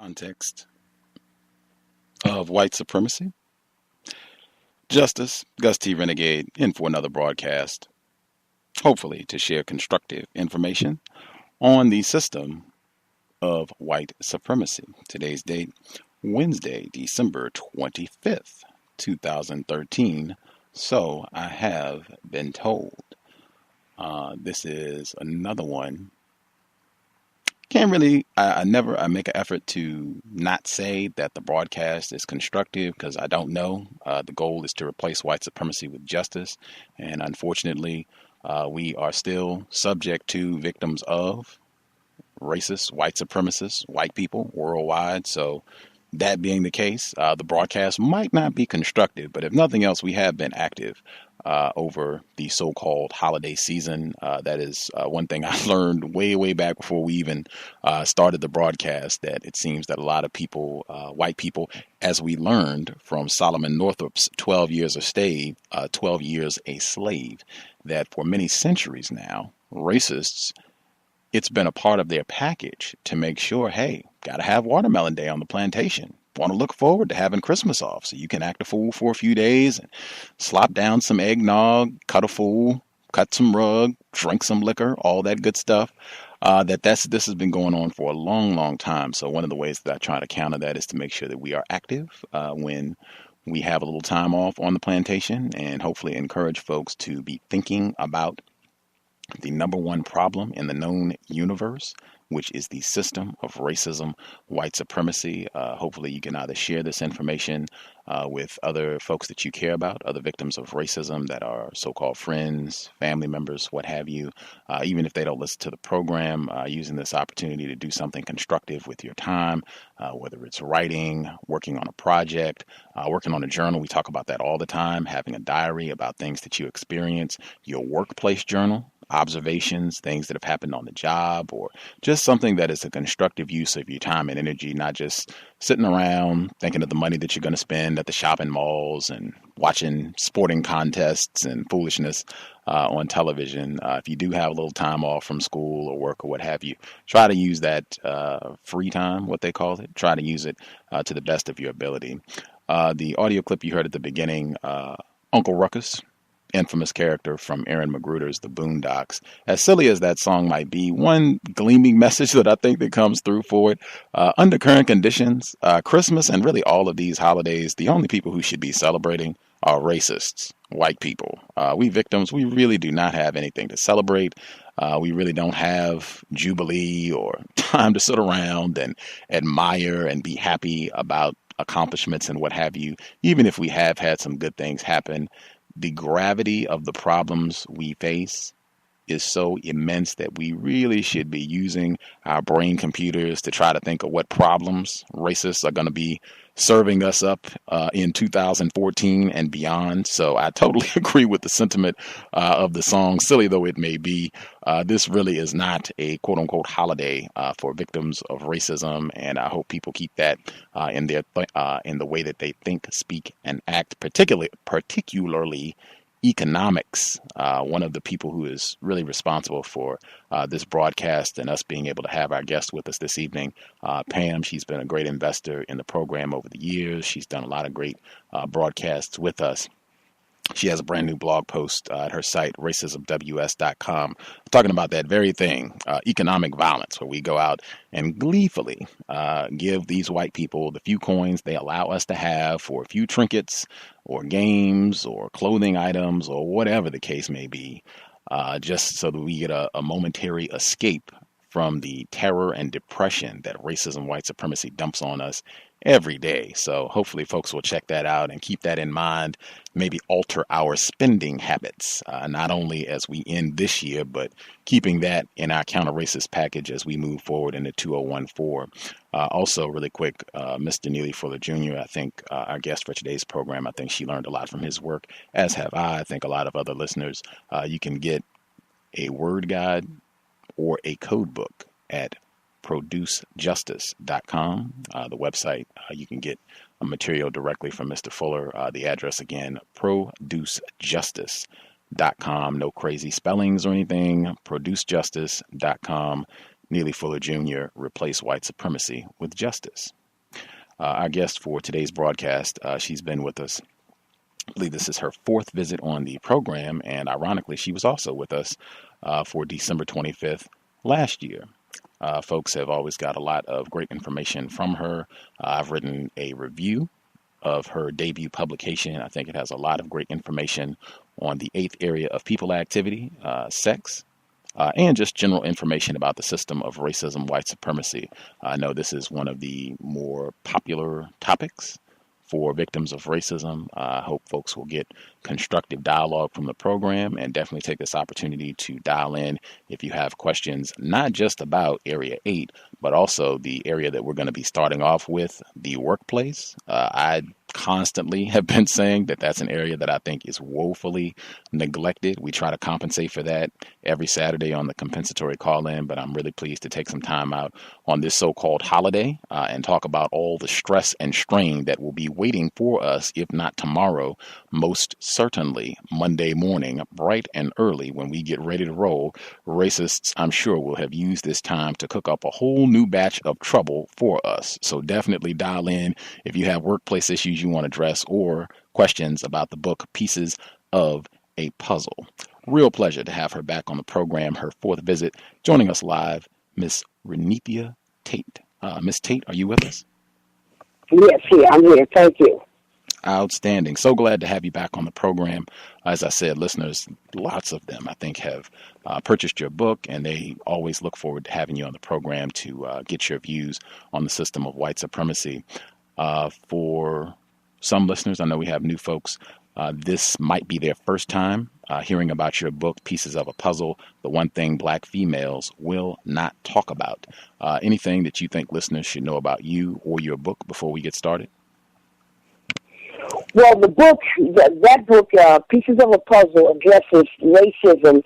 Context of White Supremacy. Justice, Gus T Renegade, in for another broadcast, hopefully to share constructive information on the system of white supremacy. Today's date, Wednesday, December 25th, 2013. So I have been told. This is another one. I make an effort to not say that the broadcast is constructive because I don't know. The goal is to replace white supremacy with justice. And unfortunately, we are still subject to victims of racist, white supremacists, white people worldwide. So that being the case, the broadcast might not be constructive, but if nothing else, we have been active over the so-called holiday season. That is one thing I learned way back before we even started the broadcast, that it seems that a lot of people, white people, as we learned from Solomon Northup's 12 Years a Slave, that for many centuries now, racists, it's been a part of their package to make sure, hey, got to have Watermelon Day on the plantation. Want to look forward to having Christmas off so you can act a fool for a few days and slop down some eggnog, cut a fool, cut some rug, drink some liquor, all that good stuff. This has been going on for a long time. So one of the ways that I try to counter that is to make sure that we are active when we have a little time off on the plantation, and hopefully encourage folks to be thinking about the number one problem in the known universe, which is the system of racism, white supremacy. Hopefully you can either share this information with other folks that you care about, other victims of racism that are so-called friends, family members, what have you, even if they don't listen to the program, using this opportunity to do something constructive with your time, whether it's writing, working on a project, working on a journal. We talk about that all the time, having a diary about things that you experience, your workplace journal, observations, things that have happened on the job, or just something that is a constructive use of your time and energy, not just sitting around thinking of the money that you're going to spend at the shopping malls and watching sporting contests and foolishness on television. If you do have a little time off from school or work or what have you, try to use that free time, what they call it. Try to use it to the best of your ability. The audio clip you heard at the beginning, Uncle Ruckus, infamous character from Aaron Magruder's The Boondocks. As silly as that song might be, one gleaming message that I think that comes through for it, under current conditions, Christmas and really all of these holidays, the only people who should be celebrating are racists, white people. We victims, we really do not have anything to celebrate. We really don't have Jubilee or time to sit around and admire and be happy about accomplishments and what have you. Even if we have had some good things happen, the gravity of the problems we face is so immense that we really should be using our brain computers to try to think of what problems racists are going to be serving us up in 2014 and beyond. So I totally agree with the sentiment of the song, silly though it may be. This really is not a quote unquote holiday for victims of racism, and I hope people keep that in the way that they think, speak, and act, particularly economics. One of the people who is really responsible for this broadcast and us being able to have our guest with us this evening, Pam. She's been a great investor in the program over the years. She's done a lot of great broadcasts with us. She has a brand new blog post at her site, racismws.com, talking about that very thing, economic violence, where we go out and gleefully give these white people the few coins they allow us to have for a few trinkets or games or clothing items or whatever the case may be, just so that we get a momentary escape from the terror and depression that racism, white supremacy dumps on us every day. So hopefully folks will check that out and keep that in mind, maybe alter our spending habits, not only as we end this year, but keeping that in our counter-racist package as we move forward into 2014. Also, really quick, Mr. Neely Fuller Jr., I think our guest for today's program, I think she learned a lot from his work, as have I. I think a lot of other listeners. You can get a word guide or a code book at producejustice.com, the website. You can get a material directly from Mr. Fuller. The address again, producejustice.com. No crazy spellings or anything. Producejustice.com. Neely Fuller Jr., Replace White Supremacy with Justice. Our guest for today's broadcast, she's been with us. I believe this is her fourth visit on the program, and ironically, she was also with us for December 25th last year. Folks have always got a lot of great information from her. I've written a review of her debut publication. I think it has a lot of great information on the 8th area of people activity, sex, and just general information about the system of racism, white supremacy. I know this is one of the more popular topics for victims of racism. I hope folks will get constructive dialogue from the program and definitely take this opportunity to dial in if you have questions, not just about Area 8, but also the area that we're going to be starting off with, the workplace. I constantly have been saying that that's an area that I think is woefully neglected. We try to compensate for that every Saturday on the compensatory call-in, but I'm really pleased to take some time out on this so-called holiday and talk about all the stress and strain that will be waiting for us, if not tomorrow, most certainly Monday morning, bright and early when we get ready to roll. Racists, I'm sure, will have used this time to cook up a whole new batch of trouble for us. So definitely dial in if you have workplace issues you want to address or questions about the book Pieces of a Puzzle. Real pleasure to have her back on the program, her fourth visit. Joining us live, Miss Reneathia Tate. Miss Tate, are you with us? Yes, I'm here. Thank you. Outstanding. So glad to have you back on the program. As I said, listeners, lots of them, I think, have purchased your book, and they always look forward to having you on the program to get your views on the system of white supremacy. For some listeners, I know we have new folks. This might be their first time hearing about your book, Pieces of a Puzzle, the one thing Black females will not talk about. Anything that you think listeners should know about you or your book before we get started? Well, the book, that book, Pieces of a Puzzle, addresses racism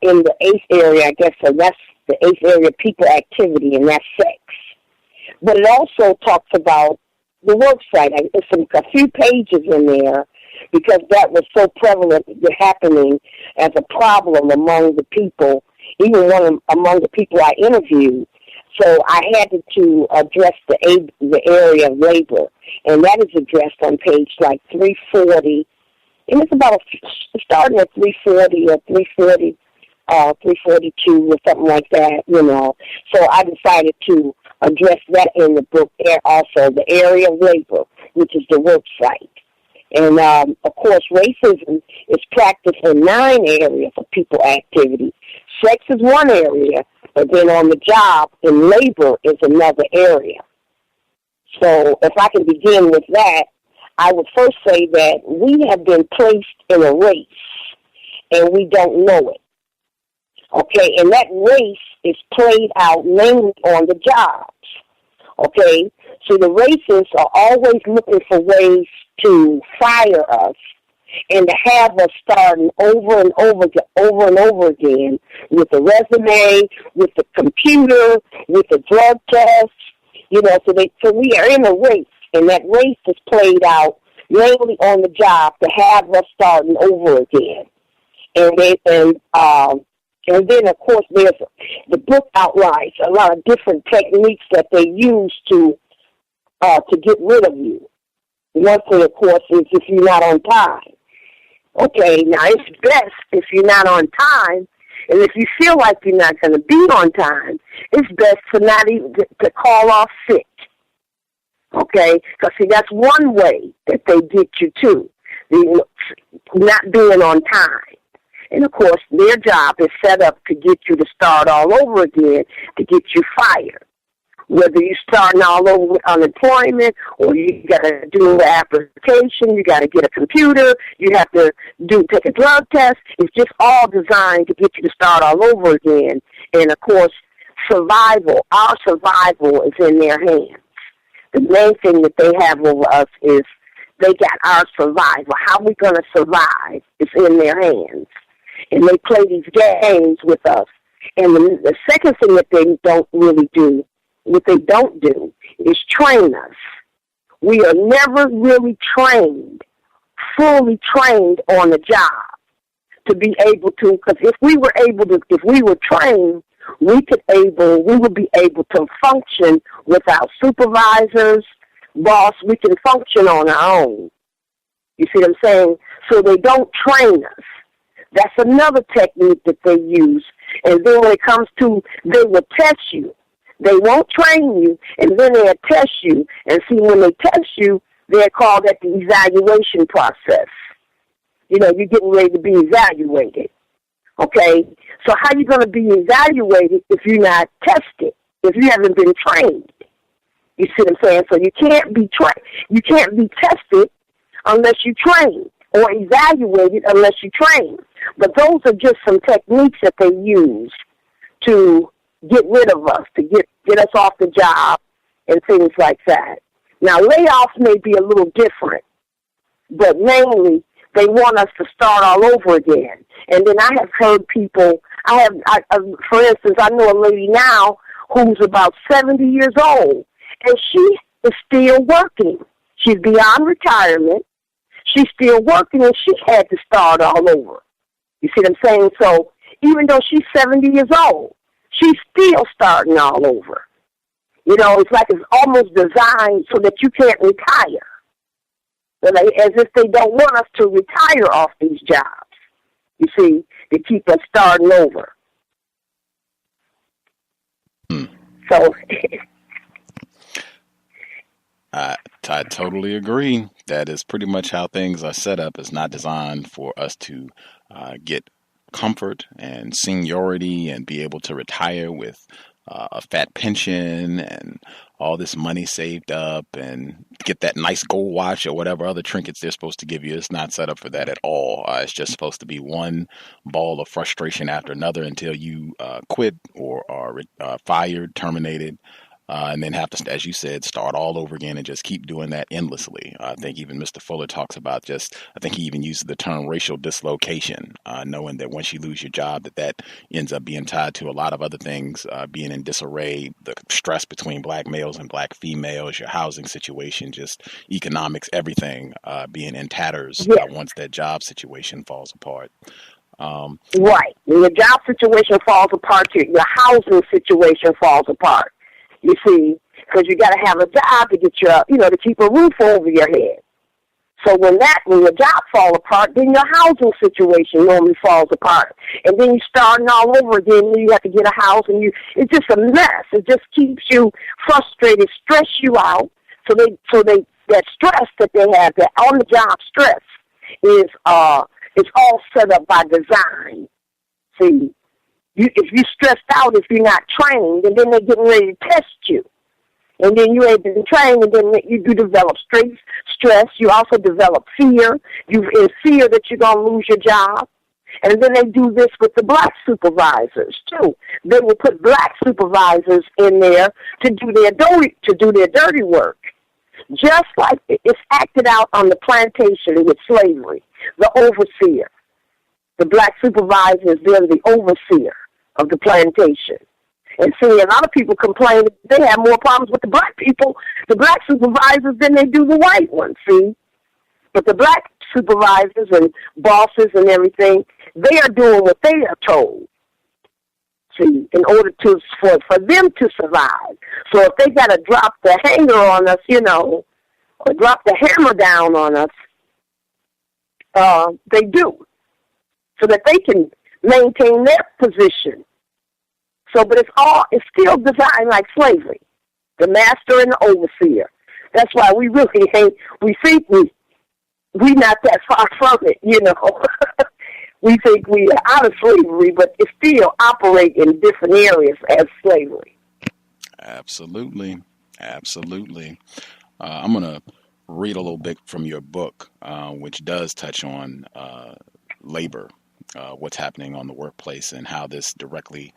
in the 8th area, I guess, so that's the 8th area people activity, and that's sex. But it also talks about the work site. It's a few pages in there because that was so prevalent happening as a problem among the people, even among the people I interviewed. So I had to address the area of labor, and that is addressed on page like 340, and it's about starting at 340 or 342 or something like that, you know. So I decided to address that in the book there also, the area of labor, which is the work site. And, of course, racism is practiced in 9 areas of people activity. Sex is one area, but then on the job in labor is another area. So if I can begin with that, I would first say that we have been placed in a race, and we don't know it. Okay, and that race is played out mainly on the jobs. Okay, so the racists are always looking for ways to fire us and to have us starting over and over again with the resume, with the computer, with the drug test. You know, so we are in a race, and that race is played out mainly on the job to have us starting over again. And then, of course, the book outlines a lot of different techniques that they use to get rid of you. One thing, of course, is if you're not on time. Okay, now it's best if you're not on time, and if you feel like you're not going to be on time, it's best for not even to call off sick. Okay, because see, that's one way that they get you too, not being on time. And, of course, their job is set up to get you to start all over again, to get you fired. Whether you're starting all over with unemployment or you got to do an application, you got to get a computer, you have to take a drug test. It's just all designed to get you to start all over again. And, of course, our survival is in their hands. The main thing that they have over us is they got our survival. How we're going to survive is in their hands. And they play these games with us. And the second thing that they don't really do, what they don't do, is train us. We are never really fully trained on the job to be able to, because if we were trained, we would be able to function without supervisors, boss. We can function on our own. You see what I'm saying? So they don't train us. That's another technique that they use. And then when it comes to, they will test you. They won't train you, and then they'll test you. And see, when they test you, they're called at the evaluation process. You know, you're getting ready to be evaluated. Okay? So how are you going to be evaluated if you're not tested, if you haven't been trained? You see what I'm saying? So you can't be tested unless you train, or evaluated unless you train. But those are just some techniques that they use to get rid of us, to get us off the job and things like that. Now, layoffs may be a little different, but mainly they want us to start all over again. And then I have heard people, for instance, I know a lady now who's about 70 years old, and she is still working. She's beyond retirement. She's still working, and she had to start all over. You see what I'm saying? So even though she's 70 years old, she's still starting all over. You know, it's like it's almost designed so that you can't retire. As if they don't want us to retire off these jobs, you see, to keep us starting over. So I totally agree. That is pretty much how things are set up. It's not designed for us to get comfort and seniority and be able to retire with a fat pension and all this money saved up and get that nice gold watch or whatever other trinkets they're supposed to give you. It's not set up for that at all. It's just supposed to be one ball of frustration after another until you quit or are fired, terminated. And then have to, as you said, start all over again and just keep doing that endlessly. I think even Mr. Fuller talks about I think he even uses the term racial dislocation, knowing that once you lose your job, that ends up being tied to a lot of other things, being in disarray, the stress between black males and black females, your housing situation, just economics, everything being in tatters once that job situation falls apart. Right. When your job situation falls apart, your housing situation falls apart. You see, because you got to have a job to get to keep a roof over your head. So when your job falls apart, then your housing situation normally falls apart. And then you starting all over again, and you have to get a house, and it's just a mess. It just keeps you frustrated, stress you out. So that stress that they have, that on the job stress, is it's all set up by design. See. If you're stressed out, if you're not trained, and then they're getting ready to test you. And then you ain't been trained, and then you develop stress. You also develop fear. You're in fear that you're going to lose your job. And then they do this with the black supervisors, too. They will put black supervisors in there to do their dirty work. Just like it's acted out on the plantation with slavery, the overseer. The black supervisors, they're the overseer of the plantation. And see, a lot of people complain that they have more problems with the black supervisors, than they do the white ones, see? But the black supervisors and bosses and everything, they are doing what they are told, see, in order for them to survive. So if they got to drop the hanger on us, or drop the hammer down on us, they do, so that they can maintain their position. So, but it's still designed like slavery, the master and the overseer. That's why we really we think we not that far from it, We think we are out of slavery, but it still operate in different areas as slavery. Absolutely. I'm going to read a little bit from your book, which does touch on labor, what's happening on the workplace, and how this directly,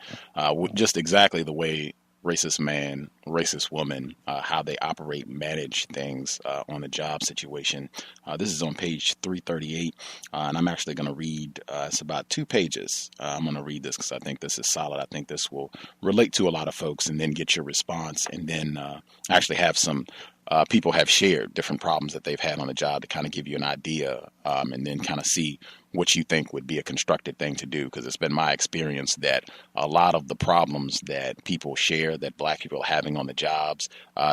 just exactly the way racist man, racist woman, how they operate, manage things on the job situation. This is on page 338, and I'm actually going to read, it's about 2 pages. I'm going to read this because I think this is solid. I think this will relate to a lot of folks, and then get your response, and then actually have some people have shared different problems that they've had on the job to kind of give you an idea, and then kind of see what you think would be a constructive thing to do. Because it's been my experience that a lot of the problems that people share that Black people are having on the jobs,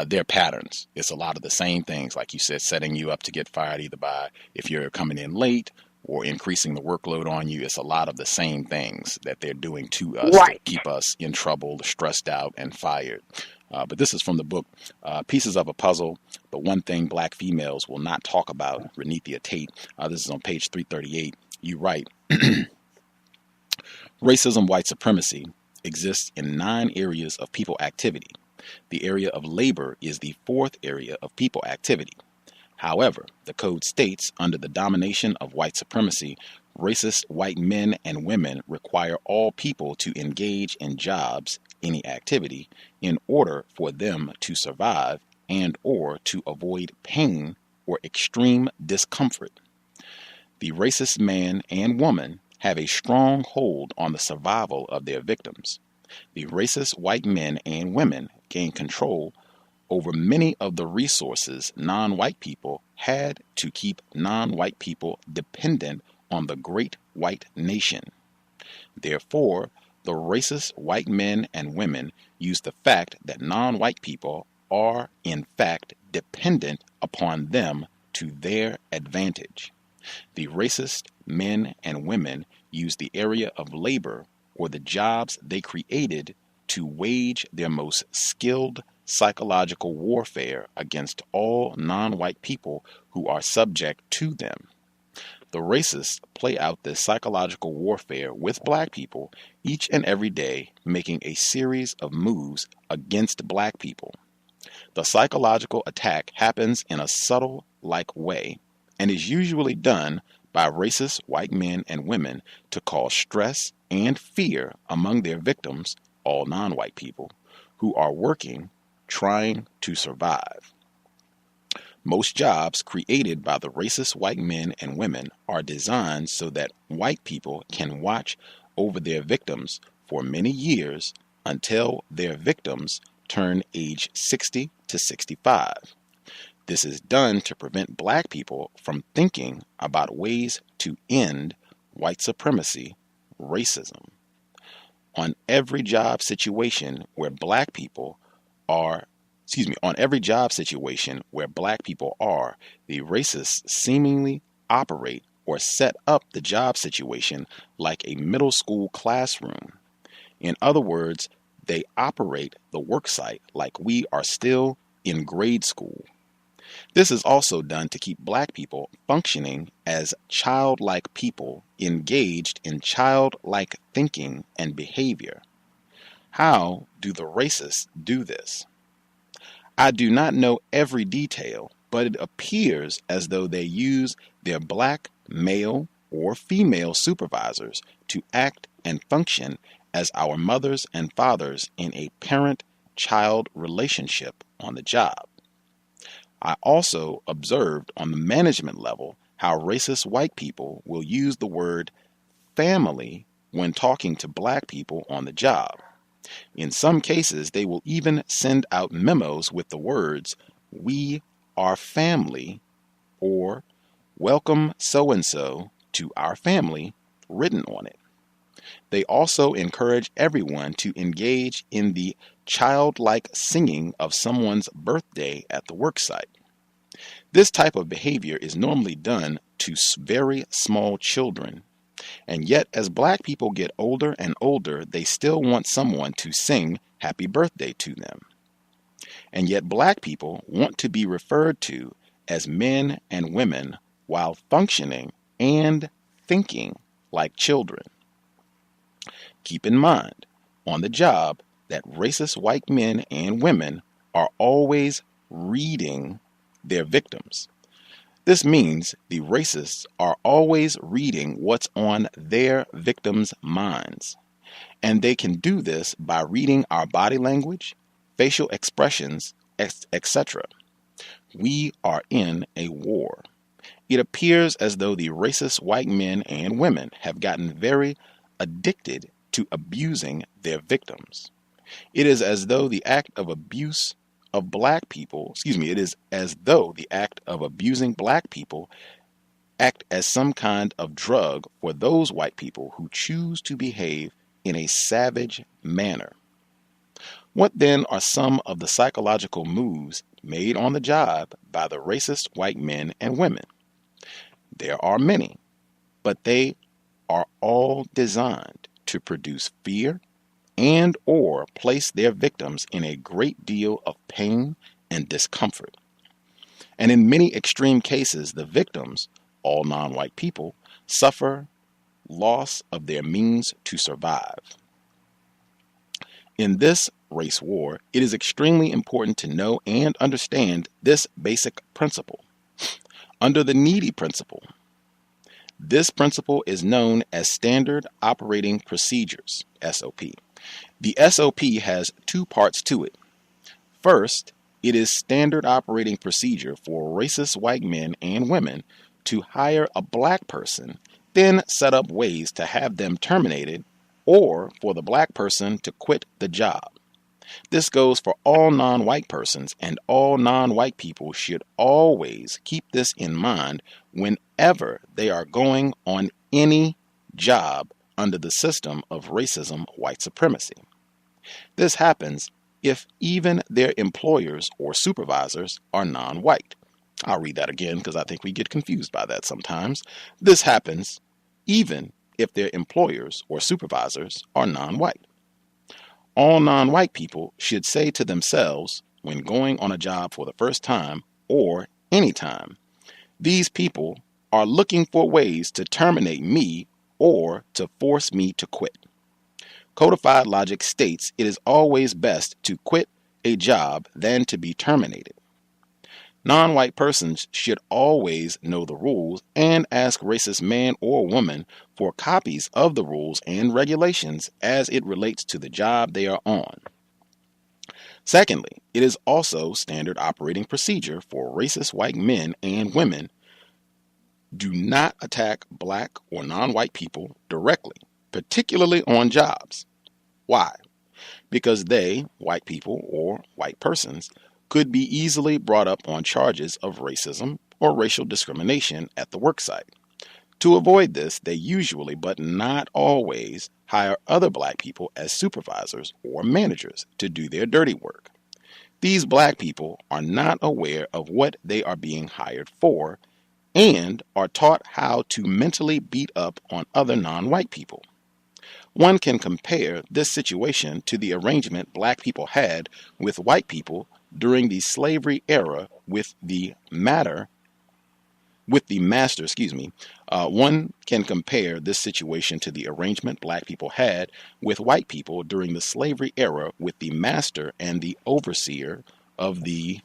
they're patterns. It's a lot of the same things, like you said, setting you up to get fired either by if you're coming in late or increasing the workload on you. It's a lot of the same things that they're doing to us to Right. keep us in trouble, stressed out, and fired. But this is from the book, Pieces of a Puzzle, the one thing Black females will not talk about, Reneathia Tate. This is on page 338. You write, racism, white supremacy exists in 9 areas of people activity. The area of labor is the 4th area of people activity. However, the code states under the domination of white supremacy, racist white men and women require all people to engage in jobs, any activity, in order for them to survive and or to avoid pain or extreme discomfort. The racist man and woman have a strong hold on the survival of their victims. The racist white men and women gain control over many of the resources non-white people had to keep non-white people dependent on the great white nation. Therefore, the racist white men and women use the fact that non-white people are in fact dependent upon them to their advantage. The racist men and women use the area of labor or the jobs they created to wage their most skilled psychological warfare against all non-white people who are subject to them. The racists play out this psychological warfare with Black people each and every day, making a series of moves against Black people. The psychological attack happens in a subtle-like way and is usually done by racist white men and women to cause stress and fear among their victims, all non-white people, who are working, trying to survive. Most jobs created by the racist white men and women are designed so that white people can watch over their victims for many years until their victims turn age 60 to 65. This is done to prevent Black people from thinking about ways to end white supremacy, racism. On every job situation where Black people are, the racists seemingly operate or set up the job situation like a middle school classroom. In other words, they operate the worksite like we are still in grade school. This is also done to keep Black people functioning as childlike people engaged in childlike thinking and behavior. How do the racists do this? I do not know every detail, but it appears as though they use their Black male or female supervisors to act and function as our mothers and fathers in a parent-child relationship on the job. I also observed on the management level how racist white people will use the word family when talking to Black people on the job. In some cases, they will even send out memos with the words, "We are family," or "Welcome so-and-so to our family," written on it. They also encourage everyone to engage in the childlike singing of someone's birthday at the worksite. This type of behavior is normally done to very small children, and yet as Black people get older and older, they still want someone to sing happy birthday to them. And yet Black people want to be referred to as men and women while functioning and thinking like children. Keep in mind, on the job, that racist white men and women are always reading their victims. This means the racists are always reading what's on their victims' minds. And they can do this by reading our body language, facial expressions, etc. We are in a war. It appears as though the racist white men and women have gotten very addicted to abusing their victims. It is as though the act of abuse of black people, it is as though the act of abusing black people act as some kind of drug for those white people who choose to behave in a savage manner. What then are some of the psychological moves made on the job by the racist white men and women? There are many, but they are all designed to produce fear and or place their victims in a great deal of pain and discomfort. And in many extreme cases, the victims, all non-white people, suffer loss of their means to survive. In this race war, it is extremely important to know and understand this basic principle. Under the needy principle, this principle is known as Standard Operating Procedures, SOP. The SOP has two parts to it. First, it is standard operating procedure for racist white men and women to hire a black person, then set up ways to have them terminated, or for the black person to quit the job. This goes for all non-white persons, and all non-white people should always keep this in mind whenever they are going on any job under the system of racism, white supremacy. This happens if even their employers or supervisors are non-white. I'll read that again because I think we get confused by that sometimes. This happens even if their employers or supervisors are non-white. All non-white people should say to themselves when going on a job for the first time or any time, these people are looking for ways to terminate me or to force me to quit. Codified logic states it is always best to quit a job than to be terminated. Non-white persons should always know the rules and ask racist man or woman for copies of the rules and regulations as it relates to the job they are on. Secondly, it is also standard operating procedure for racist white men and women do not attack black or non-white people directly, particularly on jobs. Why? Because they, white people or white persons, could be easily brought up on charges of racism or racial discrimination at the worksite. To avoid this, they usually, but not always, hire other black people as supervisors or managers to do their dirty work. These black people are not aware of what they are being hired for and are taught how to mentally beat up on other non-white people. One can compare this situation to the arrangement black people had with white people during the slavery era with the master. One can compare this situation to the arrangement black people had with white people during the slavery era with the master and the overseer of the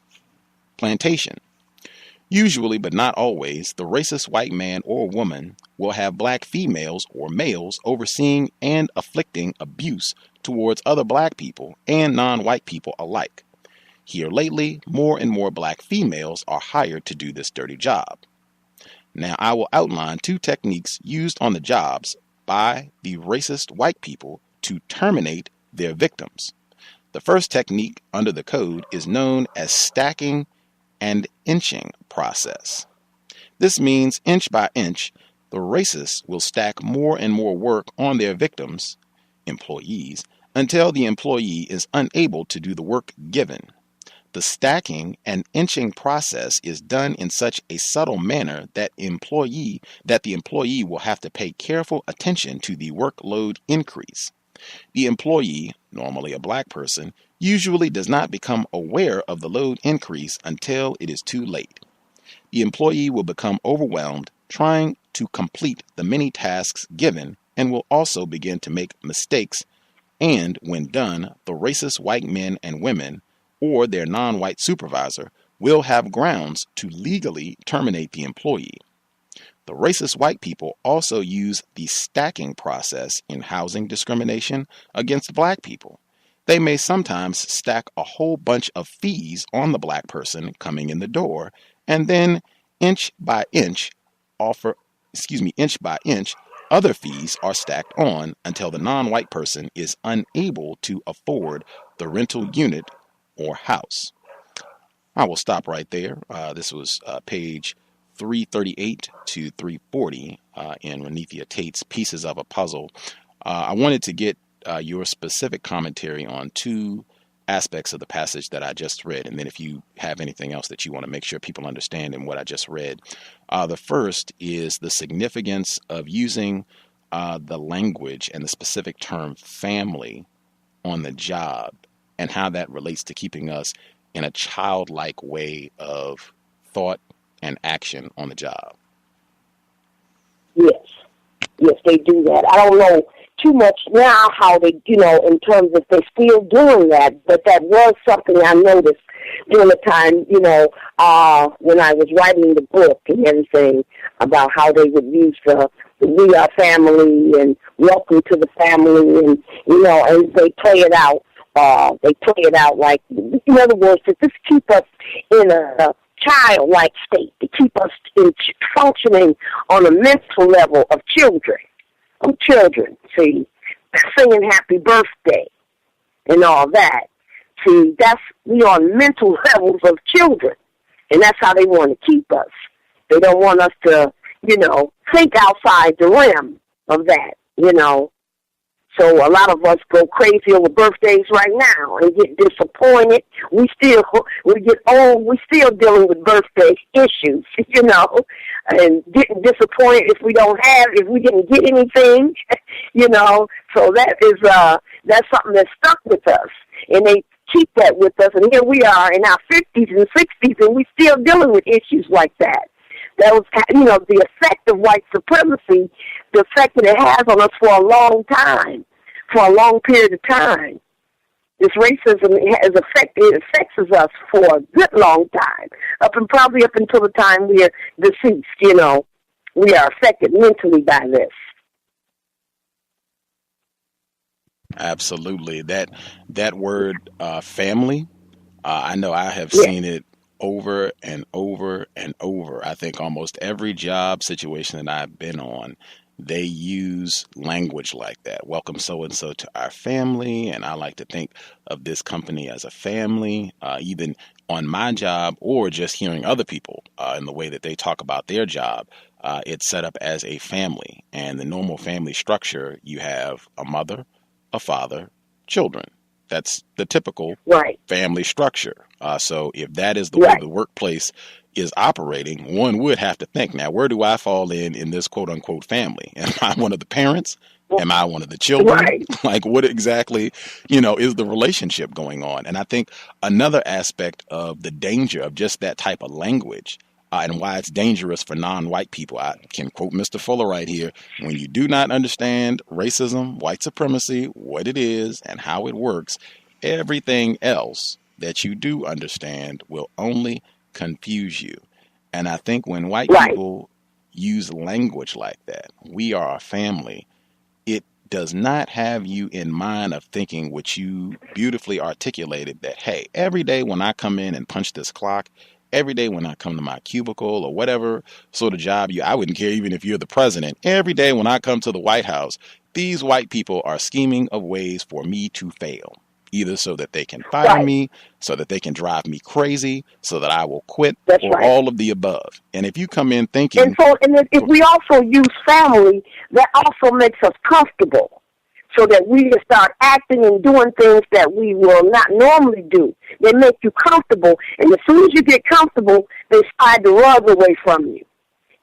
plantation. Usually, but not always, the racist white man or woman will have black females or males overseeing and afflicting abuse towards other black people and non-white people alike. Here lately, more and more black females are hired to do this dirty job. Now, I will outline two techniques used on the jobs by the racist white people to terminate their victims. The first technique under the code is known as stacking and inching process. This means inch by inch, the racists will stack more and more work on their victims, employees, until the employee is unable to do the work given. The stacking and inching process is done in such a subtle manner that the employee will have to pay careful attention to the workload increase. The employee, normally a black person, usually does not become aware of the load increase until it is too late. The employee will become overwhelmed trying to complete the many tasks given and will also begin to make mistakes, and when done, the racist white men and women or their non-white supervisor will have grounds to legally terminate the employee. The racist white people also use the stacking process in housing discrimination against black people. They may sometimes stack a whole bunch of fees on the black person coming in the door, and then inch by inch, other fees are stacked on until the non-white person is unable to afford the rental unit or house. I will stop right there. This was page 338 to 340 in Reneathia Tate's Pieces of a Puzzle. I wanted to get your specific commentary on two aspects of the passage that I just read, and then if you have anything else that you want to make sure people understand in what I just read. The first is the significance of using the language and the specific term family on the job, and how that relates to keeping us in a childlike way of thought and action on the job. Yes, they do that. I don't know too much now how they, in terms of they're still doing that, but that was something I noticed during the time, when I was writing the book and everything about how they would use the "we are family" and "welcome to the family," and and they play it out. They play it out like, in other words, to just keep us in a childlike state, to keep us functioning on a mental level of children. See, singing happy birthday and all that. See, we on mental levels of children, and that's how they want to keep us. They don't want us to, think outside the rim of that, So a lot of us go crazy over birthdays right now and get disappointed. We get old. We still dealing with birthday issues, and getting disappointed if we didn't get anything, So that's something that's stuck with us, and they keep that with us. And here we are in our 50s and 60s, and we still dealing with issues like that. That was, the effect of white supremacy, the effect that it has on us for a long time, for a long period of time. This racism affects us for a good long time, probably up until the time we are deceased, We are affected mentally by this. Absolutely. That word family, I know I have seen it over and over and over. I think almost every job situation that I've been on, they use language like that. Welcome so-and-so to our family. And I like to think of this company as a family, even on my job or just hearing other people in the way that they talk about their job. It's set up as a family. And the normal family structure, you have a mother, a father, children. That's the typical family structure. So if that is the way the workplace is operating, one would have to think, now, where do I fall in this quote unquote family? Am I one of the parents? Am I one of the children? Like, what exactly, is the relationship going on? And I think another aspect of the danger of just that type of language and why it's dangerous for non-white people, I can quote Mr. Fuller right here, when you do not understand racism, white supremacy, what it is and how it works, everything else that you do understand will only confuse you. And I think when white people use language like that, we are a family, it does not have you in mind of thinking what you beautifully articulated, that, hey, every day when I come in and punch this clock, every day when I come to my cubicle or whatever sort of job I wouldn't care even if you're the president, every day when I come to the White House, these white people are scheming of ways for me to fail, either so that they can fire me, so that they can drive me crazy, so that I will quit, or all of the above. And if you come in thinking... And if we also use family, that also makes us comfortable, so that we can start acting and doing things that we will not normally do. They make you comfortable, and as soon as you get comfortable, they slide the rug away from you.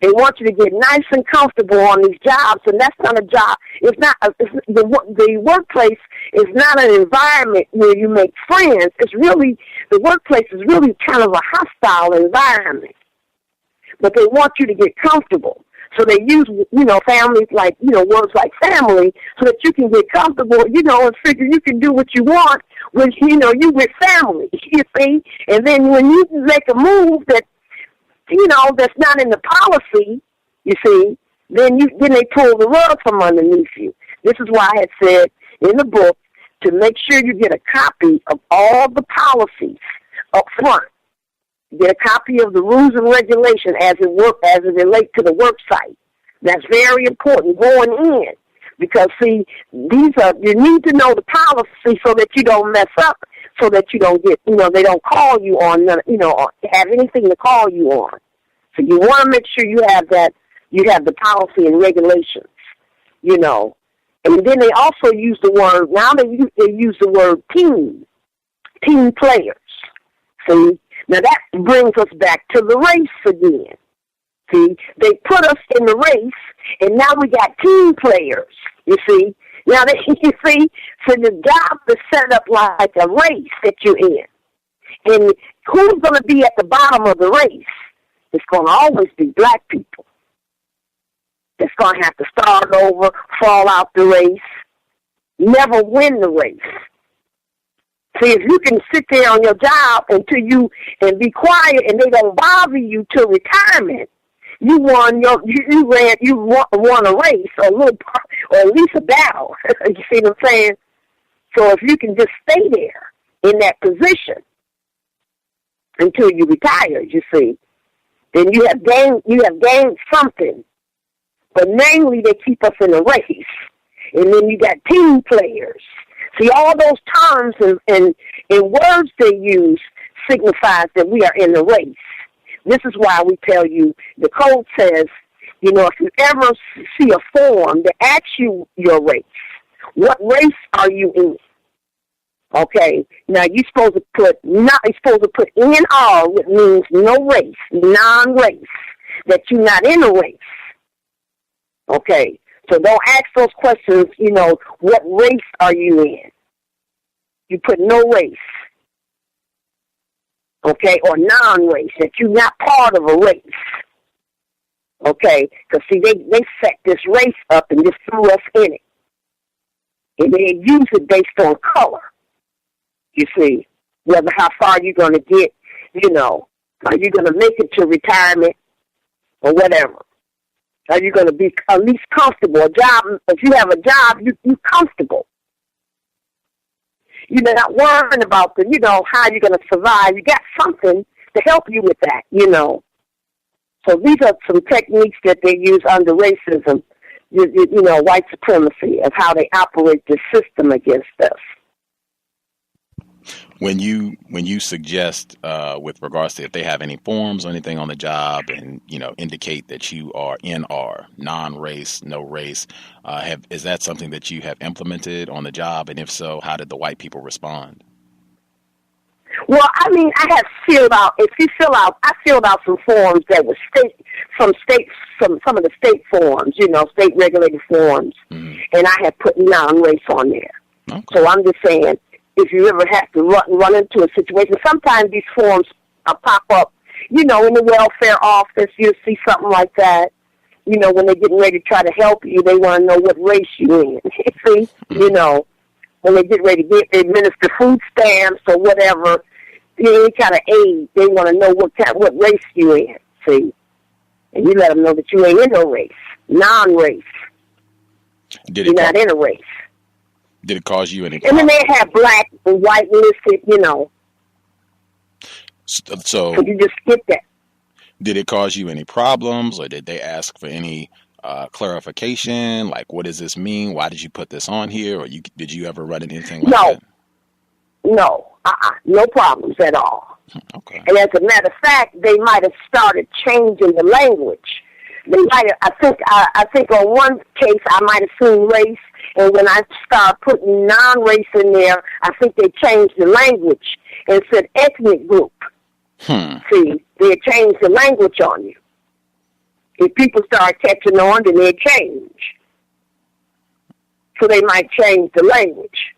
They want you to get nice and comfortable on these jobs, and that's not a job. It's not the workplace is not an environment where you make friends. The workplace is really kind of a hostile environment. But they want you to get comfortable. So they use, families like, words like family, so that you can get comfortable, and figure you can do what you want when, you with family, you see. And then when you make a move that, that's not in the policy, you see, then they pull the rug from underneath you. This is why I had said in the book to make sure you get a copy of all the policies up front. Get a copy of the rules and regulations as it relates to the work site. That's very important going in, because see, you need to know the policy so that you don't mess up, so that you don't get, they don't call you on, or have anything to call you on. So you want to make sure you have that, you have the policy and regulations, And then they also use the word, now they use the word team players. See? Now that brings us back to the race again. See? They put us in the race, and now we got team players, you see? Now, you see, so the job is set up like a race that you're in. And who's going to be at the bottom of the race? It's going to always be black people. That's going to have to start over, fall out the race, never win the race. See, if you can sit there on your job and be quiet and they don't bother you till retirement, you won a race, or at least a battle. You see what I'm saying? So if you can just stay there in that position until you retire, you see, then you have gained something. But mainly they keep us in a race. And then you got team players. See, all those terms and words they use signifies that we are in the race. This is why we tell you, the code says, if you ever see a form that asks you your race, what race are you in? Okay, now you're supposed to put NR, which means no race, non-race, that you're not in a race. Okay, so don't ask those questions, what race are you in? You put no race. Okay, or non-race, that you're not part of a race. Okay, because see, they set this race up and just threw us in it. And they use it based on color. You see, whether how far you're going to get, are you going to make it to retirement or whatever? Are you going to be at least comfortable? A job, if you have a job, you're comfortable. You're not worrying about how you're going to survive. You got something to help you with that, So these are some techniques that they use under racism, white supremacy, of how they operate the system against us. When you suggest with regards to if they have any forms or anything on the job and indicate that you are NR, non-race, no race, is that something that you have implemented on the job? And if so, how did the white people respond? Well, I mean, I have filled out. I filled out some forms that were some of the state forms, state regulated forms, and I have put non-race on there. Okay. So I'm just saying, if you ever have to run into a situation, sometimes these forms pop up, in the welfare office, you'll see something like that. When they're getting ready to try to help you, they want to know what race you're in. See, when they get ready to administer food stamps or whatever, any kind of aid, they want to know what race you're in. See, and you let them know that you ain't in no race, non-race. You're not in a race. Did it cause you any problems? And then they have black and white listed, So you just skip that. Did it cause you any problems, or did they ask for any clarification? Like, what does this mean? Why did you put this on here? Or did you ever run into anything like that? No problems at all. Okay. And as a matter of fact, they might have started changing the language. They might have, I think on one case I might have seen race, and when I started putting non-race in there, I think they changed the language and said ethnic group. See, they changed the language on you. If people start catching on, then they change. So they might change the language.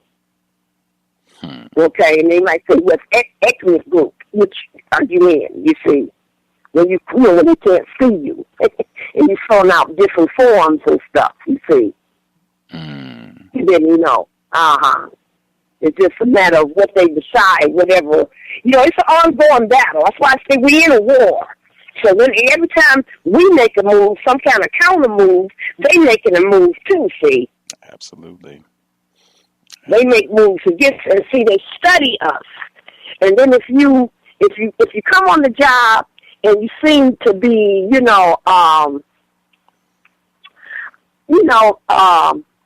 Okay, and they might say, what ethnic group, which are you in, you see? When when they can't see you. And you're filling out different forms and stuff, you see. And then, it's just a matter of what they decide, whatever. It's an ongoing battle. That's why I say we're in a war. So when every time we make a move, some kind of counter move, they making a move too, see? Absolutely. They make moves against us. See, they study us. And then if you come on the job and you seem to be,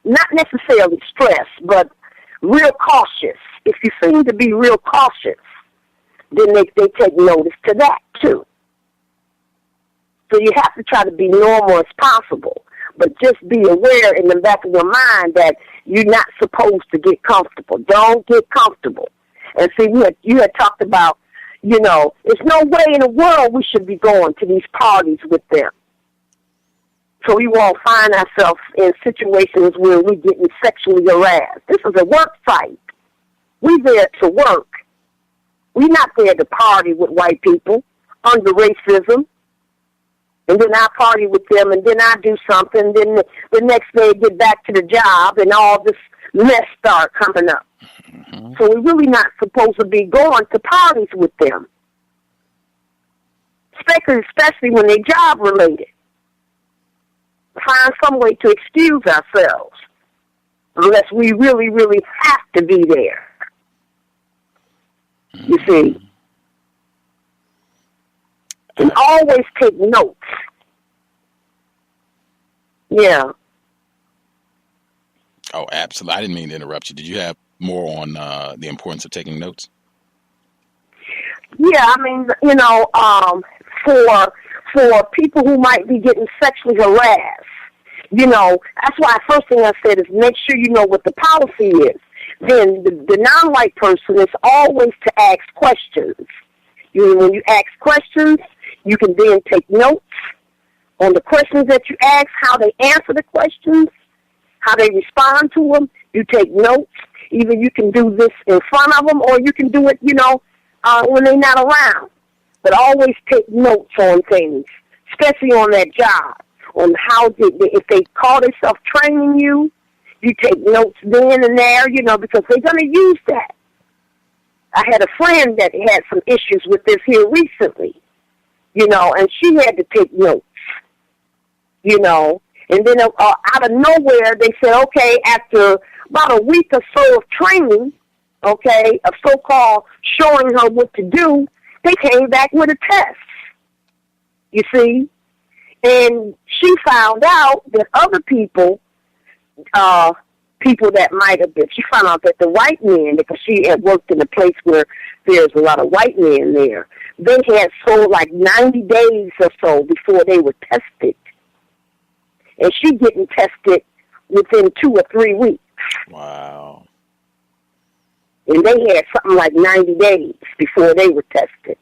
not necessarily stressed, but real cautious. If you seem to be real cautious, then they take notice to that too. So you have to try to be normal as possible, but just be aware in the back of your mind that you're not supposed to get comfortable. Don't get comfortable. And see, you had talked about, there's no way in the world we should be going to these parties with them. So we won't find ourselves in situations where we're getting sexually harassed. This is a work site. We're there to work. We're not there to party with white people under racism. And then I party with them, and then I do something. Then the next day get back to the job, and all this mess start coming up. Mm-hmm. So we're really not supposed to be going to parties with them, especially when they're job related. Find some way to excuse ourselves, unless we really, really have to be there. You see. And always take notes. Yeah. Oh, absolutely. I didn't mean to interrupt you. Did you have more on the importance of taking notes? Yeah, I mean, for people who might be getting sexually harassed, that's why the first thing I said is make sure you know what the policy is. Then the non-white person is always to ask questions. When you ask questions, you can then take notes on the questions that you ask, how they answer the questions, how they respond to them. You take notes. Either you can do this in front of them or you can do it, when they're not around. But always take notes on things, especially on that job, on how if they call themselves training you, you take notes then and there, because they're going to use that. I had a friend that had some issues with this here recently, and she had to take notes, and then out of nowhere they said, okay, after about a week or so of training, okay, of so-called showing her what to do, they came back with a test, you see, and she found out that other people that might have been, she found out that the white men, because she had worked in a place where there's a lot of white men there, they had so like 90 days or so before they were tested. And she getting tested within 2 or 3 weeks. Wow. And they had something like 90 days before they were tested.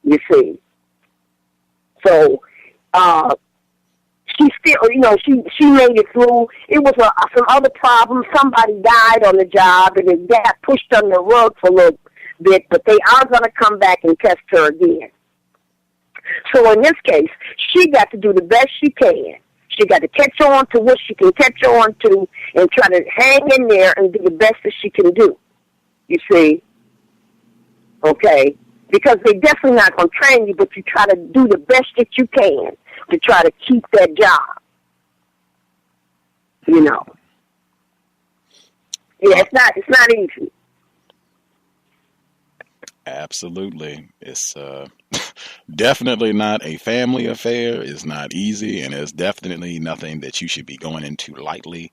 You see. So, she still, she made it through. It was some other problems. Somebody died on the job, and it got pushed under the rug for a little bit, but they are going to come back and test her again. So in this case, she got to do the best she can. She got to catch on to what she can catch on to and try to hang in there and do the best that she can do. You see? Okay? Because they're definitely not going to train you, but you try to do the best that you can to try to keep that job. Yeah, it's not easy. Absolutely. It's definitely not a family affair. It's not easy, and it's definitely nothing that you should be going into lightly.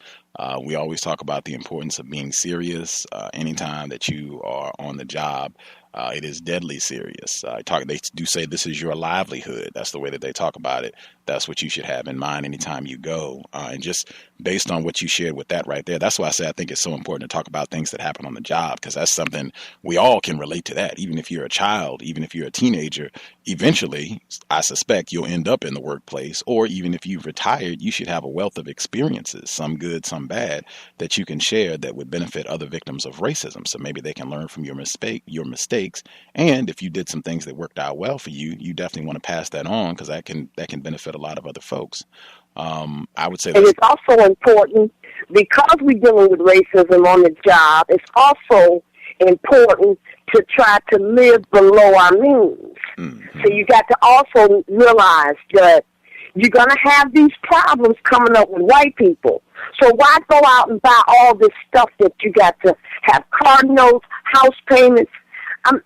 We always talk about the importance of being serious. Anytime that you are on the job, it is deadly serious. They do say this is your livelihood. That's the way that they talk about it. That's what you should have in mind anytime you go. And just based on what you shared with that right there, that's why I say I think it's so important to talk about things that happen on the job, because that's something we all can relate to that. Even if you're a child, even if you're a teenager, eventually, I suspect you'll end up in the workplace, or even if you've retired, you should have a wealth of experiences, some good, some bad, that you can share that would benefit other victims of racism. So maybe they can learn from your mistakes. And if you did some things that worked out well for you, you definitely want to pass that on, because that can benefit a lot of other folks. I would say and it's also important, because we're dealing with racism on the job, it's also important to try to live below our means. Mm-hmm. So you got to also realize that you're going to have these problems coming up with white people. So why go out and buy all this stuff that you got to have car notes, house payments?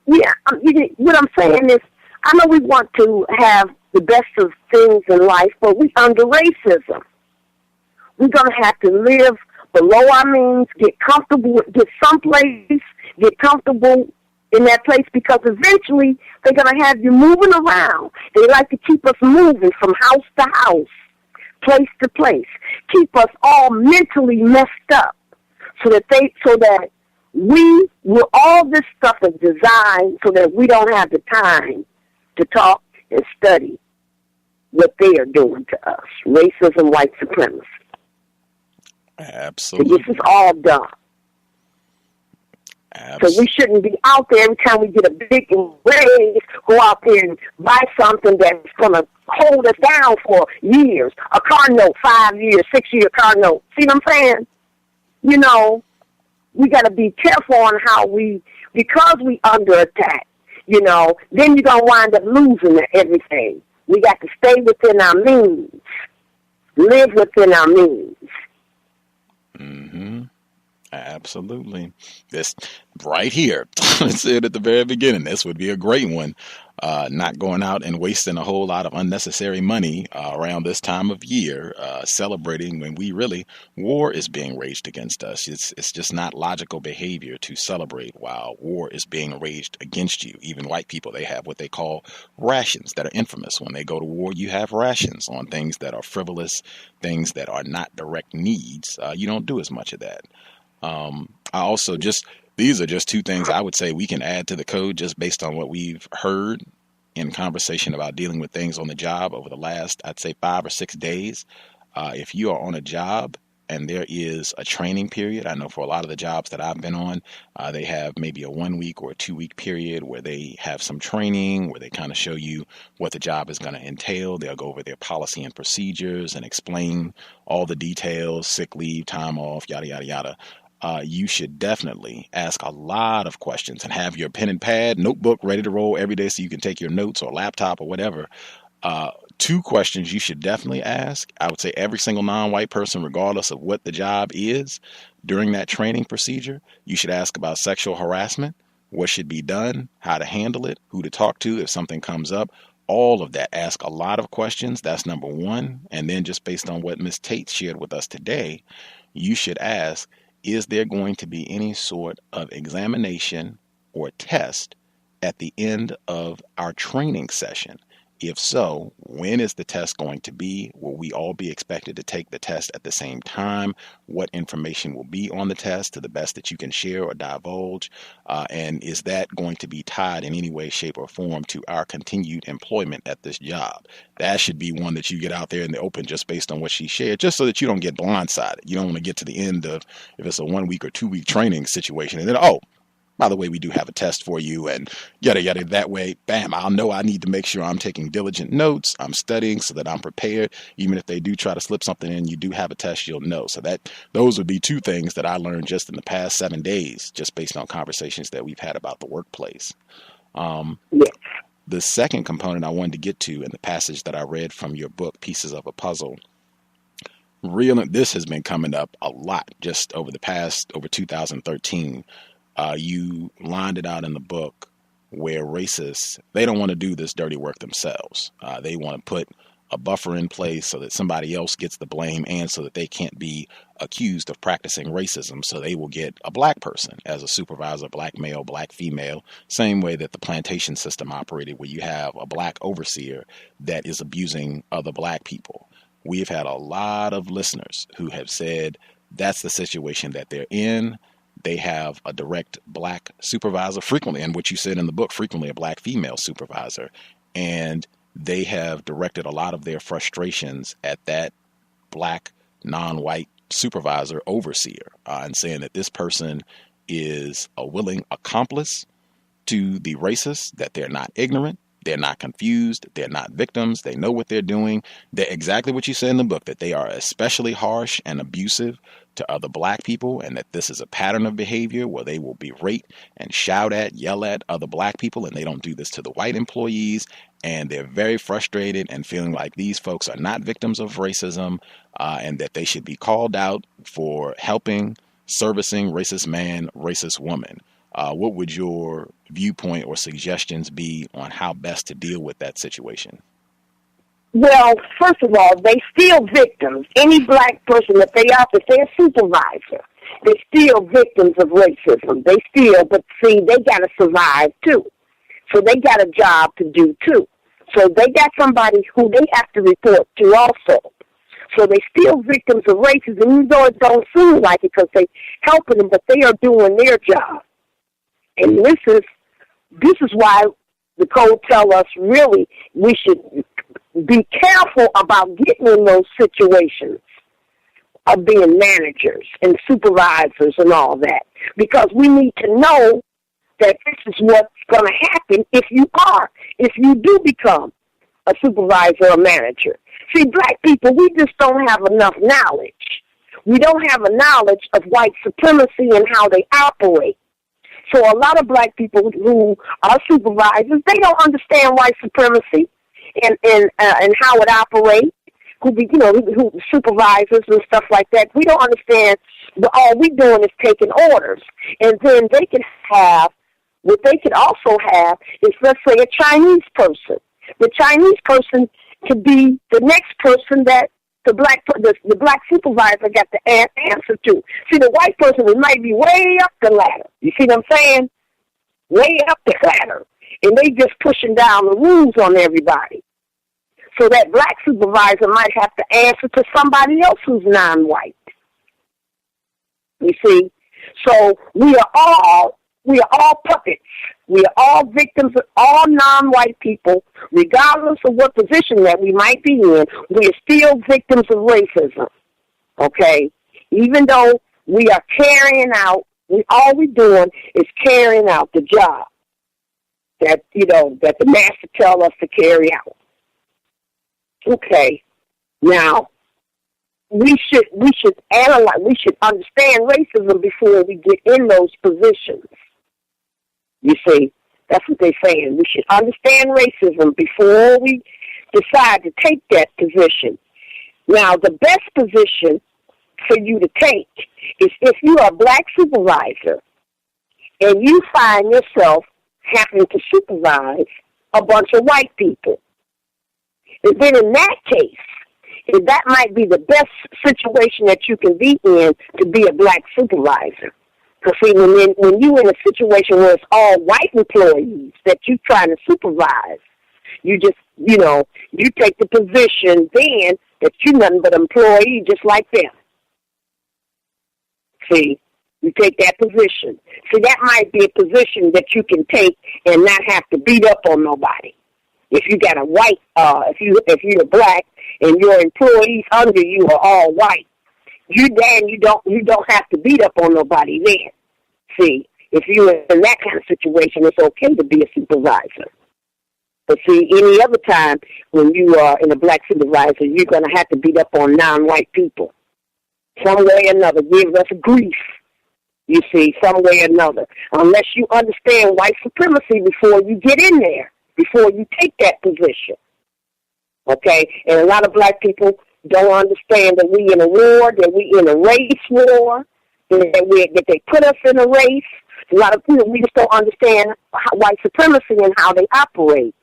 What I'm saying is, I know we want to have the best of things in life, but we're under racism. We're going to have to live below our means, get comfortable, get someplace, get comfortable in that place, because eventually they're going to have you moving around. They like to keep us moving from house to house, place to place, keep us all mentally messed up so that all this stuff is designed so that we don't have the time to talk and study what they are doing to us, racism, white supremacy. Absolutely. So this is all done. So we shouldn't be out there every time we get a big raise, go out there and buy something that's going to hold us down for years. A car note, 5 years, 6-year car note. See what I'm saying? You know, we got to be careful on how because we under attack, you know, then you're going to wind up losing everything. We got to stay within our means, live within our means. Mm-hmm. Absolutely. This right here, I said at the very beginning, this would be a great one. Not going out and wasting a whole lot of unnecessary money around this time of year, celebrating when war is being waged against us. It's just not logical behavior to celebrate while war is being waged against you. Even white people, they have what they call rations that are infamous. When they go to war, you have rations on things that are frivolous, things that are not direct needs. You don't do as much of that. These are just two things I would say we can add to the code just based on what we've heard in conversation about dealing with things on the job over the last, I'd say 5 or 6 days. If you are on a job and there is a training period, I know for a lot of the jobs that I've been on, they have maybe a 1 week or a 2 week period where they have some training, where they kind of show you what the job is going to entail. They'll go over their policy and procedures and explain all the details, sick leave, time off, yada, yada, yada. You should definitely ask a lot of questions and have your pen and pad, notebook ready to roll every day so you can take your notes or laptop or whatever. 2 questions you should definitely ask. I would say every single non-white person, regardless of what the job is, during that training procedure, you should ask about sexual harassment, what should be done, how to handle it, who to talk to if something comes up. All of that. Ask a lot of questions. That's number 1. And then just based on what Ms. Tate shared with us today, you should ask, is there going to be any sort of examination or test at the end of our training session? If so, when is the test going to be? Will we all be expected to take the test at the same time? What information will be on the test to the best that you can share or divulge? And is that going to be tied in any way, shape, or form to our continued employment at this job? That should be one that you get out there in the open just based on what she shared, just so that you don't get blindsided. You don't want to get to the end of, if it's a 1 week or 2 week training situation, and then, by the way, we do have a test for you, and yada, yada. That way, bam, I'll know I need to make sure I'm taking diligent notes. I'm studying so that I'm prepared. Even if they do try to slip something in, you do have a test, you'll know. So those would be 2 things that I learned just in the past 7 days, just based on conversations that we've had about the workplace. The second component I wanted to get to in the passage that I read from your book, Pieces of a Puzzle, this has been coming up a lot just over 2013. You lined it out in the book where racists, they don't want to do this dirty work themselves. They want to put a buffer in place so that somebody else gets the blame and so that they can't be accused of practicing racism. So they will get a black person as a supervisor, black male, black female, same way that the plantation system operated, where you have a black overseer that is abusing other black people. We've had a lot of listeners who have said that's the situation that they're in. They have a direct black supervisor, frequently, and what you said in the book, frequently a black female supervisor. And they have directed a lot of their frustrations at that black non-white supervisor overseer, and saying that this person is a willing accomplice to the racist, that they're not ignorant, they're not confused, they're not victims, they know what they're doing. They're exactly what you said in the book, that they are especially harsh and abusive to other black people, and that this is a pattern of behavior where they will berate and shout at, yell at other black people, and they don't do this to the white employees. And they're very frustrated and feeling like these folks are not victims of racism, and that they should be called out for helping, servicing racist man, racist woman. What would your viewpoint or suggestions be on how best to deal with that situation? Well, first of all, they still victims. Any black person that if they're a supervisor, they're still victims of racism. They still, but see, they got to survive too. So they got a job to do too. So they got somebody who they have to report to also. So they still victims of racism, even though it don't seem like it because they helping them, but they are doing their job. And this is why the code tell us really we should be careful about getting in those situations of being managers and supervisors and all that, because we need to know that this is what's going to happen if you do become a supervisor or manager. See, black people, we just don't have enough knowledge. We don't have a knowledge of white supremacy and how they operate. So a lot of black people who are supervisors, they don't understand white supremacy and how it operates. Who supervisors and stuff like that. We don't understand. All we doing is taking orders, and then they can have what they could also have is, let's say, a Chinese person. The Chinese person could be the next person that the black supervisor got to answer to. See, the white person might be way up the ladder. You see what I'm saying? Way up the ladder, and they just pushing down the rules on everybody. So that black supervisor might have to answer to somebody else who's non-white. You see? So we are all puppets. We are all victims of all non-white people, regardless of what position that we might be in. We are still victims of racism. Okay? Even though we are carrying out, all we're doing is carrying out the job that the master tells us to carry out. Okay, now we should analyze. We should understand racism before we get in those positions. You see, that's what they're saying. We should understand racism before we decide to take that position. Now, the best position for you to take is if you are a black supervisor and you find yourself having to supervise a bunch of white people. And then in that case, that might be the best situation that you can be in to be a black supervisor. Because see, when you're in a situation where it's all white employees that you're trying to supervise, you just, you take the position then that you're nothing but an employee just like them. See, you take that position. See, that might be a position that you can take and not have to beat up on nobody. If you got a white, if you're black and your employees under you are all white, you don't have to beat up on nobody then. See, if you're in that kind of situation, it's okay to be a supervisor. But see, any other time when you are in a black supervisor, you're going to have to beat up on non-white people. Some way or another, give us grief. You see, some way or another. Unless you understand white supremacy before you get in there, before you take that position. Okay? And a lot of black people don't understand that we in a war, that we in a race war, that they put us in a race. A lot of people, we just don't understand white supremacy and how they operate.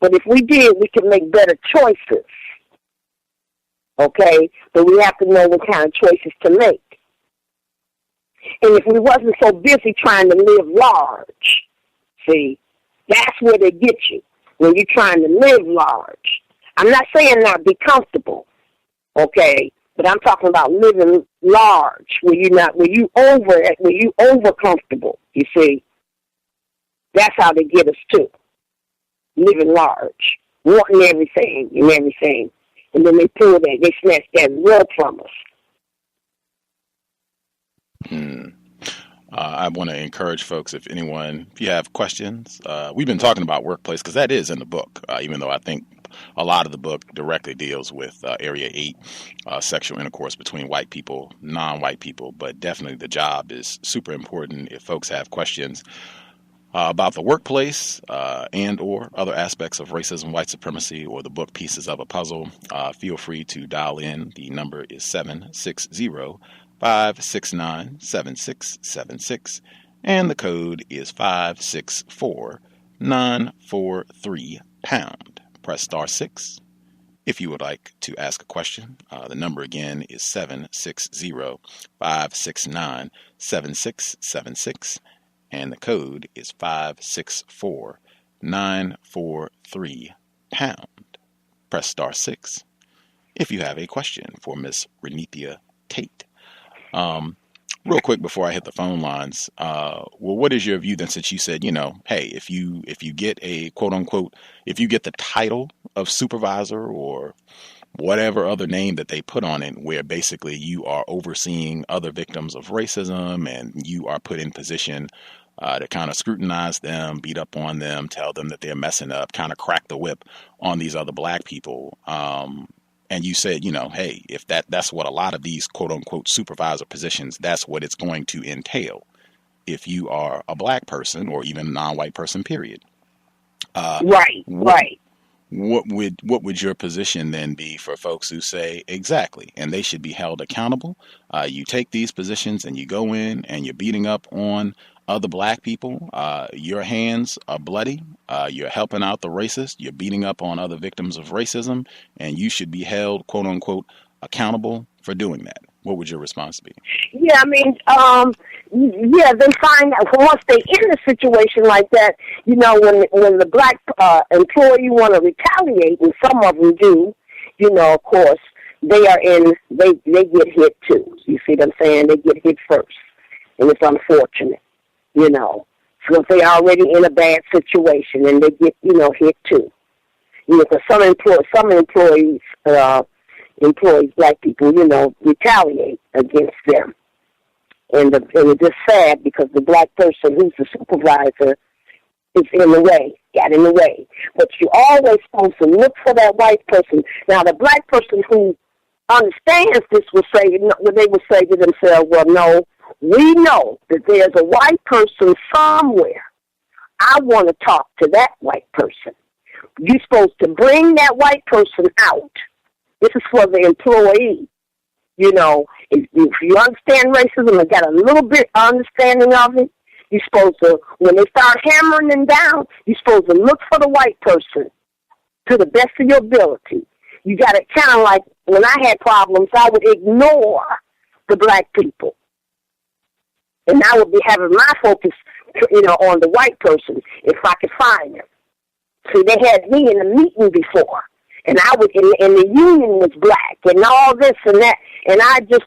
But if we did, we could make better choices. Okay? But we have to know what kind of choices to make. And if we wasn't so busy trying to live large, see, that's where they get you, when you're trying to live large. I'm not saying not be comfortable, okay, but I'm talking about living large, where you over comfortable, you see. That's how they get us too. Living large, wanting everything and everything. And then they snatch that rug from us. I want to encourage folks, if you have questions, we've been talking about workplace because that is in the book, even though I think a lot of the book directly deals with Area 8, sexual intercourse between white people, non-white people, but definitely the job is super important. If folks have questions about the workplace and or other aspects of racism, white supremacy, or the book Pieces of a Puzzle, feel free to dial in. The number is 760-569-7676, and the code is 564-943#. Press *6 If you would like to ask a question, the number again is 760-569-7676, and the code is 564943#. Press star 6 if you have a question for Miss Reneathia Tate. Real quick before I hit the phone lines, well, what is your view then, since you said, hey, if you get a quote unquote, if you get the title of supervisor or whatever other name that they put on it, where basically you are overseeing other victims of racism and you are put in position to kind of scrutinize them, beat up on them, tell them that they're messing up, kind of crack the whip on these other black people. And you said, hey, if that's what a lot of these quote unquote supervisor positions, that's what it's going to entail if you are a black person or even a non-white person, period. Right. What would your position then be for folks who say exactly, and they should be held accountable? You take these positions and you go in and you're beating up on other black people. Your hands are bloody. You're helping out the racist. You're beating up on other victims of racism, and you should be held, quote unquote, accountable for doing that. What would your response be? Yeah, I mean, they find that once they in a situation like that, when the black employee want to retaliate, and some of them do, of course, they get hit too. You see what I'm saying? They get hit first, and it's unfortunate, So if they're already in a bad situation, and they get, hit too. Because some employees, black people, retaliate against them. And it's just sad because the black person who's the supervisor is got in the way. But you're always supposed to look for that white person. Now, the black person who understands this will say, they will say to themselves, well, no, we know that there's a white person somewhere. I want to talk to that white person. You're supposed to bring that white person out. This is for the employee. If you understand racism and got a little bit understanding of it, you're supposed to, when they start hammering them down, you're supposed to look for the white person to the best of your ability. You got to kind of like, when I had problems, I would ignore the black people. And I would be having my focus, on the white person if I could find them. See, they had me in a meeting before. And I would, and the union was black, and all this and that, and I did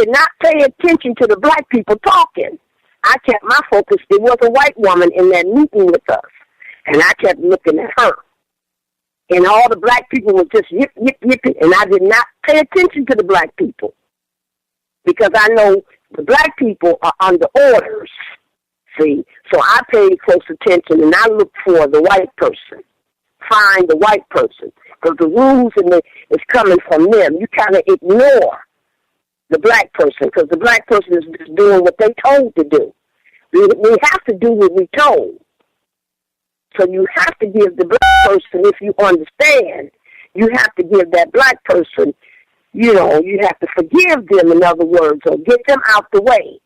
not pay attention to the black people talking. I kept my focus. There was a white woman in that meeting with us, and I kept looking at her. And all the black people were just yip, yip, yipping, and I did not pay attention to the black people because I know the black people are under orders. See, so I paid close attention, and I looked for the white person. Find the white person, because the rules is coming from them. You kind of ignore the black person, because the black person is just doing what they told to do. We have to do what we told. So you have to give the black person, if you understand, you have to give that black person, you have to forgive them, in other words, or get them out the way,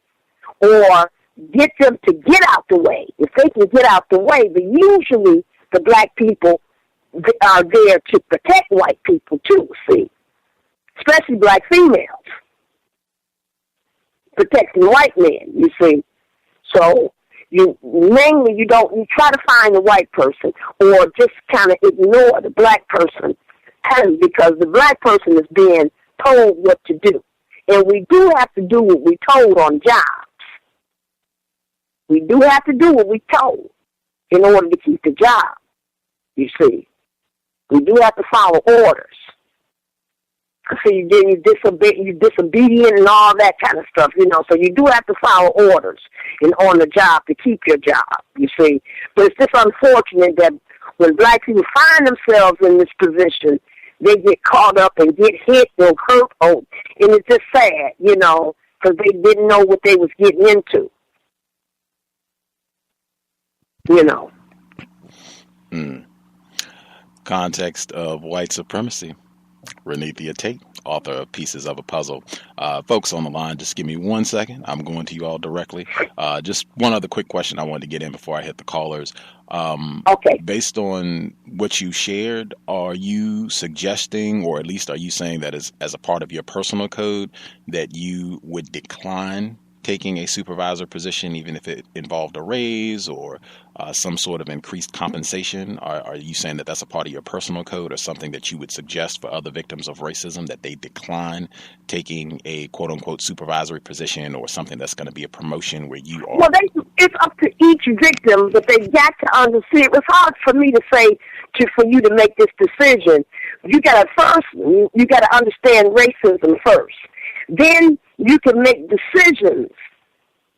or get them to get out the way. If they can get out the way, but usually the black people are there to protect white people too, see, especially black females, protecting white men, you see. So you try to find the white person or just kind of ignore the black person because the black person is being told what to do. And we do have to do what we told on jobs. We do have to do what we told in order to keep the job, you see. We do have to follow orders. So you're disobedient and all that kind of stuff, So you do have to follow orders on the job to keep your job, you see. But it's just unfortunate that when black people find themselves in this position, they get caught up and get hit and hurt. And it's just sad, because they didn't know what they was getting into, Context of White Supremacy. Reneathia Tate, author of Pieces of a Puzzle. Folks on the line, just give me 1 second. I'm going to you all directly. Just one other quick question I wanted to get in before I hit the callers. Okay. Based on what you shared, are you suggesting, or at least are you saying that as a part of your personal code, that you would decline taking a supervisor position, even if it involved a raise or some sort of increased compensation? Are you saying that that's a part of your personal code, or something that you would suggest for other victims of racism, that they decline taking a quote-unquote supervisory position, or something that's going to be a promotion where you are? Well, it's up to each victim, but they got to understand. It's hard for me to say for you to make this decision. You got to understand racism first. Then you can make decisions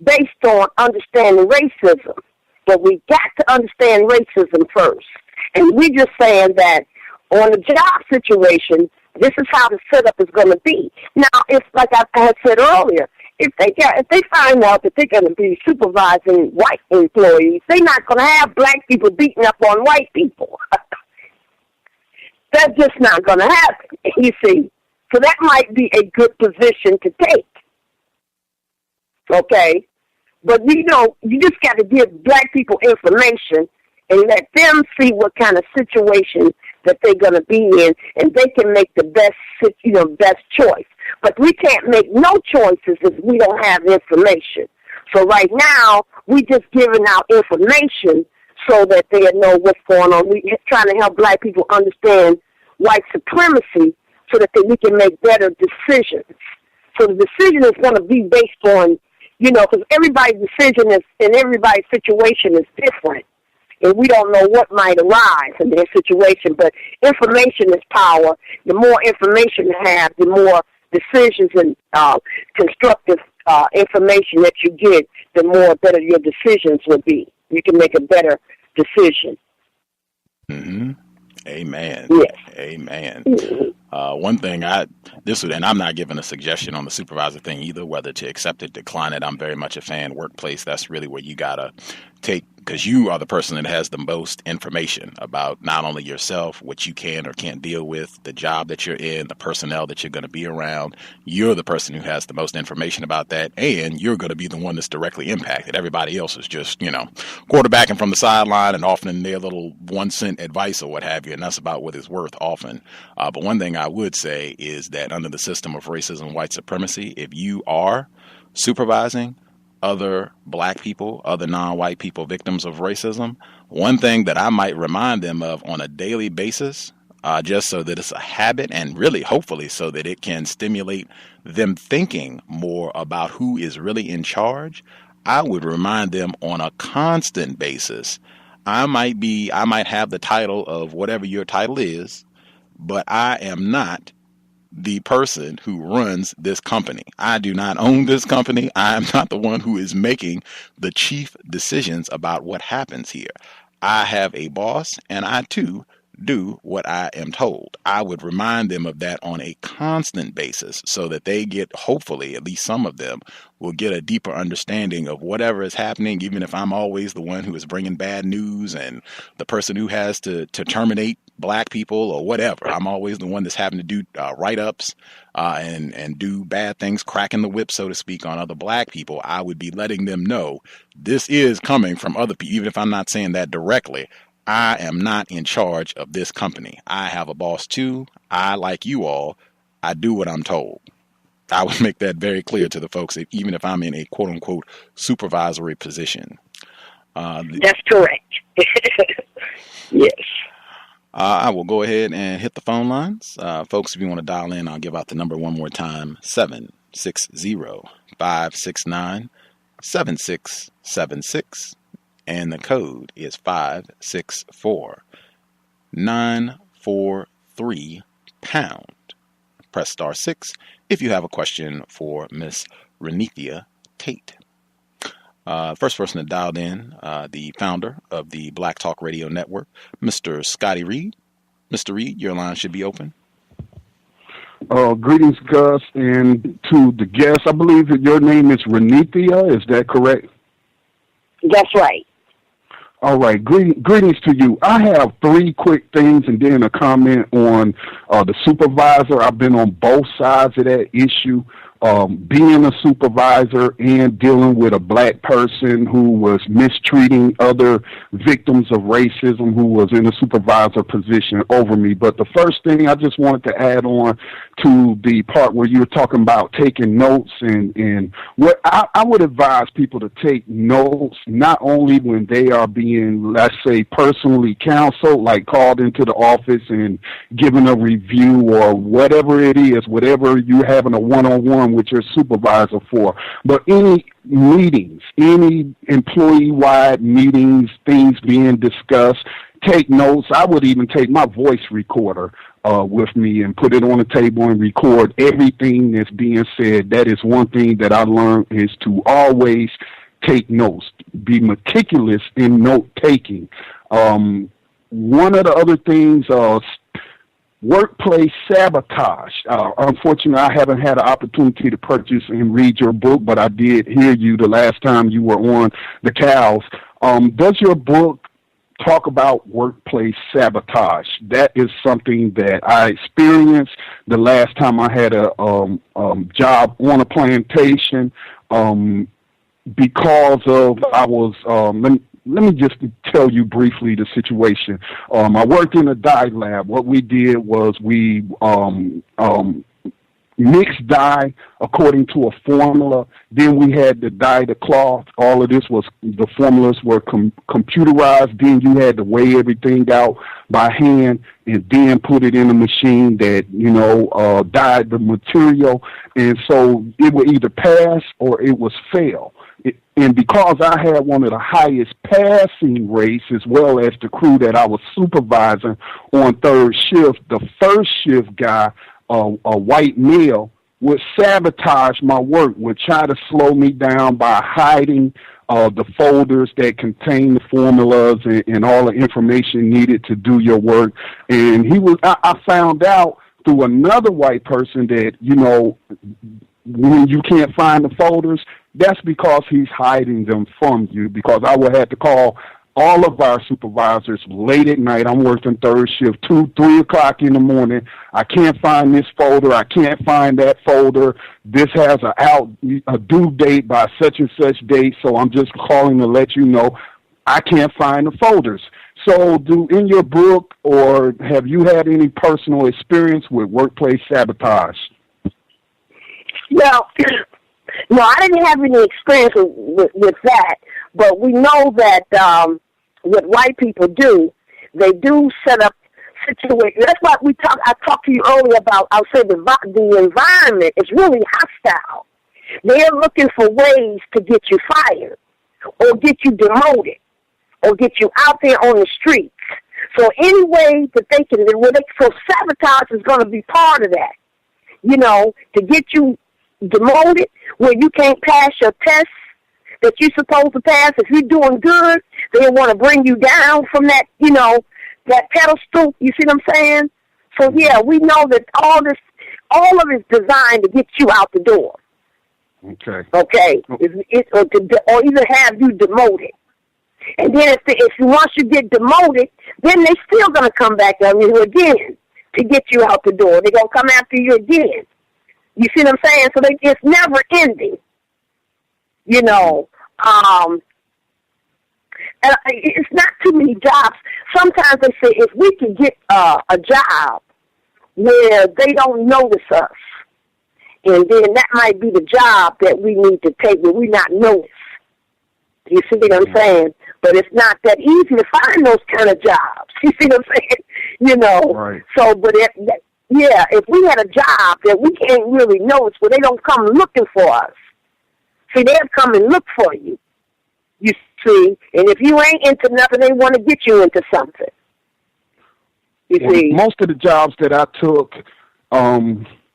based on understanding racism. But we got to understand racism first. And we're just saying that on the job situation, this is how the setup is going to be. Now, if, like I had said earlier, if they find out that they're going to be supervising white employees, they're not going to have black people beating up on white people. That's just not going to happen, you see. So that might be a good position to take. Okay? But, you just got to give black people information and let them see what kind of situation that they're going to be in, and they can make the best choice. But we can't make no choices if we don't have information. So right now, we just giving out information so that they know what's going on. We're trying to help black people understand white supremacy so that we can make better decisions. So the decision is going to be based on, because everybody's decision and everybody's situation is different. And we don't know what might arise in their situation, but information is power. The more information you have, the more decisions and constructive information that you get, the better your decisions will be. You can make a better decision. Mm-hmm. Amen. Yes. Amen. One thing and I'm not giving a suggestion on the supervisor thing either, whether to accept it, decline it. I'm very much a fan. Workplace, that's really where you gotta take, because you are the person that has the most information about not only yourself, what you can or can't deal with, the job that you're in, the personnel that you're going to be around. You're the person who has the most information about that, and you're going to be the one that's directly impacted. Everybody else is just, quarterbacking from the sideline and offering their little 1 cent advice or what have you, and that's about what it's worth often. But one thing I would say is that under the system of racism, white supremacy, if you are supervising other black people, other non-white people, victims of racism, one thing that I might remind them of on a daily basis, just so that it's a habit, and really hopefully so that it can stimulate them thinking more about who is really in charge, I would remind them on a constant basis. I might have the title of whatever your title is, but I am not the person who runs this company. I do not own this company. I am not the one who is making the chief decisions about what happens here. I have a boss, and I too do what I am told. I would remind them of that on a constant basis so that they get, hopefully, at least some of them, will get a deeper understanding of whatever is happening, even if I'm always the one who is bringing bad news and the person who has to terminate black people or whatever. I'm always the one that's having to do write-ups and do bad things, cracking the whip, so to speak, on other black people. I would be letting them know this is coming from other people, even if I'm not saying that directly. I am not in charge of this company. I have a boss too. I, like you all, I do what I'm told. I would make that very clear to the folks, even if I'm in a quote-unquote supervisory position. That's correct. Yes. I will go ahead and hit the phone lines. Folks, if you want to dial in, I'll give out the number one more time, 760-569-7676, and the code is 564-943#. Press star 6 if you have a question for Miss Reneathia Tate. First person that dialed in, the founder of the Black Talk Radio Network, Mr. Scotty Reed. Mr. Reed, your line should be open. Greetings, Gus, and to the guest. I believe that your name is Reneathia. Is that correct? That's right. All right. Greetings to you. I have three quick things and then a comment on the supervisor. I've been on both sides of that issue. Being a supervisor and dealing with a black person who was mistreating other victims of racism who was in a supervisor position over me. But the first thing I just wanted to add on to the part where you were talking about taking notes and what I would advise people to take notes not only when they are being, let's say, personally counseled, like called into the office and given a review or whatever it is, whatever you're having a one-on-one with your supervisor for, but any meetings, any employee-wide meetings, things being discussed, take notes. I would even take my voice recorder with me and put it on the table and record everything that's being said. That is one thing that I learned, is to always take notes, be meticulous in note-taking. One of the other things, workplace sabotage. Unfortunately, I haven't had an opportunity to purchase and read your book, but I did hear you the last time you were on the C.O.W.S. Does your book talk about workplace sabotage? That is something that I experienced the last time I had a job on a plantation because of I was let me just tell you briefly the situation. I worked in a dye lab. What we did was we mixed dye according to a formula. Then we had to dye the cloth. All of this was, the formulas were computerized. Then you had to weigh everything out by hand and then put it in a machine that, dyed the material. And so it would either pass or it was fail. And because I had one of the highest passing rates, as well as the crew that I was supervising on third shift, the first shift guy, a white male, would sabotage my work, would try to slow me down by hiding the folders that contain the formulas and all the information needed to do your work. And I found out through another white person that, when you can't find the folders, that's because he's hiding them from you, because I would have to call all of our supervisors late at night. I'm working third shift, 2, 3 o'clock in the morning. I can't find this folder. I can't find that folder. This has a due date by such and such date, so I'm just calling to let you know I can't find the folders. So in your book, or have you had any personal experience with workplace sabotage? Well, no, I didn't have any experience with that, but we know that what white people do, they do set up situations. That's why I talked to you earlier about, I'll say the environment is really hostile. They're looking for ways to get you fired or get you demoted or get you out there on the streets. So any way that they can, so sabotage is going to be part of that, to get you demoted, where you can't pass your tests that you're supposed to pass. If you're doing good, they want to bring you down from that, that pedestal. You see what I'm saying? So yeah, we know that all of it is designed to get you out the door. Okay. Okay. Or either have you demoted. And then if once you get demoted, then they still gonna come back on you again to get you out the door. They're gonna come after you again. You see what I'm saying? So it's never ending. And it's not too many jobs. Sometimes they say if we can get a job where they don't notice us, and then that might be the job that we need to take, where we not noticed. You see what I'm saying? But it's not that easy to find those kind of jobs. You see what I'm saying? Right. So, but if we had a job that we can't really notice, where they don't come looking for us. See, they'll come and look for you. You see, and if you ain't into nothing, they want to get you into something. You see, most of the jobs that I took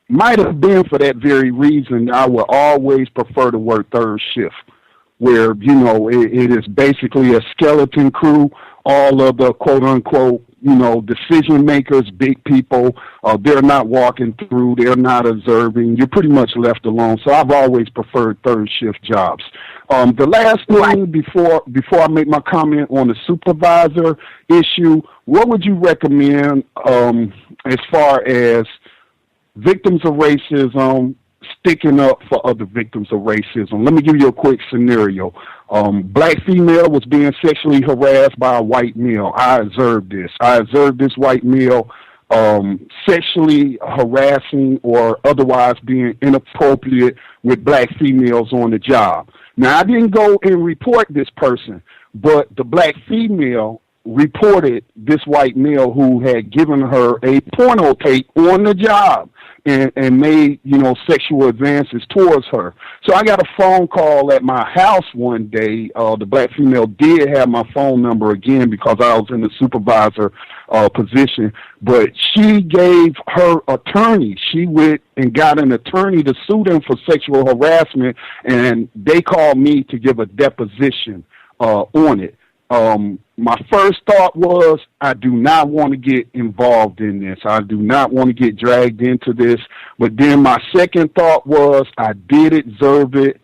might have been for that very reason. I would always prefer to work third shift, where it is basically a skeleton crew. All of the quote unquote decision makers, big people, they're not walking through, they're not observing. You're pretty much left alone. So I've always preferred third shift jobs. The last thing before I make my comment on the supervisor issue, what would you recommend as far as victims of racism sticking up for other victims of racism? Let me give you a quick scenario. Black female was being sexually harassed by a white male. I observed this white male sexually harassing or otherwise being inappropriate with black females on the job. Now, I didn't go and report this person, but the black female reported this white male who had given her a porno tape on the job and made, sexual advances towards her. So I got a phone call at my house one day. The black female did have my phone number again because I was in the supervisor position, but she gave her attorney. She went and got an attorney to sue them for sexual harassment, and they called me to give a deposition on it. My first thought was, I do not want to get involved in this. I do not want to get dragged into this. But then my second thought was, I did observe it.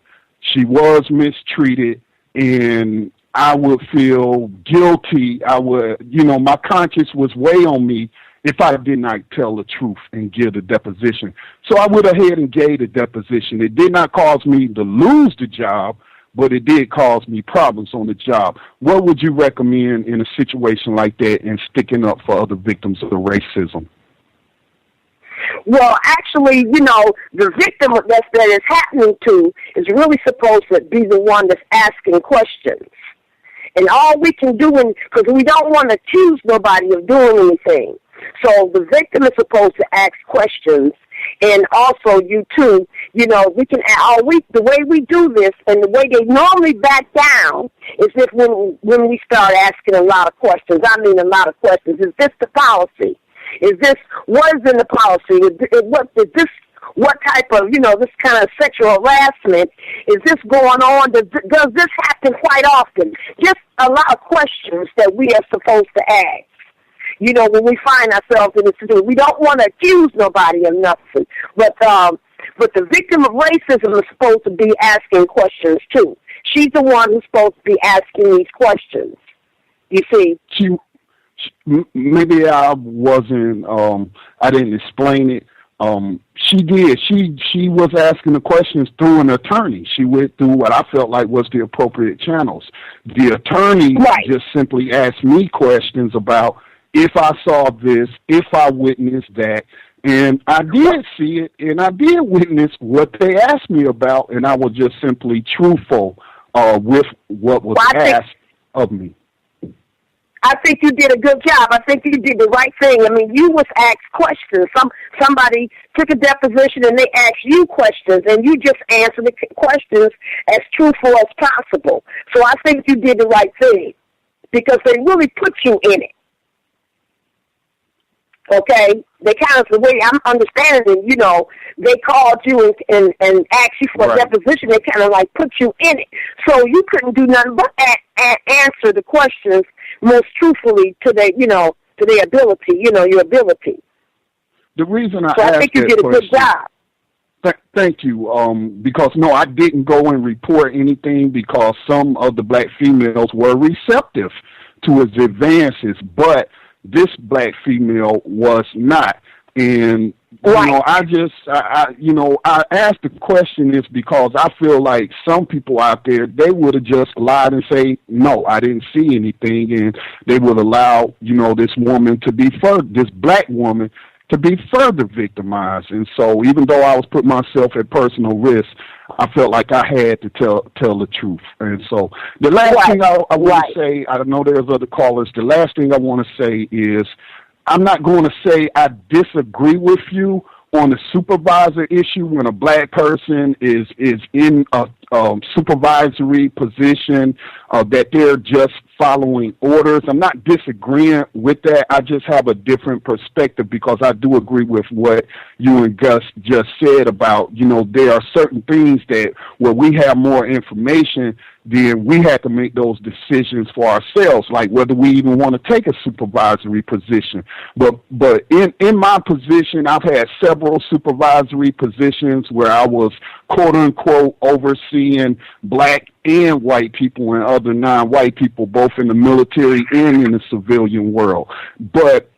She was mistreated, and I would feel guilty. My conscience was weigh on me if I did not tell the truth and give the deposition. So I went ahead and gave the deposition. It did not cause me to lose the job, but it did cause me problems on the job. What would you recommend in a situation like that and sticking up for other victims of racism? Well, actually, the victim that is happening to is really supposed to be the one that's asking questions. And all we can do, because we don't want to accuse nobody of doing anything. So the victim is supposed to ask questions. And also, you too, we can, the way we do this and the way they normally back down is if when we start asking a lot of questions. I mean, a lot of questions. Is this the policy? What is in the policy? What type of, this kind of sexual harassment, is this going on? Does this happen quite often? Just a lot of questions that we are supposed to ask. When we find ourselves in this situation, we don't want to accuse nobody of nothing. But the victim of racism is supposed to be asking questions too. She's the one who's supposed to be asking these questions. You see? Maybe I wasn't. I didn't explain it. She did. She was asking the questions through an attorney. She went through what I felt like was the appropriate channels. The attorney just simply asked me questions about if I saw this, if I witnessed that, and I did see it, and I did witness what they asked me about, and I was just simply truthful with what was asked of me. I think you did a good job. I think you did the right thing. I mean, you was asked questions. Somebody took a deposition and they asked you questions, and you just answered the questions as truthful as possible. So I think you did the right thing because they really put you in it. Okay, they kind of, the way I'm understanding it, they called you and asked you for a deposition. They kind of like put you in it, so you couldn't do nothing but answer the questions most truthfully to their, to their ability, your ability. The reason I think you did a good job. Thank you. Because no, I didn't go and report anything because some of the black females were receptive to his advances, but this black female was not. And, I asked the question is because I feel like some people out there, they would have just lied and say, no, I didn't see anything. And they would allow, this woman to be this black woman to be further victimized. And so even though I was putting myself at personal risk, I felt like I had to tell the truth. And so the last thing I want to say, I know there's other callers, the last thing I want to say is I'm not going to say I disagree with you on the supervisor issue when a black person is in a supervisory position, that they're just following orders. I'm not disagreeing with that. I just have a different perspective because I do agree with what you and Gus just said about, there are certain things that where we have more information, then we have to make those decisions for ourselves, like whether we even want to take a supervisory position. But in my position, I've had several supervisory positions where I was, quote unquote, overseeing black and white people and other non-white people, both in the military and in the civilian world. But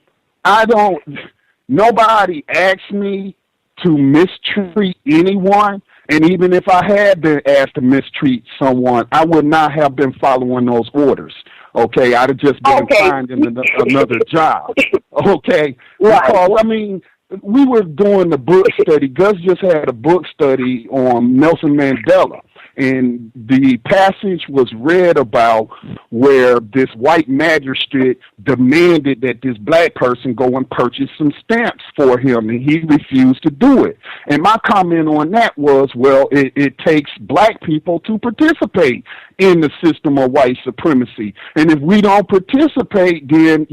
nobody asked me to mistreat anyone. And even if I had been asked to mistreat someone, I would not have been following those orders. Okay, I'd have just been finding another job. Okay, because we were doing the book study. Gus just had a book study on Nelson Mandela. And the passage was read about where this white magistrate demanded that this black person go and purchase some stamps for him, and he refused to do it. And my comment on that was, well, it takes black people to participate in the system of white supremacy. And if we don't participate, then,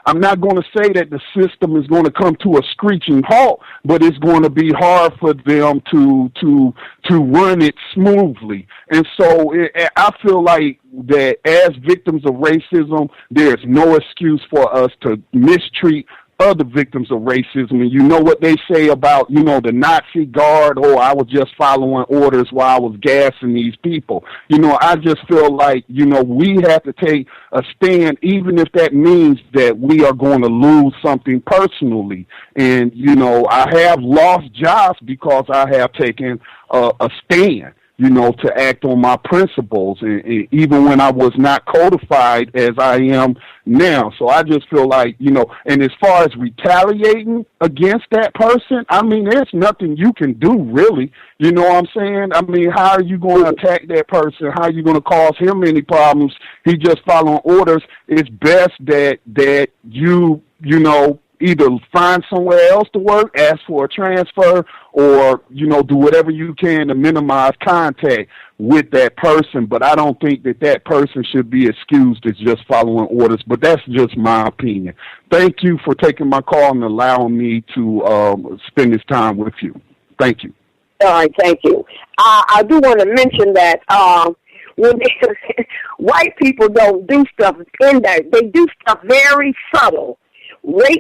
I'm not going to say that the system is going to come to a screeching halt, but it's going to be hard for them to run it smoothly. And so I feel like that as victims of racism, there's no excuse for us to mistreat other victims of racism. And you know what they say about, the Nazi guard, I was just following orders while I was gassing these people. I just feel like, we have to take a stand, even if that means that we are going to lose something personally. And, I have lost jobs because I have taken a stand, to act on my principles, and even when I was not codified as I am now. So I just feel like, and as far as retaliating against that person, there's nothing you can do, really. You know what I'm saying? How are you going to attack that person? How are you going to cause him any problems? He just following orders. It's best that you either find somewhere else to work, ask for a transfer, or, do whatever you can to minimize contact with that person. But I don't think that person should be excused as just following orders. But that's just my opinion. Thank you for taking my call and allowing me to spend this time with you. Thank you. All right, thank you. I do want to mention that when white people don't do stuff in there, they do stuff very subtle. White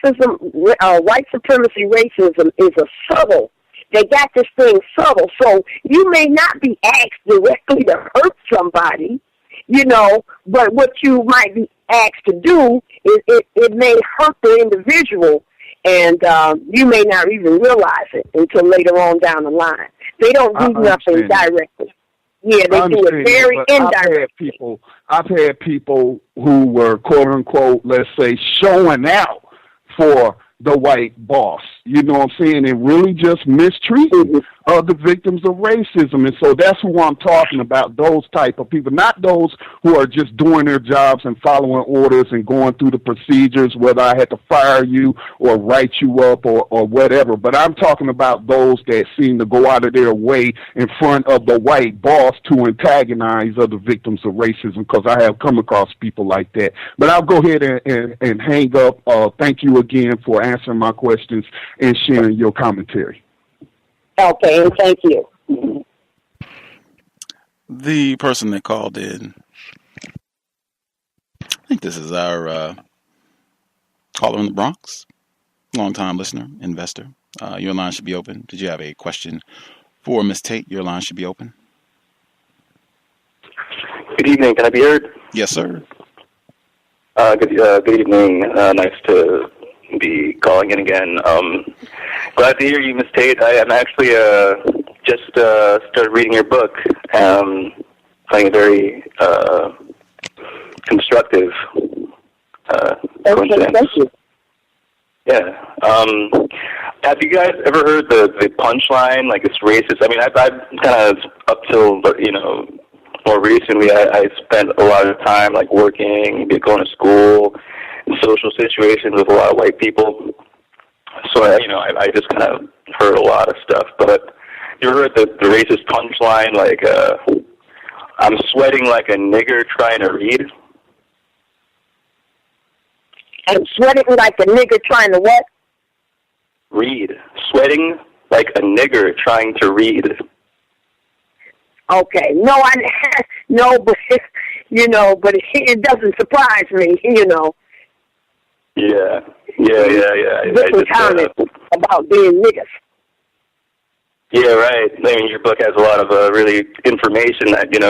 supremacy racism is a subtle. They got this thing subtle. So you may not be asked directly to hurt somebody, but what you might be asked to do is it may hurt the individual, and you may not even realize it until later on down the line. They don't do nothing directly. Yeah, they do it very indirectly. I've had people who were, quote unquote, let's say, showing out for the white boss, you know what I'm saying, and really just mistreating other victims of racism. And so that's who I'm talking about, those type of people, not those who are just doing their jobs and following orders and going through the procedures, whether I had to fire you or write you up or whatever. But I'm talking about those that seem to go out of their way in front of the white boss to antagonize other victims of racism, because I have come across people like that. But I'll go ahead and hang up. Thank you again for answering my questions and sharing your commentary. Okay, and thank you. The person that called in, I think this is our caller in the Bronx, long-time listener, investor. Your line should be open. Did you have a question for Ms. Tate? Your line should be open. Good evening. Can I be heard? Yes, sir. Good evening. Nice to be calling in again. Glad to hear you, Ms. Tate. I am actually just started reading your book. Finding it very constructive. Okay, thank you. Yeah. Have you guys ever heard the punchline, like it's racist? I've kind of, up till, more recently, I spent a lot of time, like, working, going to school, in social situations with a lot of white people. So, I just kind of heard a lot of stuff. But you ever heard the racist punchline, like, I'm sweating like a nigger trying to read? And sweating like a nigger trying to what? Read. Sweating like a nigger trying to read. Okay. No, but but it doesn't surprise me, Yeah. Different comments about being niggas. Yeah, right. I mean, your book has a lot of really information that could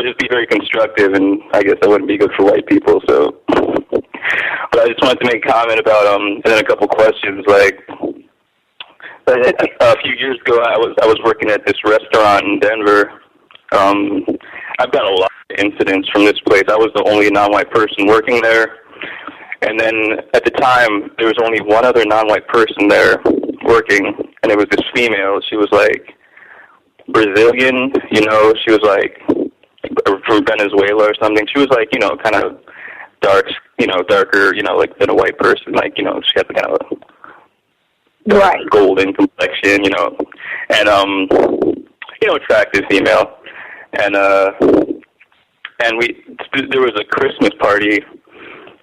just be very constructive, and I guess that wouldn't be good for white people. So, but I just wanted to make a comment about and then a couple questions. Like a few years ago, I was working at this restaurant in Denver. I've got a lot of incidents from this place. I was the only non-white person working there. And then at the time, there was only one other non-white person there working, and it was this female. She was like Brazilian, she was like from Venezuela or something. She was like, kind of darker, like than a white person. Like, she had the kind of right golden complexion, and attractive female. And there was a Christmas party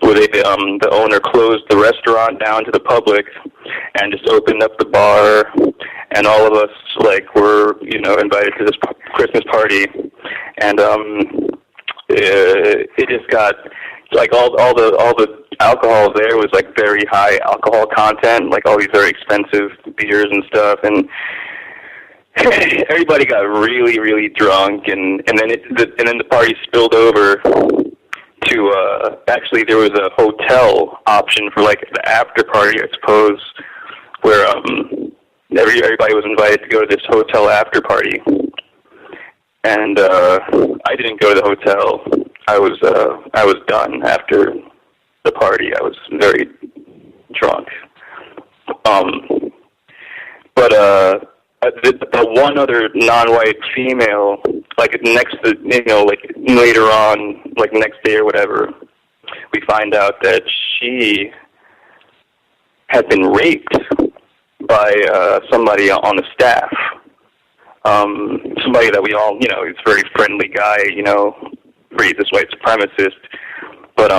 where the owner closed the restaurant down to the public and just opened up the bar, and all of us were invited to this Christmas party, and it just got all the alcohol there was very high alcohol content, all these very expensive beers and stuff, and everybody got really, really drunk, and then the party spilled over to actually there was a hotel option for the after party, I suppose, where everybody was invited to go to this hotel after party, and I didn't go to the hotel. I was done after the party. I was very drunk, but the one other non-white female, later on, next day or whatever, we find out that she had been raped by somebody on the staff. Somebody that we all, he's a very friendly guy, racist white supremacist. But,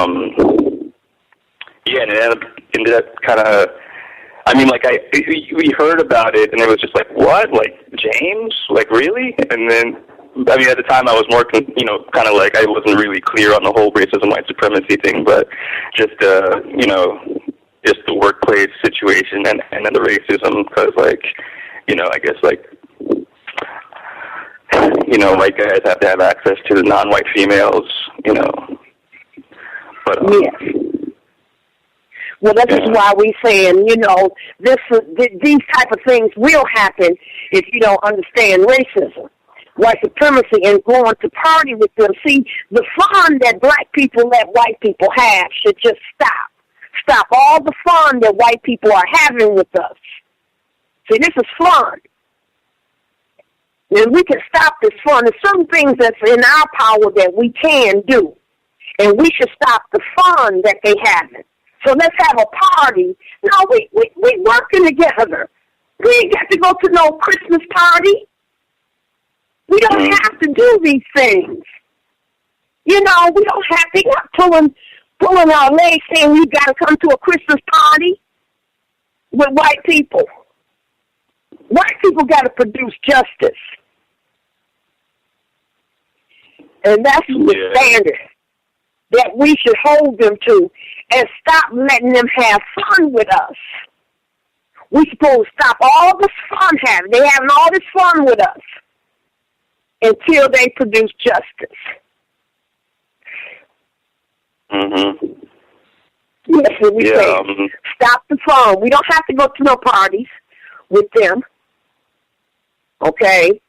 yeah, and it ended up kind of, we heard about it, and it was just what? James? Really? And then, at the time I was more, I wasn't really clear on the whole racism, white supremacy thing, but just, just the workplace situation and then the racism, because, I guess, white guys have to have access to the non-white females, but, yes. Well, this is why we're saying, these type of things will happen if you don't understand racism, white supremacy, and going to party with them. See, the fun that black people let white people have should just stop. Stop all the fun that white people are having with us. See, this is fun. And we can stop this fun. There's some things that's in our power that we can do. And we should stop the fun that they having. So let's have a party. No, we working together. We ain't got to go to no Christmas party. We don't have to do these things. We don't have to. They're not pulling our legs saying you got to come to a Christmas party with white people. White people got to produce justice. And that's the standard that we should hold them to, and stop letting them have fun with us. We're supposed to stop all this fun having. They're having all this fun with us until they produce justice. Mm-hmm. That's what we say. Stop the fun. We don't have to go to no parties with them. Okay?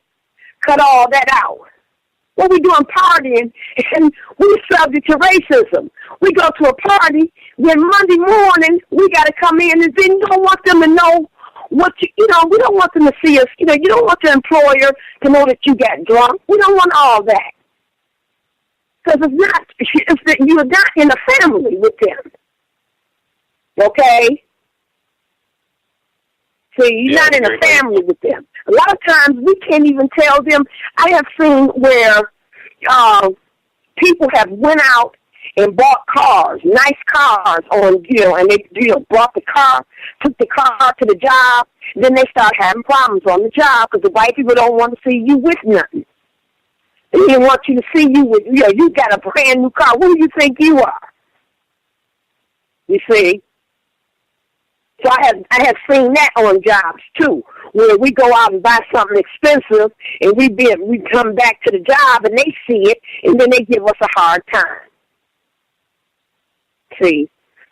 Cut all that out. What we doing partying, and we're subject to racism. We go to a party, then Monday morning, we got to come in, and then you don't want them to know what we don't want them to see us. You don't want the employer to know that you got drunk. We don't want all that. Because you're not in a family with them. Okay? See, you're not in a family with them. A lot of times we can't even tell them. I have seen where people have went out and bought cars, nice cars on, and they, brought the car, took the car to the job. Then they start having problems on the job because the white people don't want to see you with nothing. They want you to see you with, you got a brand new car. Who do you think you are? You see? So I have seen that on jobs too, where we go out and buy something expensive, and we come back to the job and they see it, and then they give us a hard time. See,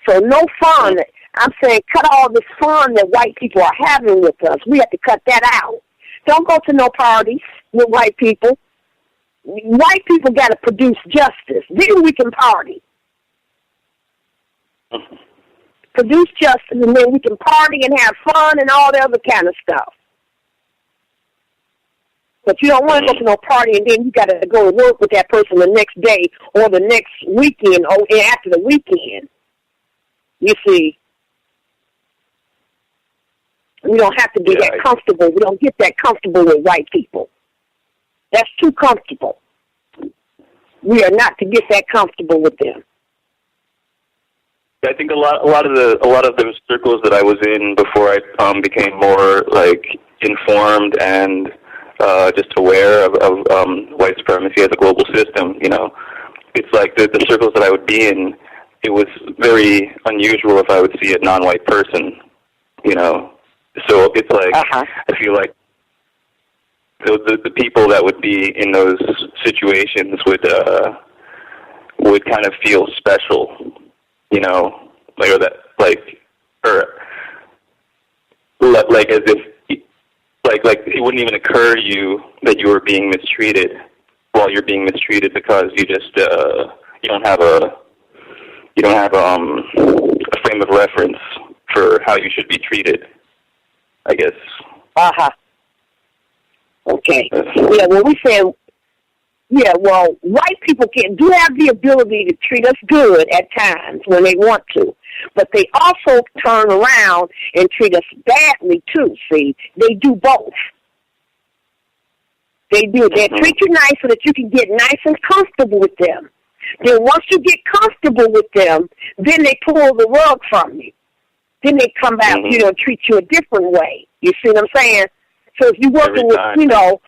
so no fun. I'm saying cut all this fun that white people are having with us. We have to cut that out. Don't go to no parties with white people. White people got to produce justice. Then we can party. Produce justice, and then we can party and have fun and all the other kind of stuff. But you don't want to go to no party and then you got to go to work with that person the next day or the next weekend or after the weekend. You see, we don't have to be that comfortable. We don't get that comfortable with white people. That's too comfortable. We are not to get that comfortable with them. I think a lot of the circles that I was in before I became more like informed and just aware of white supremacy as a global system. It's like the circles that I would be in. It was very unusual if I would see a non-white person. So it's like I feel like the people that would be in those situations would kind of feel special. Like as if, like it wouldn't even occur to you that you were being mistreated while you're being mistreated because you just you don't have a frame of reference for how you should be treated, I guess. Okay. Yeah. Well, we said. Yeah, well, white people do have the ability to treat us good at times when they want to, but they also turn around and treat us badly too, see? They do both. They do. They treat you nice so that you can get nice and comfortable with them. Then once you get comfortable with them, then they pull the rug from you. Then they come back, treat you a different way. You see what I'm saying? So if you're working with,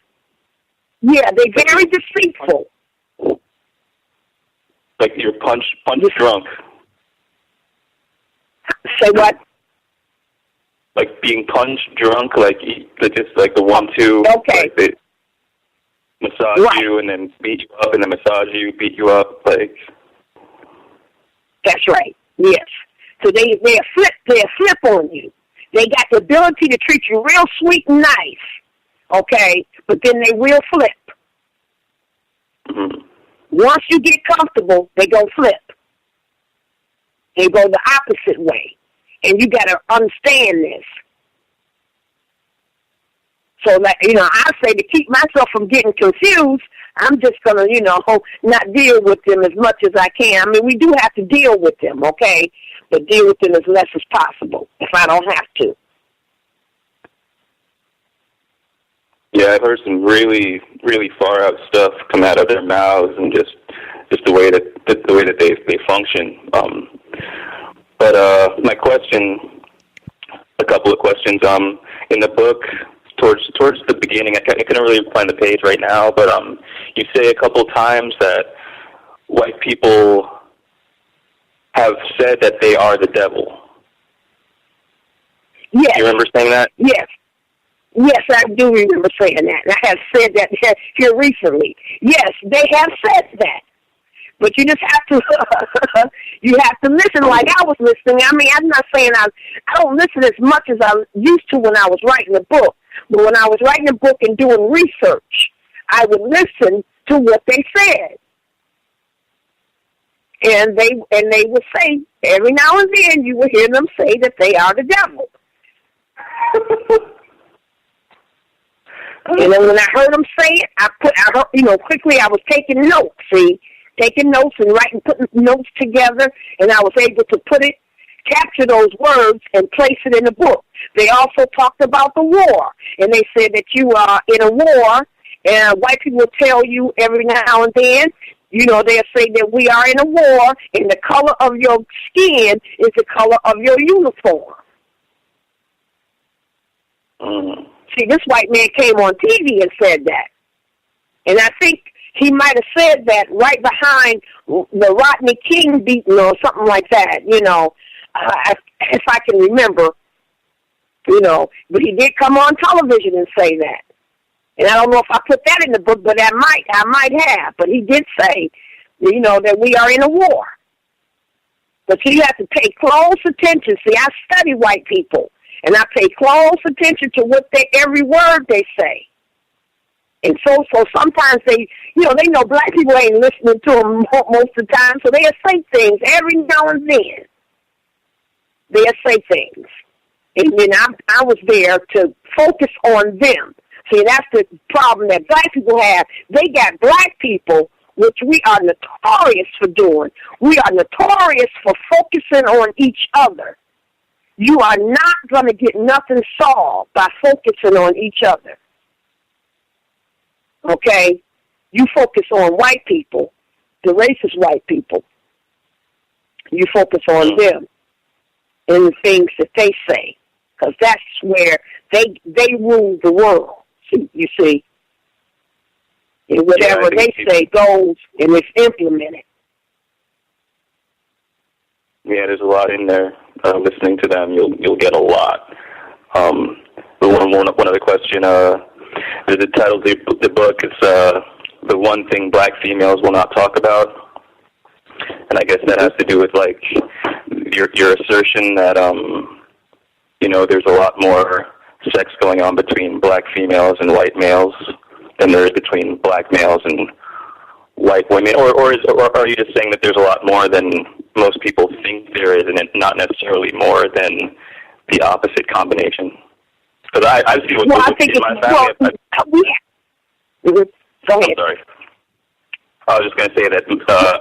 yeah, they're very deceitful. Like you're punch drunk. Say what? Like being punch drunk, like just like the 1-2. Okay. Like they massage you and then beat you up, and then massage you, beat you up, like. That's right. Yes. So they flip on you. They got the ability to treat you real sweet and nice. Okay, but then they will flip. Mm-hmm. Once you get comfortable, they go flip. They go the opposite way. And you got to understand this. So, I say to keep myself from getting confused, I'm just going to, not deal with them as much as I can. I mean, we do have to deal with them, okay? But deal with them as less as possible if I don't have to. Yeah, I've heard some really, really far out stuff come out of their mouths, and just the way that they function. But my question, a couple of questions. In the book, towards the beginning, I couldn't really find the page right now, but you say a couple times that white people have said that they are the devil. Yes. Do you remember saying that? Yes. Yes, I do remember saying that. I have said that here recently. Yes, they have said that. But you just have to, you have to listen like I was listening. I mean, I'm not saying I don't listen as much as I used to when I was writing the book. But when I was writing the book and doing research, I would listen to what they said. And they would say, every now and then you would hear them say that they are the devil. And then when I heard them say it, quickly I was taking notes, taking notes and putting notes together, and I was able to capture those words and place it in the book. They also talked about the war, and they said that you are in a war, and white people will tell you every now and then, You know, they'll say that we are in a war, and the color of your skin is the color of your uniform. See, this white man came on TV and said that. And I think he might have said that right behind the Rodney King beating or something like that, you know, if I can remember, you know. But he did come on television and say that. And I don't know if I put that in the book, but I might have. But he did say, you know, that we are in a war. But you have to pay close attention. See, I study white people, and I pay close attention to what every word they say. And so sometimes they know black people ain't listening to them most of the time, so they'll say things every now and then. They'll say things. And then I was there to focus on them. See, that's the problem that black people have. They got black people, which we are notorious for doing. We are notorious for focusing on each other. You are not going to get nothing solved by focusing on each other. Okay? You focus on white people, the racist white people. You focus on them and the things that they say, because that's where they rule the world. You see, and whatever they say goes and it's implemented. Yeah, there's a lot in there. Listening to them, you'll get a lot. One other question. The title of the book is "The One Thing Black Females Will Not Talk About," and I guess that has to do with like your assertion that there's a lot more sex going on between black females and white males than there is between black males and white women, or are you just saying that there's a lot more than most people think there is, and not necessarily more than the opposite combination? Because I see what I think in my family. Go ahead. I'm sorry. I was just going to say that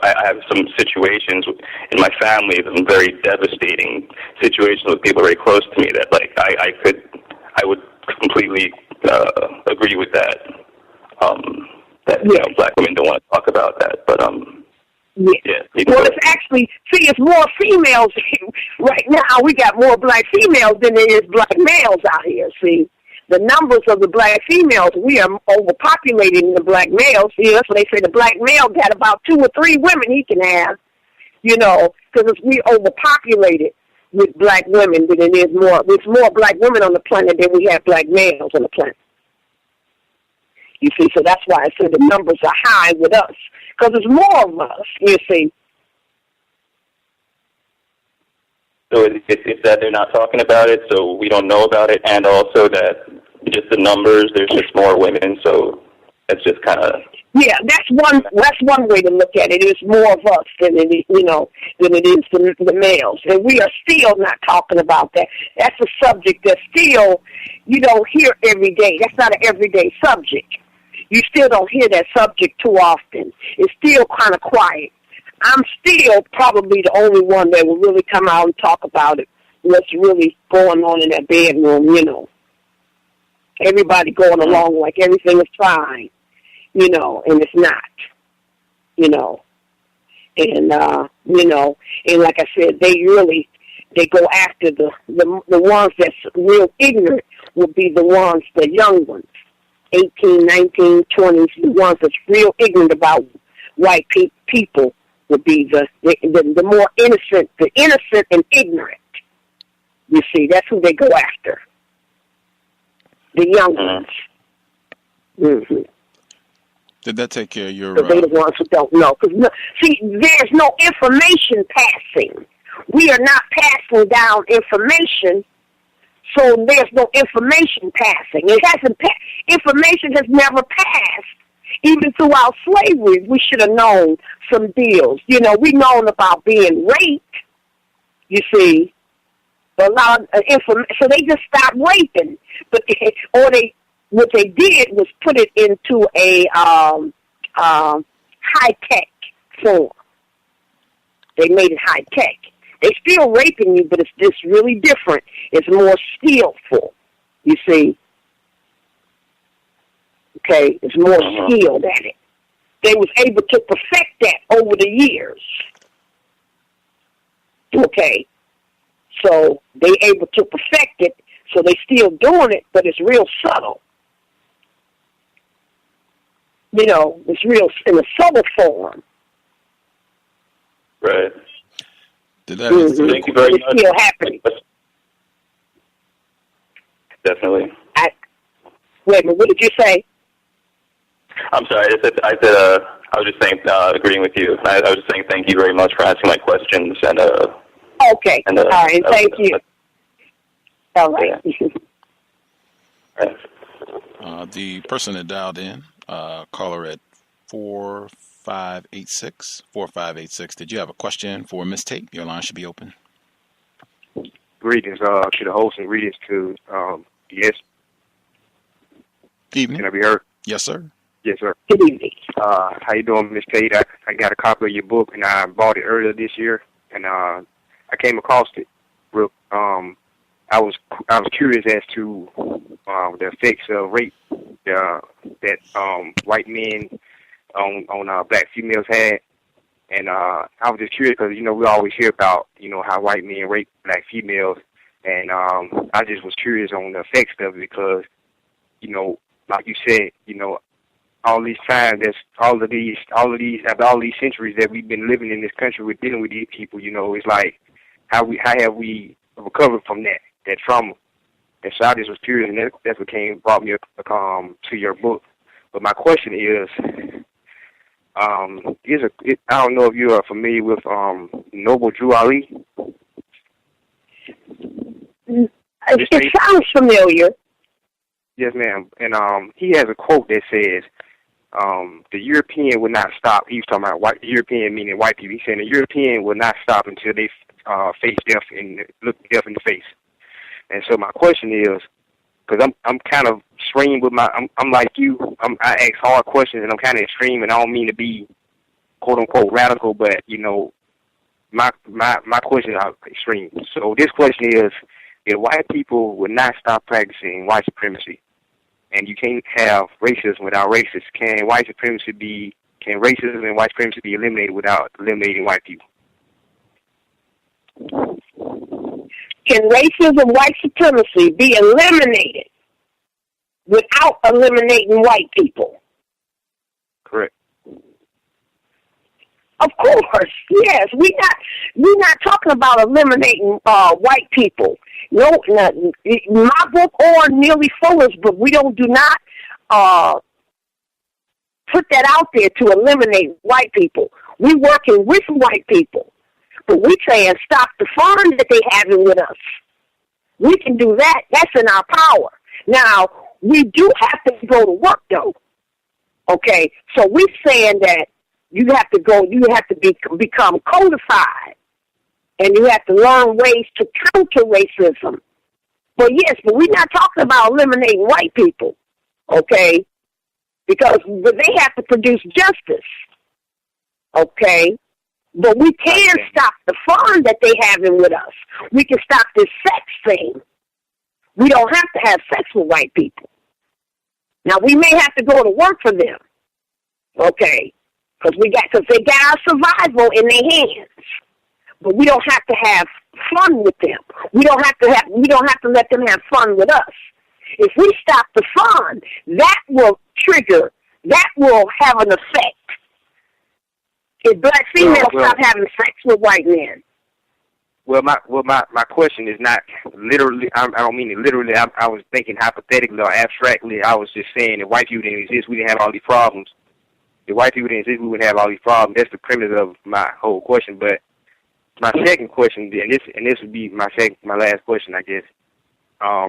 I have some situations in my family, some very devastating situations with people very close to me that, like, I would completely agree with that. Black women don't want to talk about that, but well, it's actually it's more females right now. We got more black females than there is black males out here. See, the numbers of the black females, we are overpopulating the black males. See, that's what they say. The black male got about 2 or 3 women he can have, because we overpopulated with black women than it is more. There's more black women on the planet than we have black males on the planet. You see, so that's why I said the numbers are high with us, because there's more of us, you see. So it's that they're not talking about it, so we don't know about it, and also that just the numbers, there's just more women, so that's just kind of... Yeah, that's one way to look at it. It's more of us than it is, than it is the males. And we are still not talking about that. That's a subject that still you don't hear every day. That's not an everyday subject. You still don't hear that subject too often. It's still kind of quiet. I'm still probably the only one that will really come out and talk about it, what's really going on in that bedroom, Everybody going along like everything is fine, and it's not, And, and like I said, they go after the ones that's real ignorant would be the ones, the young ones, 18, 19, 20s, the ones that's real ignorant about white people would be the more innocent, the innocent and ignorant. You see, that's who they go after. The young ones. Mm-hmm. Did that take care of your... They're the ones who don't know. See, there's no information passing. We are not passing down information, so there's no information passing. Information has never passed. Even throughout slavery, we should have known some deals. We've known about being raped, you see. A lot of information, so they just stopped raping. What they did was put it into a high-tech form. They made it high-tech. They're still raping you, but it's just really different. It's more skillful, you see. Okay, it's more skilled at it. they was able to perfect that over the years. Okay. So they able to perfect it, so they still doing it, but it's real subtle. You know, it's real in a subtle form. Right. Thank you very much. It's still happening. Definitely. Wait a minute, what did you say? I'm sorry. I was just saying, agreeing with you. I was just saying thank you very much for answering my questions. And okay. All right. Thank you. All right. Yeah. The person that dialed in, caller at 4586. Did you have a question for Ms. Tate? Your line should be open. Greetings to the host and greetings to yes. Evening. Can I be heard? Yes, sir. Yes, sir. Good evening. How you doing, Ms. Tate? I got a copy of your book and I bought it earlier this year, and I came across it. I was curious as to the effects of rape that white men on black females had, and I was just curious because we always hear about how white men rape black females, and I just was curious on the effects of it because like you said, all these times, all these centuries that we've been living in this country, we're dealing with these people. It's like how have we recovered from that trauma? And so I just was curious, and that's what brought me to your book. But my question is, I don't know if you are familiar with Noble Drew Ali. It sounds familiar. Yes, ma'am. And he has a quote that says, the European will not stop. He was talking about European meaning white people. He's saying the European will not stop until they face death and look death in the face. And so my question is, because I'm kind of extreme with I'm like you. I ask hard questions and I'm kind of extreme, and I don't mean to be quote unquote radical, but my questions are extreme. So this question is, if white people would not stop practicing white supremacy, and you can't have racism without racists, can racism and white supremacy be eliminated without eliminating white people? Can racism and white supremacy be eliminated without eliminating white people? Correct. Of course, yes. We're not talking about eliminating white people. No, my book or Nearly Fuller's book, we do not put that out there to eliminate white people. We're working with white people. But we're saying stop the fun that they having with us. We can do that. That's in our power. Now, we do have to go to work, though. Okay? So we're saying that you have to become codified, and you have to learn ways to counter racism. But we're not talking about eliminating white people, okay? Because they have to produce justice, okay? But we can stop the fun that they having with us. We can stop this sex thing. We don't have to have sex with white people. Now, we may have to go to work for them, okay? Because they got our survival in their hands. But we don't have to have fun with them. We don't have to let them have fun with us. If we stop the fun, that will have an effect. If black females stop having sex with white men. Well, my question is not literally. I don't mean it literally. I was thinking hypothetically or abstractly. I was just saying if white people didn't exist, we didn't have all these problems. If white people didn't exist, we wouldn't have all these problems. That's the premise of my whole question. But my second question, and this would be my last question, I guess,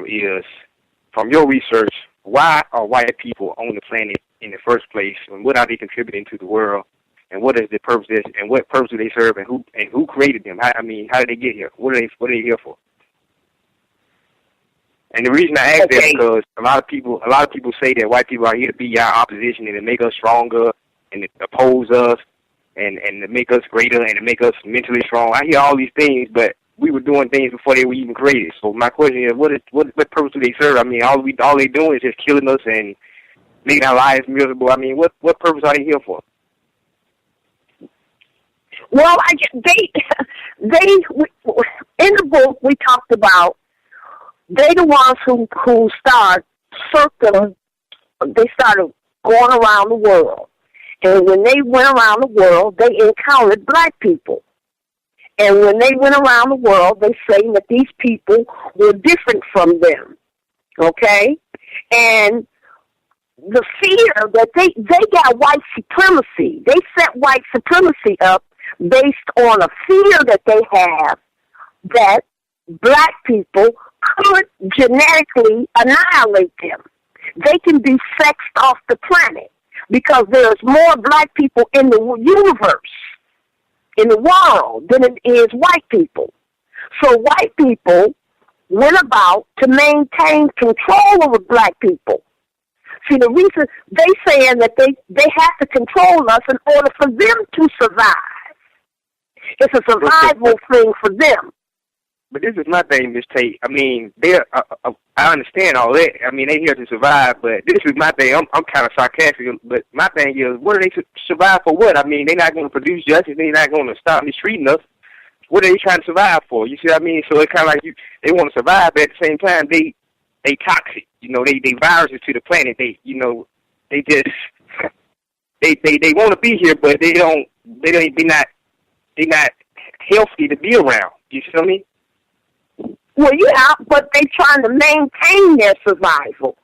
is from your research, why are white people on the planet in the first place, and what are they contributing to the world? And what is the purpose? And what purpose do they serve? And who created them? How did they get here? What are they here for? And the reason I ask that is because a lot of people say that white people are here to be our opposition and to make us stronger and to oppose us and to make us greater and to make us mentally strong. I hear all these things, but we were doing things before they were even created. So my question is, what purpose do they serve? I mean, all they doing is just killing us and making our lives miserable. I mean, what purpose are they here for? Well, in the book we talked about they the ones who started going around the world. And when they went around the world, they encountered black people. And when they went around the world, they say that these people were different from them. Okay? And the fear that they got white supremacy. They set white supremacy up based on a fear that they have that black people could genetically annihilate them. They can be sexed off the planet because there's more black people in the universe, in the world, than it is white people. So white people went about to maintain control over black people. See, the reason they saying that they have to control us in order for them to survive. It's a survival thing for them. But this is my thing, Ms. Tate. I mean, I understand all that. I mean, they here to survive, but this is my thing. I'm kind of sarcastic, but my thing is, what are they to survive for? What? I mean, they're not going to produce justice. They're not going to stop mistreating us. What are they trying to survive for? You see what I mean? So it's kind of like they want to survive, but at the same time, they toxic. You know, they viruses to the planet. They just they want to be here, but they're not healthy to be around. You see what I mean? Well, yeah, but they're trying to maintain their survival.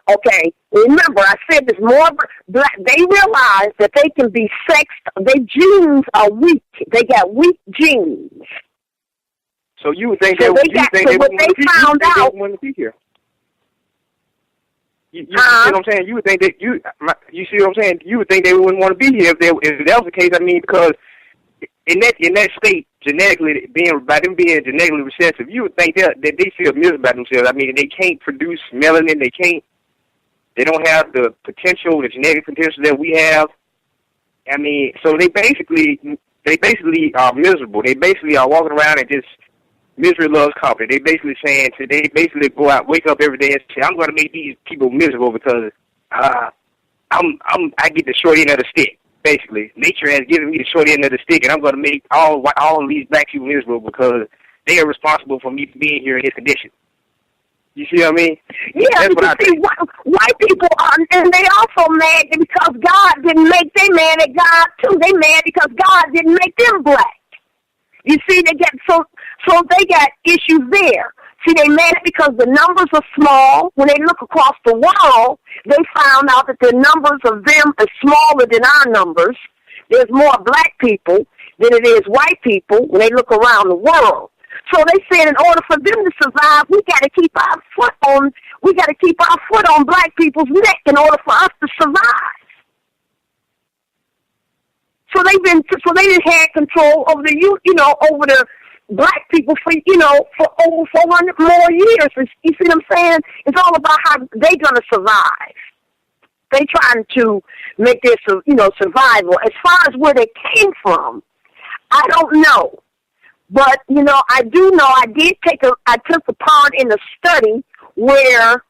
Okay, remember, I said there's more black. They realize that they can be sexed. Their genes are weak. They got weak genes. So you would think so they want to be here. You see what I'm saying? You would think that you see what I'm saying? You would think they wouldn't want to be here if that was the case. I mean, because in that state, genetically by them being genetically recessive, you would think that they feel miserable about themselves. I mean, they can't produce melanin. They don't have the potential, the genetic potential that we have. I mean, so they basically are miserable. They basically are walking around and just misery loves company. They basically go out, wake up every day and say, I'm going to make these people miserable because I get the short end of the stick. Basically, nature has given me the short end of the stick, and I'm going to make all of these black people miserable because they are responsible for me being here in this condition. You see what I mean? Yeah, that's what I think. White people are, and they also mad because God didn't make them mad at God too. They mad because God didn't make them black. You see, they got issues there. See, they mad because the numbers are small. When they look across the world, they found out that the numbers of them are smaller than our numbers. There's more black people than it is white people when they look around the world. So they said in order for them to survive, we got to keep our foot on black people's neck in order for us to survive. So they didn't have control over over the black people for over 400 more years. You see what I'm saying? It's all about how they gonna survive. They trying to make their survival. As far as where they came from, I don't know. But I do know I took a part in a study where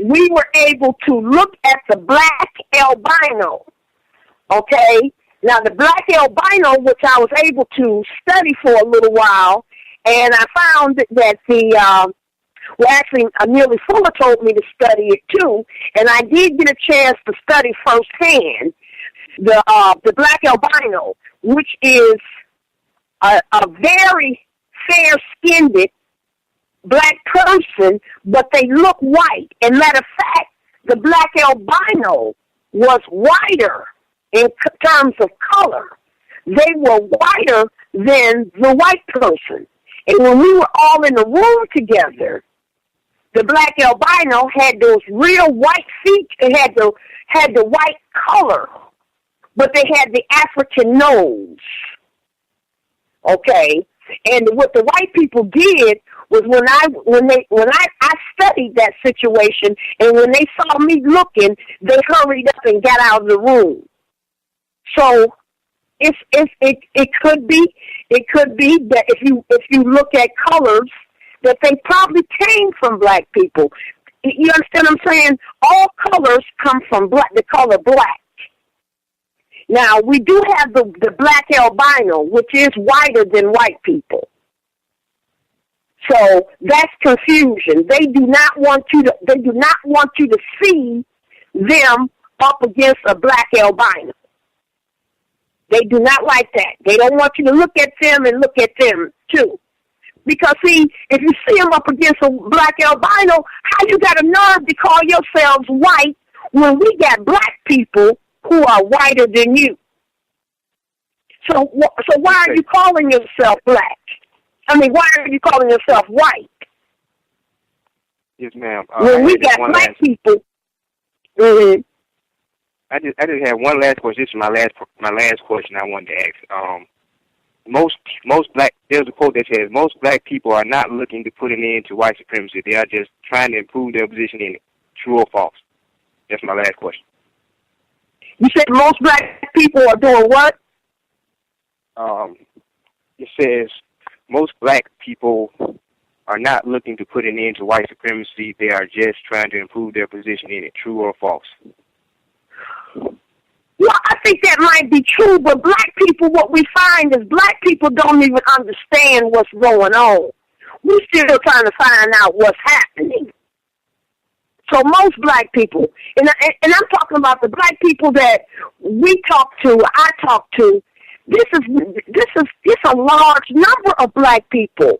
we were able to look at the black albino. Okay? Now, the black albino, which I was able to study for a little while, and I found that Neely Fuller told me to study it too, and I did get a chance to study firsthand the black albino, which is a very fair-skinned black person, but they look white. And matter of fact, the black albino was whiter in terms of color. They were whiter than the white person. And when we were all in the room together, the black albino had those real white feet. They had the white color, but they had the African nose. Okay, and what the white people did was when I studied that situation, and when they saw me looking, they hurried up and got out of the room. So it could be that if you look at colors, that they probably came from black people. You understand what I'm saying? All colors come from black. The color black. Now, we do have the black albino, which is whiter than white people. So that's confusion. They do not want you to see them up against a black albino. They do not like that. They don't want you to look at them and look at them too. Because see, if you see them up against a black albino, how you got a nerve to call yourselves white when we got black people who are whiter than you? So why are you calling yourself black? I mean, why are you calling yourself white? Yes, ma'am. When we got black people. Mm-hmm. I just have one last question. This is my last question I wanted to ask. Most black, there's a quote that says, most black people are not looking to put an end to white supremacy. They are just trying to improve their position in it. True or false? That's my last question. You said most black people are doing what? It says most black people are not looking to put an end to white supremacy. They are just trying to improve their position in it. True or false? Well, I think that might be true, but black people, what we find is black people don't even understand what's going on. We're still trying to find out what's happening. So most black people, and I'm talking about the black people that we talk to, I talk to, this is a large number of black people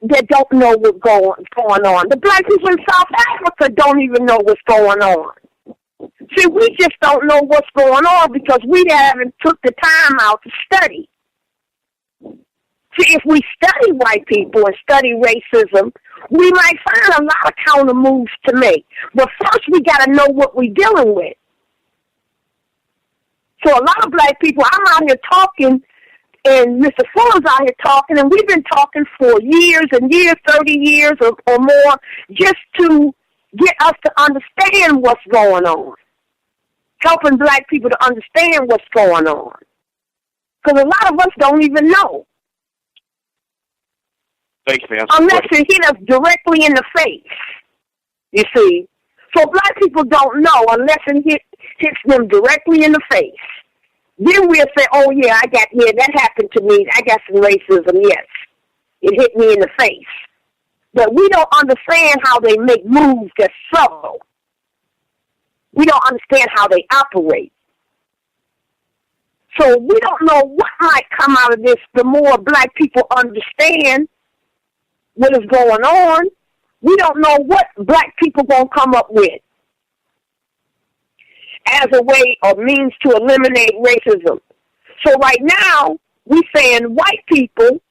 that don't know what's going on. The black people in South Africa don't even know what's going on. See, we just don't know what's going on because we haven't took the time out to study. See, if we study white people and study racism, we might find a lot of counter moves to make. But first, we got to know what we're dealing with. So a lot of black people, I'm out here talking, and Mr. Fuller's out here talking, and we've been talking for years and years, 30 years or more, just to get us to understand what's going on. Helping black people to understand what's going on. Because a lot of us don't even know. Thank you, ma'am. Unless it hit us directly in the face, you see. So black people don't know unless it hits them directly in the face. Then we'll say, oh, yeah, that happened to me. I got some racism, yes. It hit me in the face. But we don't understand how they make moves that's subtle. We don't understand how they operate. So we don't know what might come out of this the more black people understand what is going on. We don't know what black people going to come up with as a way or means to eliminate racism. So right now, we're saying white people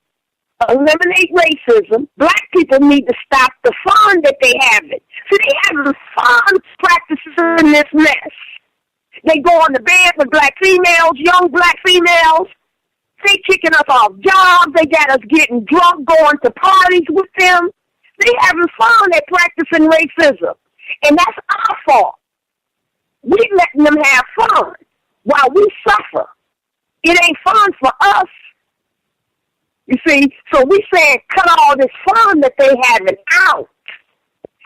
eliminate racism. Black people need to stop the fun that they have it. See, they have fun practices in this mess. They go on the bed with black females, young black females. They kicking us off jobs. They got us getting drunk, going to parties with them. They having fun. They're practicing racism. And that's our fault. We letting them have fun while we suffer. It ain't fun for us. You see, so we saying cut all this fun that they having out.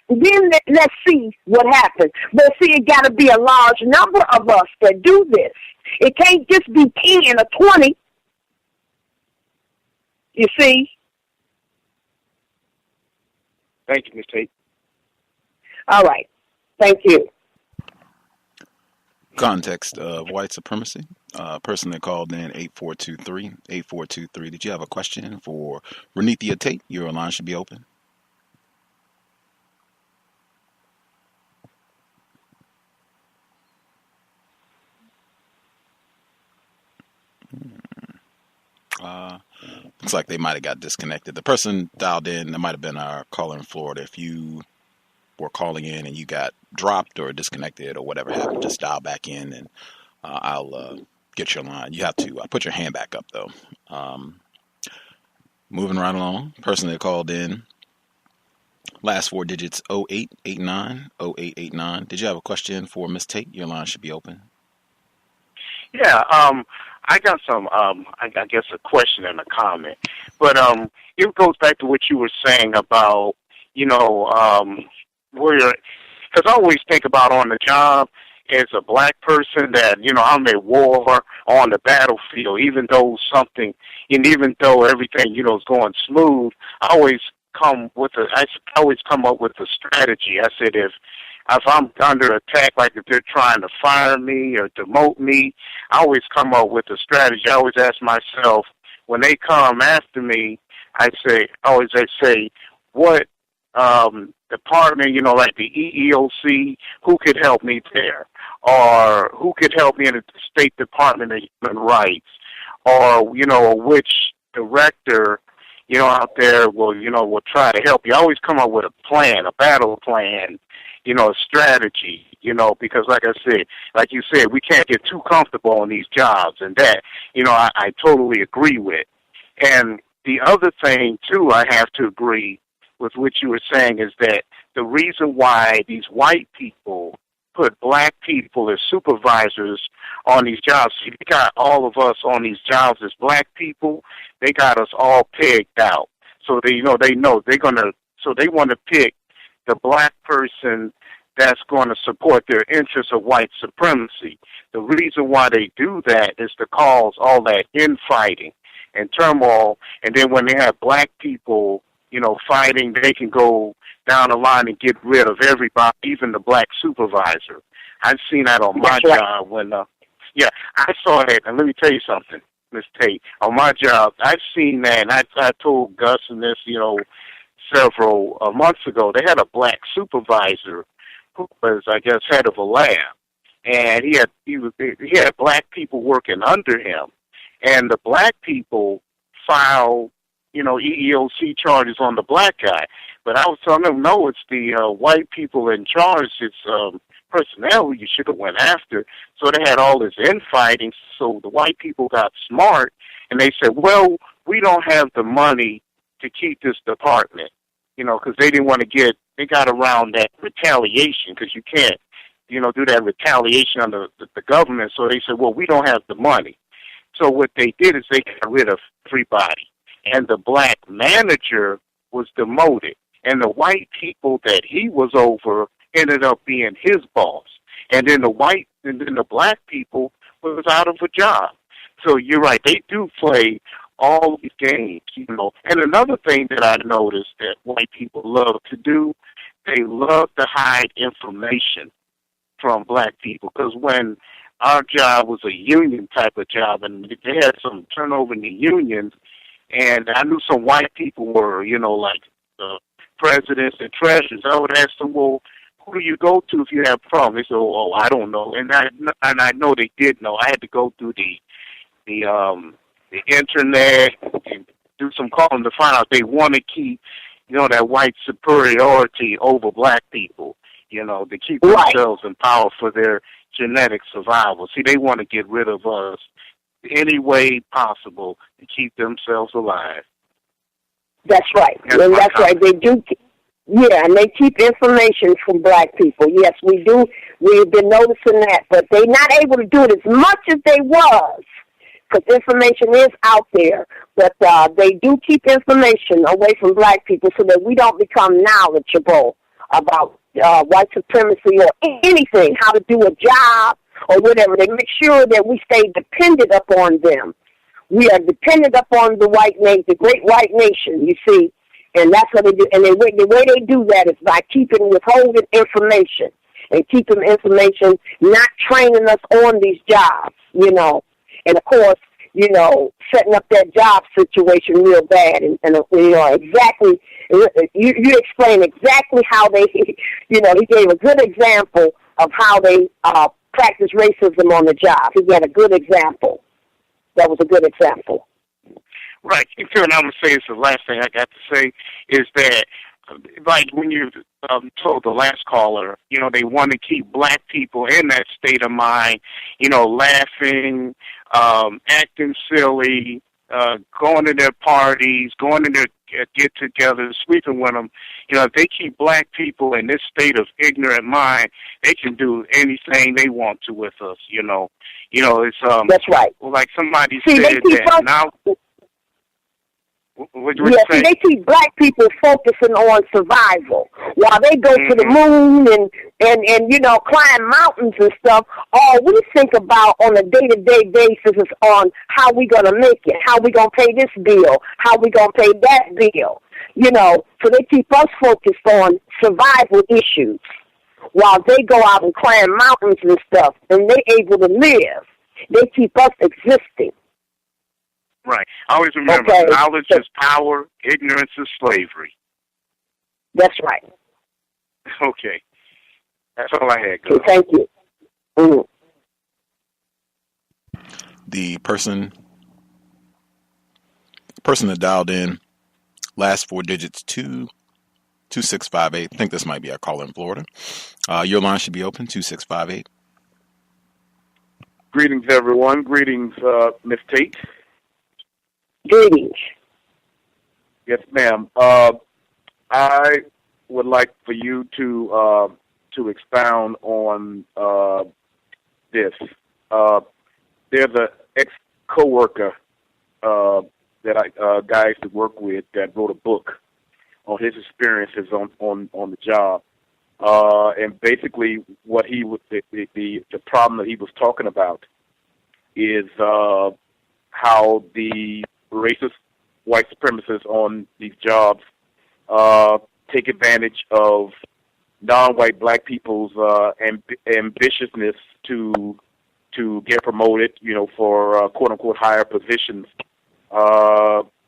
Then let's see what happens. But see, it got to be a large number of us that do this. It can't just be 10 or 20. You see? Thank you, Ms. Tate. All right. Thank you. Context of White Supremacy. Person that called in 8423. Did you have a question for Reneathia Tate? Your line should be open. Looks like they might have got disconnected. The person dialed in, that might have been our caller in Florida. If you were calling in and you got dropped or disconnected or whatever happened, just dial back in and I'll get your line. You have to put your hand back up, though. Moving right along. Person that called in, last four digits 0889. Did you have a question for Ms. Tate? Your line should be open. Yeah, I got some, I guess a question and a comment. But it goes back to what you were saying about, because I always think about on the job, as a black person that, I'm at war on the battlefield, even though everything, is going smooth, I always come up with a strategy. I said, if I'm under attack, like if they're trying to fire me or demote me, I always come up with a strategy. I always ask myself, when they come after me, I say, what department, like the EEOC, who could help me there? Or who could help me in the State Department of Human Rights? Or, which director, out there will try to help you. I always come up with a plan, a battle plan, a strategy, because like you said, we can't get too comfortable in these jobs, and that, I totally agree with. And the other thing, too, I have to agree with what you were saying is that the reason why these white people put black people as supervisors on these jobs, see, they got all of us on these jobs as black people, they got us all pegged out. So they want to pick the black person that's going to support their interests of white supremacy. The reason why they do that is to cause all that infighting and turmoil, and then when they have black people, fighting, they can go down the line and get rid of everybody, even the black supervisor. I've seen that on my job when, I saw that, and let me tell you something, Ms. Tate, on my job, I've seen that, and I told Gus and this, several months ago, they had a black supervisor who was, I guess, head of a lab, and he had black people working under him, and the black people filed, EEOC charges on the black guy. But I was telling them, no, it's the white people in charge. It's personnel who you should have went after. So they had all this infighting. So the white people got smart, and they said, well, we don't have the money to keep this department, because they didn't want to they got around that retaliation, because you can't, do that retaliation under the government. So they said, well, we don't have the money. So what they did is they got rid of everybody. And the black manager was demoted. And the white people that he was over ended up being his boss. And then the black people was out of a job. So you're right, they do play all these games, And another thing that I noticed that white people love to do, they love to hide information from black people. Because when our job was a union type of job, and they had some turnover in the unions, and I knew some white people were, like the presidents and treasurers. I would ask them, well, who do you go to if you have problems? They said, oh, I don't know. And I know they did know. I had to go through the internet and do some calling to find out they want to keep, that white superiority over black people, to keep themselves in power for their genetic survival. See, they want to get rid of us any way possible to keep themselves alive. That's right. And that's right. They do. Yeah, and they keep information from black people. Yes, we do. We've been noticing that, but they're not able to do it as much as they was, because information is out there. But they do keep information away from black people so that we don't become knowledgeable about white supremacy or anything, how to do a job or whatever. They make sure that we stay dependent upon them. We are dependent upon the great white nation, you see. And that's what they do. And the way they do that is by withholding information and keeping information, not training us on these jobs, And, of course, setting up that job situation real bad. And exactly, you explain exactly how they, he gave a good example of how they practice racism on the job. He had a good example. That was a good example. Right. And I'm going to say, it's the last thing I got to say, is that, like when you told the last caller, they want to keep black people in that state of mind, laughing, acting silly, going to their parties, going to their get-togethers, sleeping with them. If they keep black people in this state of ignorant mind, they can do anything they want to with us, It's that's right. Like somebody said that now. Yeah, see, they keep black people focusing on survival while they go to the moon and you know, climb mountains and stuff. All we think about on a day-to-day basis is on how we gonna make it, how we gonna pay this bill, how we gonna pay that bill. You know, so they keep us focused on survival issues while they go out and climb mountains and stuff, and they able to live. They keep us existing. Right. I always remember, knowledge is power, ignorance is slavery. That's right. Okay. That's all I had, Gus. Thank you. Mm-hmm. The person that dialed in, last four digits, 2658. I think this might be our caller in Florida. Your line should be open, 2658. Greetings, everyone. Greetings, Miss Tate. Greetings. Yes, ma'am. I would like for you to expound on this. There's an ex-coworker that guy I used to work with that wrote a book on his experiences on the job, and basically what he was the problem that he was talking about is how the racist white supremacists on these jobs take advantage of non-white black people's ambitiousness to get promoted, you know, for quote unquote higher positions.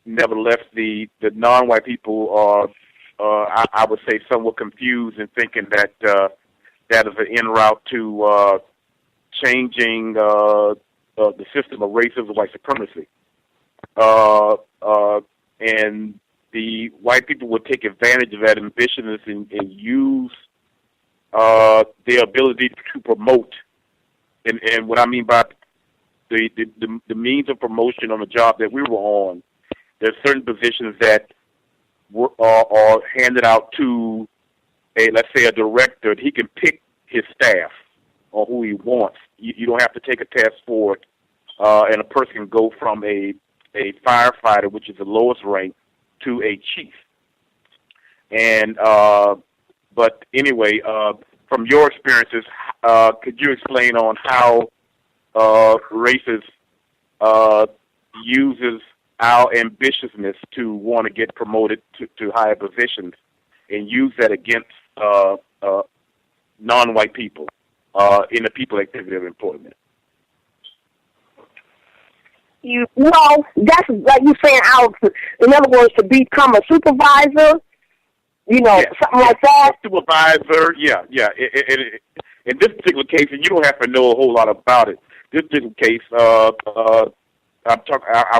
Nevertheless, the non-white people are, I would say, somewhat confused in thinking that that is an en route to changing the system of racism and white supremacy. And the white people would take advantage of that ambitiousness and use their ability to promote. And what I mean by the means of promotion on the job that we were on, there's certain positions that are handed out to let's say a director. He can pick his staff or who he wants. You don't have to take a test for it, and a person can go from a firefighter, which is the lowest rank, to a chief. And but anyway, from your experiences, could you explain on how racist uses our ambitiousness to want to get promoted to higher positions and use that against non-white people in the people activity of employment? Well, that's like you saying out. In other words, to become a supervisor, you know, something like that. Supervisor, yeah. In this particular case, and you don't have to know a whole lot about it. This particular case, I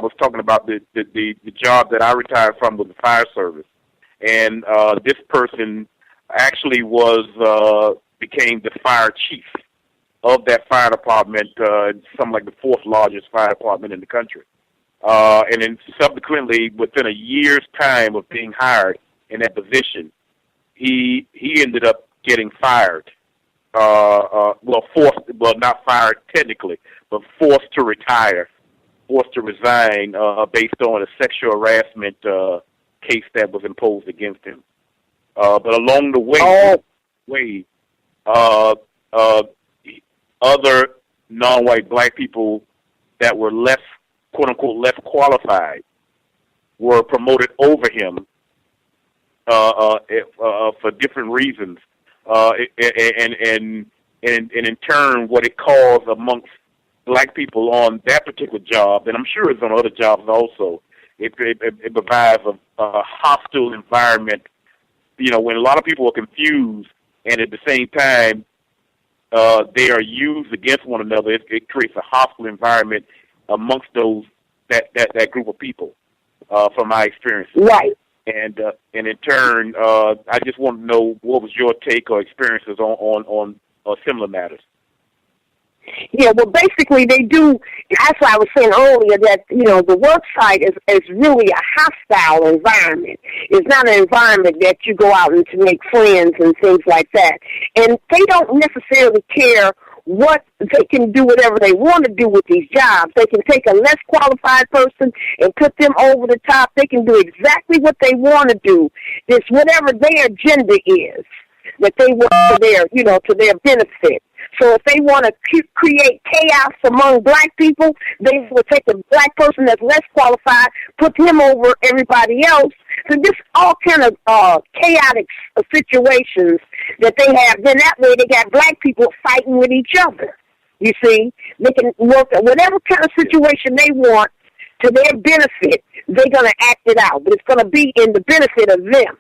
was talking about the job that I retired from with the fire service, and this person actually became the fire chief of that fire department, something like the fourth largest fire department in the country. And then subsequently, within a year's time of being hired in that position, he ended up getting fired. Not fired technically, but forced to retire, forced to resign based on a sexual harassment case that was imposed against him. But along the way, other non-white black people that were less, quote unquote, less qualified were promoted over him for different reasons, and in turn, what it caused amongst black people on that particular job, and I'm sure it's on other jobs also, it provides a hostile environment. You know, when a lot of people are confused, and at the same time they are used against one another, it creates a hostile environment amongst that group of people, from my experience. Right. And in turn, I just want to know what was your take or experiences on similar matters. Yeah, well, basically they do. That's what I was saying earlier, that, you know, the work site is really a hostile environment. It's not an environment that you go out and to make friends and things like that. And they don't necessarily care what they can do whatever they want to do with these jobs. They can take a less qualified person and put them over the top. They can do exactly what they want to do. It's whatever their agenda is that they want to their, to their benefit. So if they want to create chaos among black people, they will take a black person that's less qualified, put him over everybody else. So just all kind of chaotic situations that they have. Then that way they got black people fighting with each other. You see, they can work at whatever kind of situation they want to their benefit. They're going to act it out, but it's going to be in the benefit of them.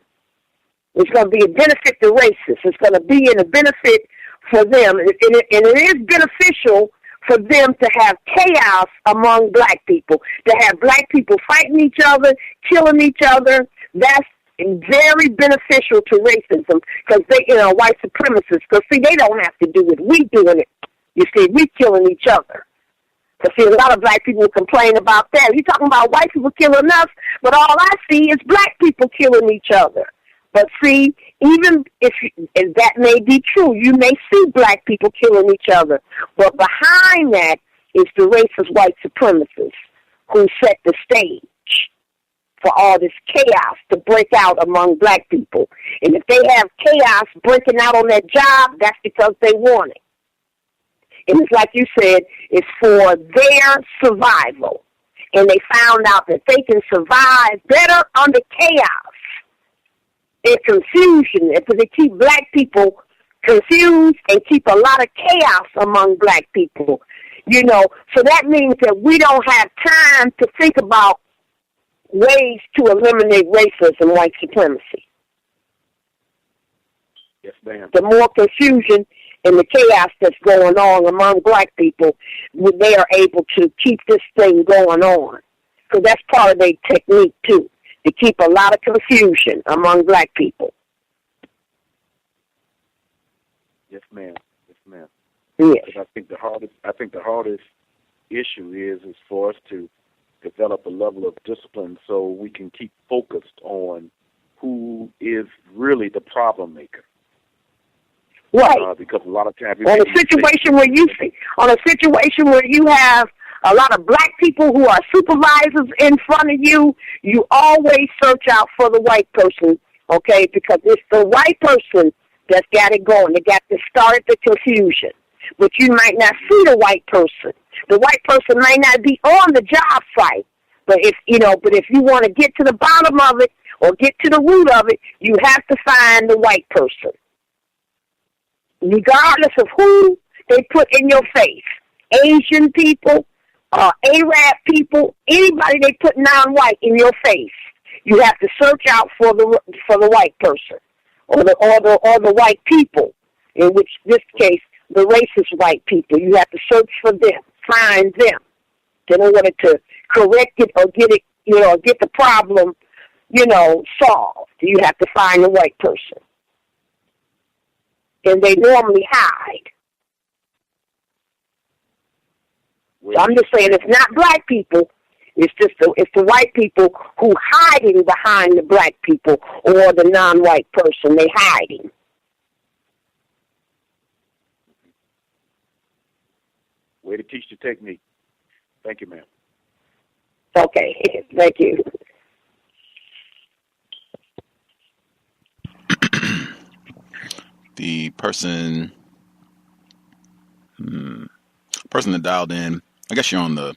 It's going to be a benefit to racists. It's going to be in a benefit for them, and it is beneficial for them to have chaos among black people, to have black people fighting each other, killing each other. That's very beneficial to racism because they, white supremacists, because see, they don't have to do it. We doing it. You see, we killing each other. Because see, a lot of black people complain about that. You're talking about white people killing us, but all I see is black people killing each other. But see, even if that may be true, you may see black people killing each other. But behind that is the racist white supremacists who set the stage for all this chaos to break out among black people. And if they have chaos breaking out on that job, that's because they want it. And it's like you said, it's for their survival. And they found out that they can survive better under chaos and confusion, because they keep black people confused and keep a lot of chaos among black people. So that means that we don't have time to think about ways to eliminate racism and white supremacy. Yes, ma'am. The more confusion and the chaos that's going on among black people, they are able to keep this thing going on. Because that's part of their technique, too, to keep a lot of confusion among black people. Yes, ma'am. Yes, ma'am. Yes. I think the hardest issue is for us to develop a level of discipline so we can keep focused on who is really the problem maker. Right. Because a lot of times on a situation where you have a lot of black people who are supervisors in front of you, you always search out for the white person, okay? Because it's the white person that's got it going. They got to start the confusion. But you might not see the white person. The white person might not be on the job site. But if you want to get to the bottom of it or get to the root of it, you have to find the white person, regardless of who they put in your face. Asian people, Arab people, anybody they put non-white in your face, you have to search out for the white person or the white people. In which this case, the racist white people. You have to search for them, find them, in order to correct it or get it, get the problem, solved. You have to find the white person, and they normally hide. So I'm just saying it's not black people. It's the white people who hiding behind the black people or the non-white person. They hiding. Way to teach the technique. Thank you, ma'am. Okay, thank you. The person that dialed in, I guess you're on the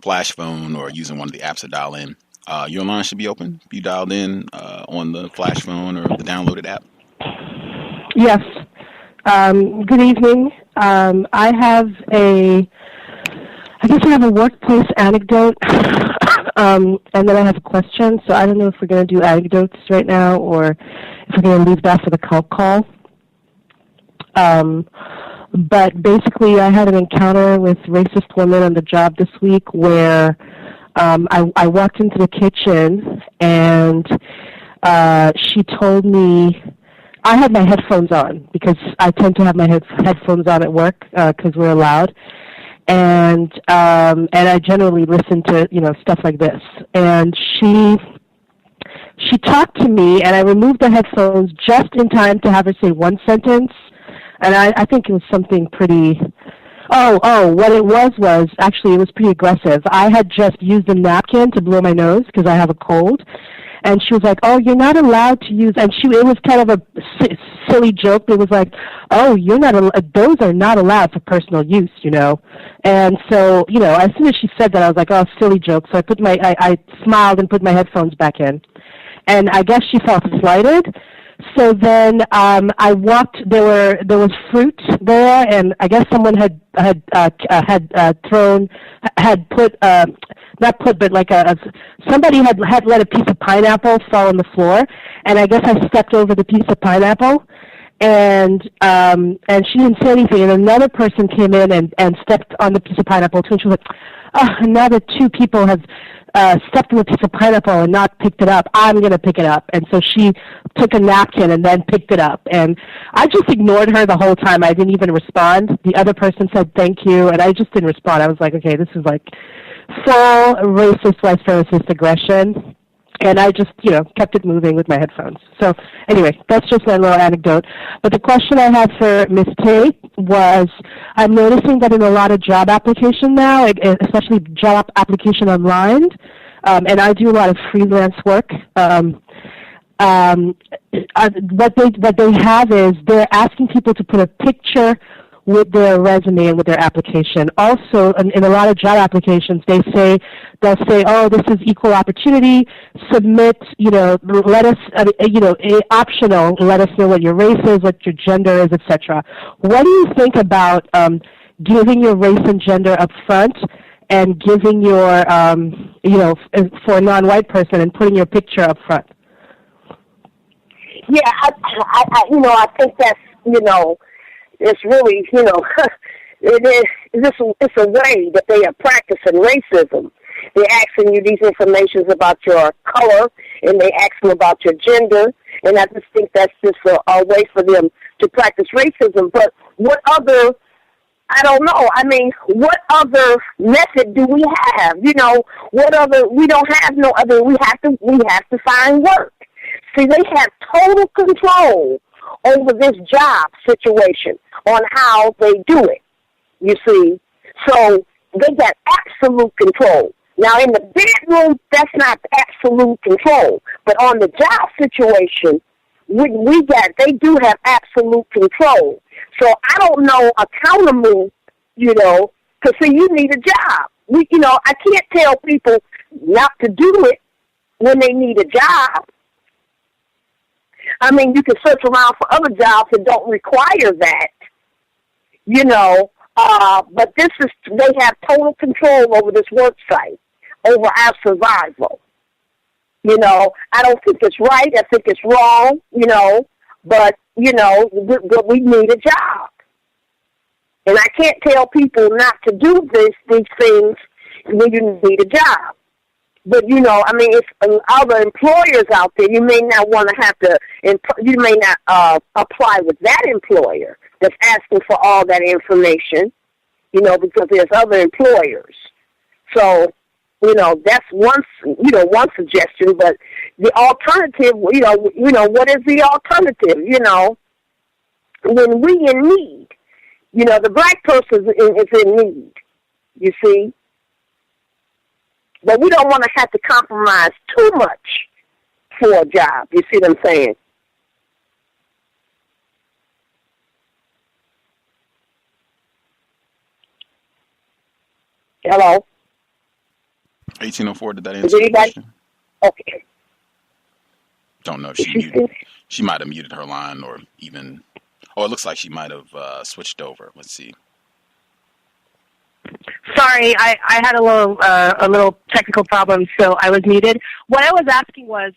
flash phone or using one of the apps to dial in. Your line should be open if you dialed in on the flash phone or the downloaded app. Yes. Good evening. I have a workplace anecdote, and then I have a question. So I don't know if we're going to do anecdotes right now or if we're going to leave that for the call. But basically, I had an encounter with racist women on the job this week where I walked into the kitchen and she told me, I had my headphones on because I tend to have my headphones on at work because we're allowed, and I generally listen to stuff like this. And she talked to me, and I removed the headphones just in time to have her say one sentence. And I think it was something pretty. What it was actually it was pretty aggressive. I had just used a napkin to blow my nose because I have a cold, and she was like, "Oh, you're not allowed to use." And it was kind of a silly joke. It was like, "Oh, you're not. Those are not allowed for personal use," you know. And so, you know, as soon as she said that, I was like, "Oh, silly joke." So I smiled and put my headphones back in, and I guess she felt slighted. So then I walked. There was fruit there, and I guess someone had somebody had let a piece of pineapple fall on the floor, and I guess I stepped over the piece of pineapple, and she didn't say anything, and another person came in and stepped on the piece of pineapple too, and she was like, "Oh, now that two people have stepped on a piece of pineapple and not picked it up, I'm going to pick it up." And so she took a napkin and then picked it up. And I just ignored her the whole time. I didn't even respond. The other person said thank you, and I just didn't respond. I was like, okay, this is like full racist, white supremacist aggression. And I just, you know, kept it moving with my headphones. So anyway, that's just my little anecdote. But the question I had for Ms. Tate was, I'm noticing that in a lot of job application now, especially job application online, and I do a lot of freelance work, what they have is they're asking people to put a picture with their resume and with their application. Also, in a lot of job applications, they'll say, "Oh, this is equal opportunity. Submit, you know, let us, optional. Let us know what your race is, what your gender is, etc." What do you think about giving your race and gender up front, and giving your, for a non-white person, and putting your picture up front? Yeah, I think that's, it's really, it's a way that they are practicing racism. They're asking you these informations about your color, and they ask them about your gender, and I just think that's just a way for them to practice racism. But what other, I don't know, I mean, what other method do we have? What other, we don't have no other, we have to find work. See, they have total control over this job situation on how they do it, you see. So they got absolute control. Now, in the bedroom, that's not absolute control. But on the job situation, they do have absolute control. So I don't know accountable, because, see, you need a job. I can't tell people not to do it when they need a job. I mean, you can search around for other jobs that don't require that, but they have total control over this work site, over our survival. I don't think it's right. I think it's wrong, but we need a job. And I can't tell people not to do these things when you need a job. But, it's other employers out there. You may not want to have to, you may not apply with that employer that's asking for all that information, because there's other employers. So, that's one suggestion. But the alternative, what is the alternative, when we in need, the black person is in need, you see. But we don't want to have to compromise too much for a job. You see what I'm saying? Hello? 1804, did that answer the question? Okay. Don't know if she might have muted her line, or even, it looks like she might have switched over. Let's see. Sorry, I had a little technical problem, so I was muted. What I was asking was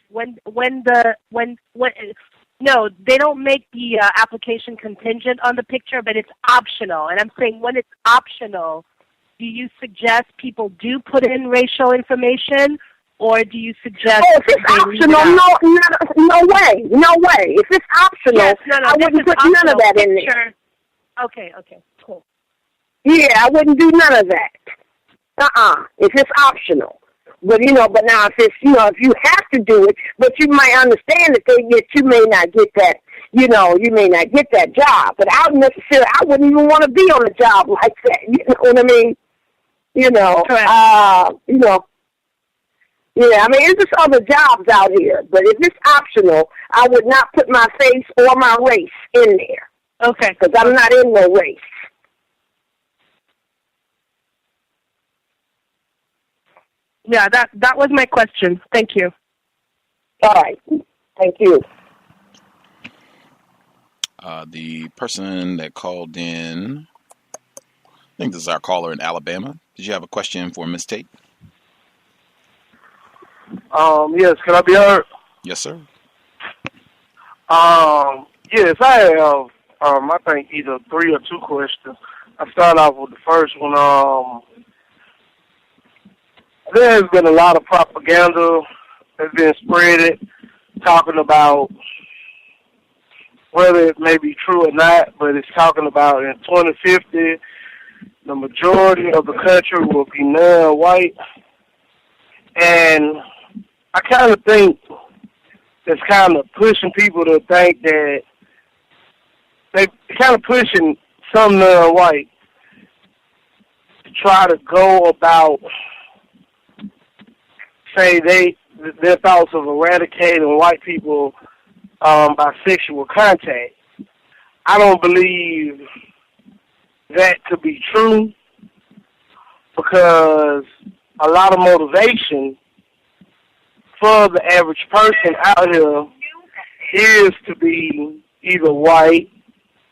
no, they don't make the application contingent on the picture, but it's optional. And I'm saying, when it's optional, do you suggest people do put in racial information, or do you suggest? Oh, if it's optional, no way. If it's optional, yes, I wouldn't put none of that in there. Okay, cool. Yeah, I wouldn't do none of that. If it's optional. But, but now if it's, if you have to do it, but you might understand that you may not get that you may not get that job, but I wouldn't even want to be on a job like that. You know what I mean? Yeah, I mean, there's just other jobs out here, but if it's optional, I would not put my face or my race in there. Okay. Because I'm not in no race. Yeah, that was my question. Thank you. All right. Thank you. The person that called in, I think this is our caller in Alabama. Did you have a question for Ms. Tate? Yes, can I be heard? Yes, sir. Yes, I have, I think either 3 or 2 questions. I start off with the first one. There's been a lot of propaganda that's been spreaded talking about, whether it may be true or not, but it's talking about in 2050, the majority of the country will be non-white. And I kind of think it's kind of pushing people to think that they kind of pushing some non-white to try to go about, say, their thoughts of eradicating white people by sexual contact. I don't believe that to be true, because a lot of motivation for the average person out here is to be either white,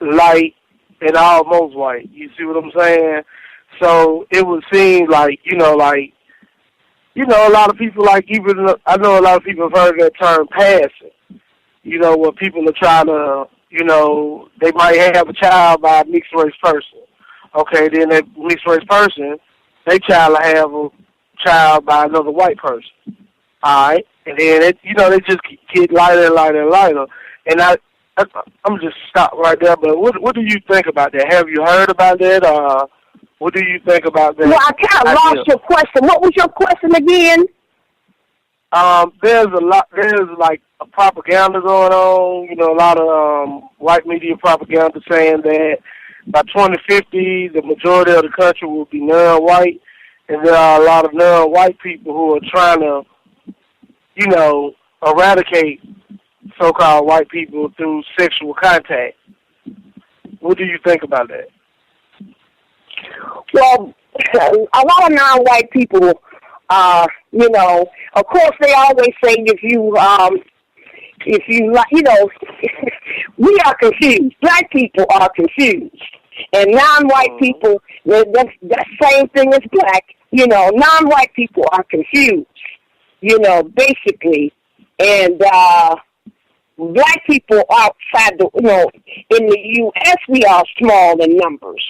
light, and almost white. You see what I'm saying? So it would seem like, a lot of people, I know a lot of people have heard that term passing, where people are trying to, they might have a child by a mixed race person. Okay, then that mixed race person, their child will have a child by another white person. All right, and then they just get lighter and lighter and lighter. And I'm just stop right there. But what do you think about that? Have you heard about that? What do you think about that? Well, I kind of lost your question. What was your question again? There's like a propaganda going on. A lot of white media propaganda saying that by 2050, the majority of the country will be non-white, and there are a lot of non-white people who are trying to, eradicate so-called white people through sexual contact. What do you think about that? Well, a lot of non-white people, of course they always say we are confused. Black people are confused. And non-white people, that's the same thing as black. Non-white people are confused, basically. And black people outside in the U.S., we are small in numbers.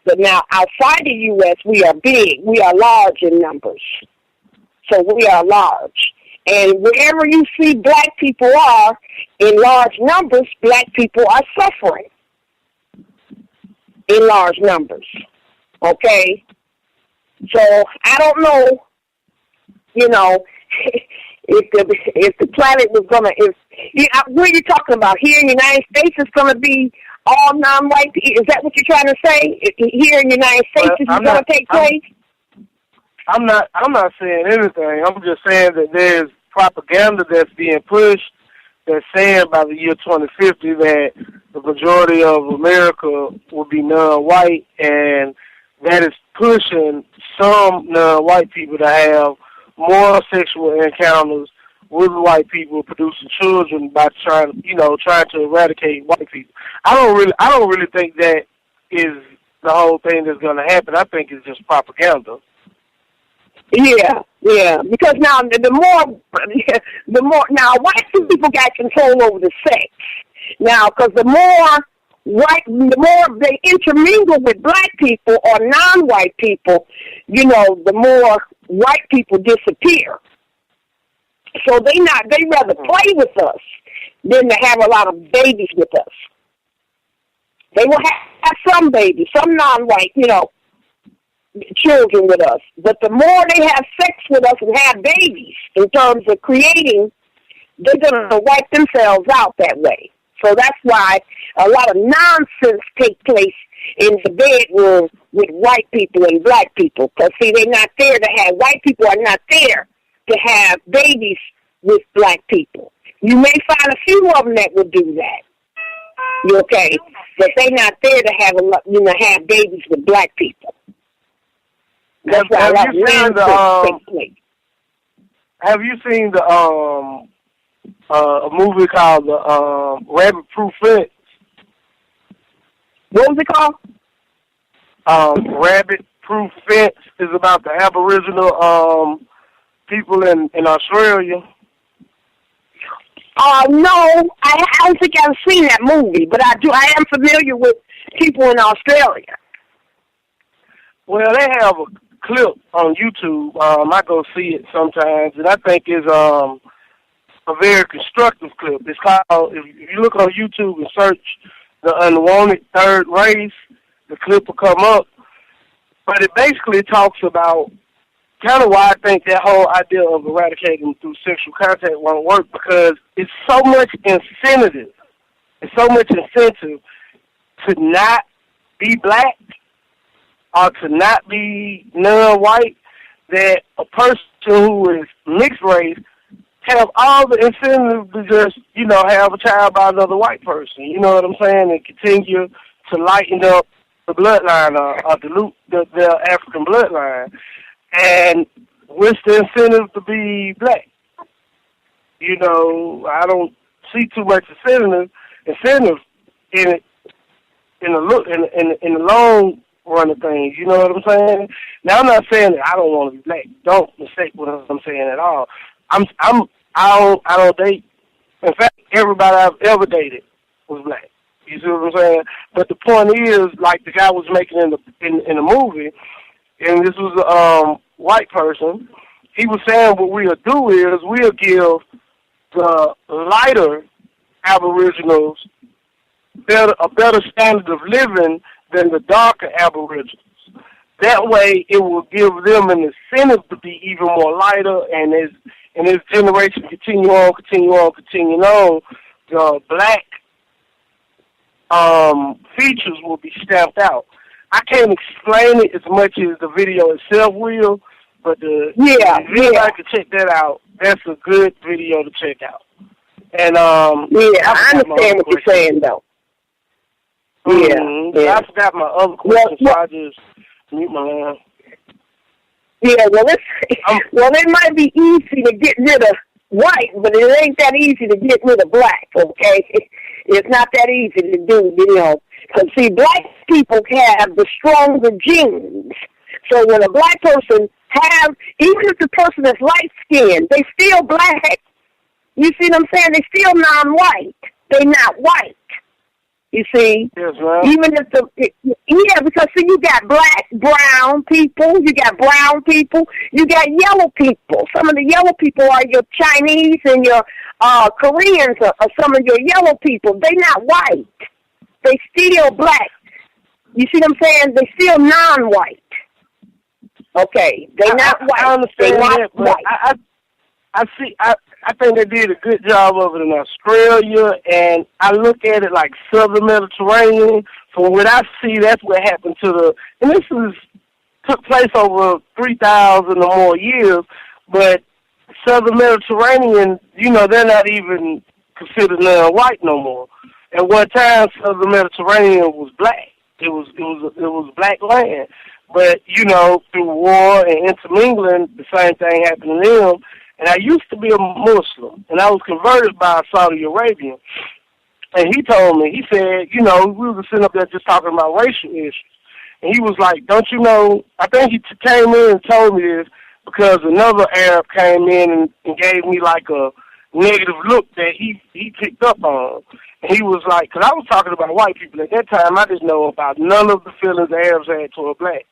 But now outside the U.S., we are big. We are large in numbers. So we are large. And wherever you see black people are in large numbers, black people are suffering in large numbers. Okay? So I don't know, if the planet was going to, what are you talking about? Here in the United States, it's going to be all non-white people? Is that what you're trying to say? Here in the United States, this is going to take place? I'm not saying anything. I'm just saying that there's propaganda that's being pushed that's saying by the year 2050 that the majority of America will be non-white, and that is pushing some non-white people to have more sexual encounters with white people, producing children by trying to eradicate white people. I don't really think that is the whole thing that's going to happen. I think it's just propaganda. Yeah, because now the more now white people got control over the sex. Now, because the more they intermingle with black people or non-white people, the more white people disappear. So they rather play with us than to have a lot of babies with us. They will have some babies, some non-white, children with us. But the more they have sex with us and have babies in terms of creating, they're going to wipe themselves out that way. So that's why a lot of nonsense take place in the bedroom with white people and black people. Because, see, they're not there to have, white people are not there to have babies with black people. You may find a few of them that would do that. Okay? But they're not there to have, have babies with black people. That's why a lot of nonsense take place. Have you seen the a movie called the Rabbit Proof Fence? What was it called? Rabbit Proof Fence is about the Aboriginal people in Australia. No, I don't think I've seen that movie, but I am familiar with people in Australia. Well, they have a clip on YouTube. I go see it sometimes, and I think it's a very constructive clip. It's called, if you look on YouTube and search the unwanted third race, the clip will come up. But it basically talks about kind of why I think that whole idea of eradicating through sexual contact won't work, because it's so much incentive. It's so much incentive to not be black or to not be non-white, that a person who is mixed race have all the incentive to just, have a child by another white person. You know what I'm saying? And continue to lighten up the bloodline or dilute the African bloodline. And what's the incentive to be black? I don't see too much incentive in it in the long run of things. You know what I'm saying? Now, I'm not saying that I don't want to be black. Don't mistake what I'm saying at all. I don't date. In fact, everybody I've ever dated was black. You see what I'm saying? But the point is, like the guy was making in the movie, and this was a white person. He was saying what we'll do is we'll give the lighter Aboriginals a better standard of living than the darker Aboriginals. That way, it will give them an incentive to be even more lighter, and as generation continue on, the black features will be stamped out. I can't explain it as much as the video itself will, but if anybody can check that out, that's a good video to check out. And I understand what you're saying, though. I forgot my other question, so I just mute my line. Yeah, well, it might be easy to get rid of white, but it ain't that easy to get rid of black, okay? It's not that easy to do, Because, see, black people have the stronger genes. So when a black person even if the person is light-skinned, they still black. You see what I'm saying? They still non-white. They not white. You see? Yes, right. Even if because see, you got black, brown people, you got brown people, you got yellow people. Some of the yellow people are your Chinese and your Koreans are some of your yellow people. They not white. They still black. You see what I'm saying? They still non-white. Okay, they not white. I understand that, but white. I think they did a good job of it in Australia, and I look at it like Southern Mediterranean. From what I see, that's what happened and this took place over 3,000 or more years, but Southern Mediterranean, they're not even considered non-white no more. At one time, Southern Mediterranean was black. It was black land. But, through war and intermingling, the same thing happened to them. And I used to be a Muslim, and I was converted by a Saudi Arabian. And he told me, he said, we were sitting up there just talking about racial issues. And he was like, don't you know, I think he came in and told me this because another Arab came in and gave me like a negative look that he picked up on. And he was like, because I was talking about white people at that time, I didn't know about none of the feelings the Arabs had toward blacks.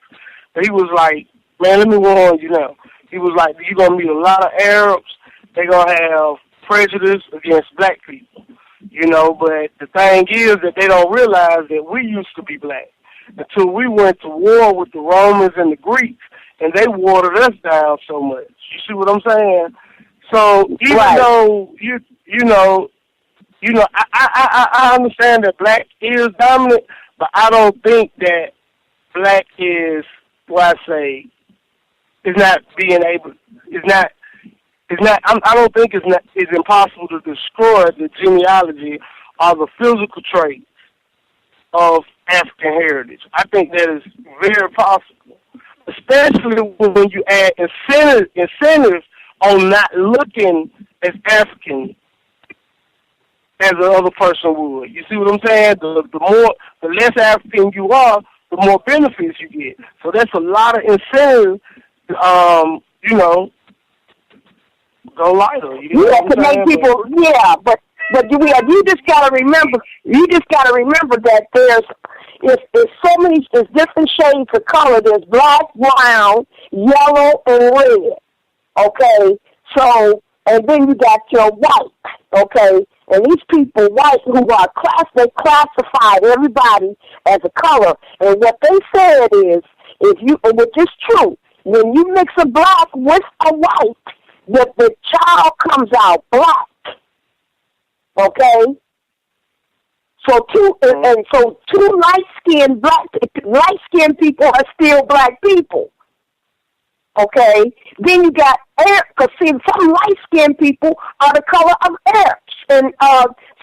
But he was like, man, let me warn you now. He was like, you're going to meet a lot of Arabs. They're going to have prejudice against black people, But the thing is that they don't realize that we used to be black until we went to war with the Romans and the Greeks, and they watered us down so much. You see what I'm saying? So even though, I understand that black is dominant, but I don't think that black is what I say is not being able. I don't think it's impossible to destroy the genealogy or the physical traits of African heritage. I think that is very possible, especially when you add incentives on not looking as African as the other person would. You see what I'm saying? The less African you are, the more benefits you get. So that's a lot of incentive, go lighter. To make people, but you just gotta remember that there's so many different shades of color. There's black, brown, yellow, and red. Okay, so and then you got your white. Okay, and these people white who are they classified everybody as a color. And what they said is, which is true, when you mix a black with a white, the child comes out black. Okay? So two light-skinned people are still black people. Okay? Then you got because see, some light-skinned people are the color of Arabs. And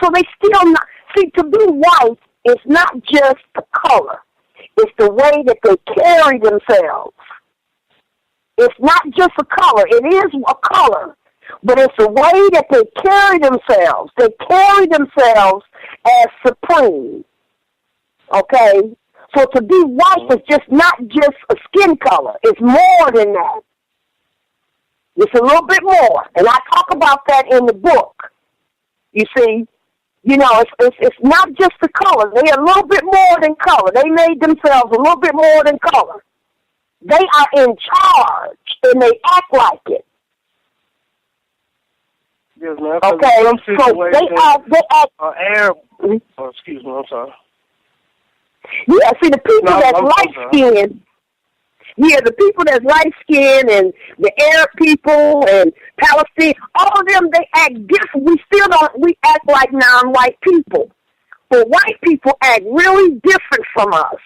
so they still not, to be white is not just the color. It's the way that they carry themselves. It's not just a color. It is a color, but it's the way that they carry themselves. They carry themselves as supreme. Okay? So to be white is not just a skin color. It's more than that. It's a little bit more. And I talk about that in the book. You see, it's not just the color. They're a little bit more than color. They made themselves a little bit more than color. They are in charge, and they act like it. Yes, man. Okay, so they act. Arab. Oh, excuse me. I'm sorry. Yeah, see, the people that's light-skinned. Yeah, the people that's light-skinned and the Arab people and Palestine, all of them, they act different. We act like non-white people. But white people act really different from us.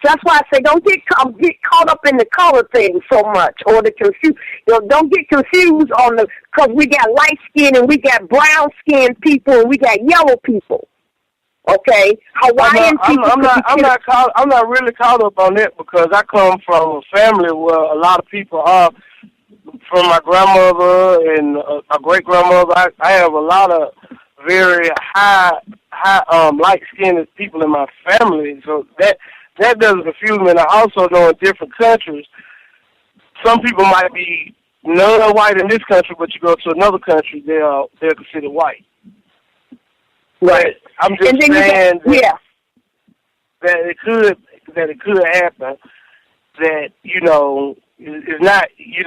So that's why I say don't get caught up in the color thing so much, or the confuse. Don't get confused because we got light skin and we got brown skinned people and we got yellow people. Okay, Hawaiian people. I'm not really caught up on that because I come from a family where a lot of people are from my grandmother and my great grandmother. I have a lot of very high light skinned people in my family, so that doesn't confuse me. And I also know in different countries, some people might be non-white in this country, but you go to another country, they're considered white. Right. I'm just saying that it could happen. That it's not you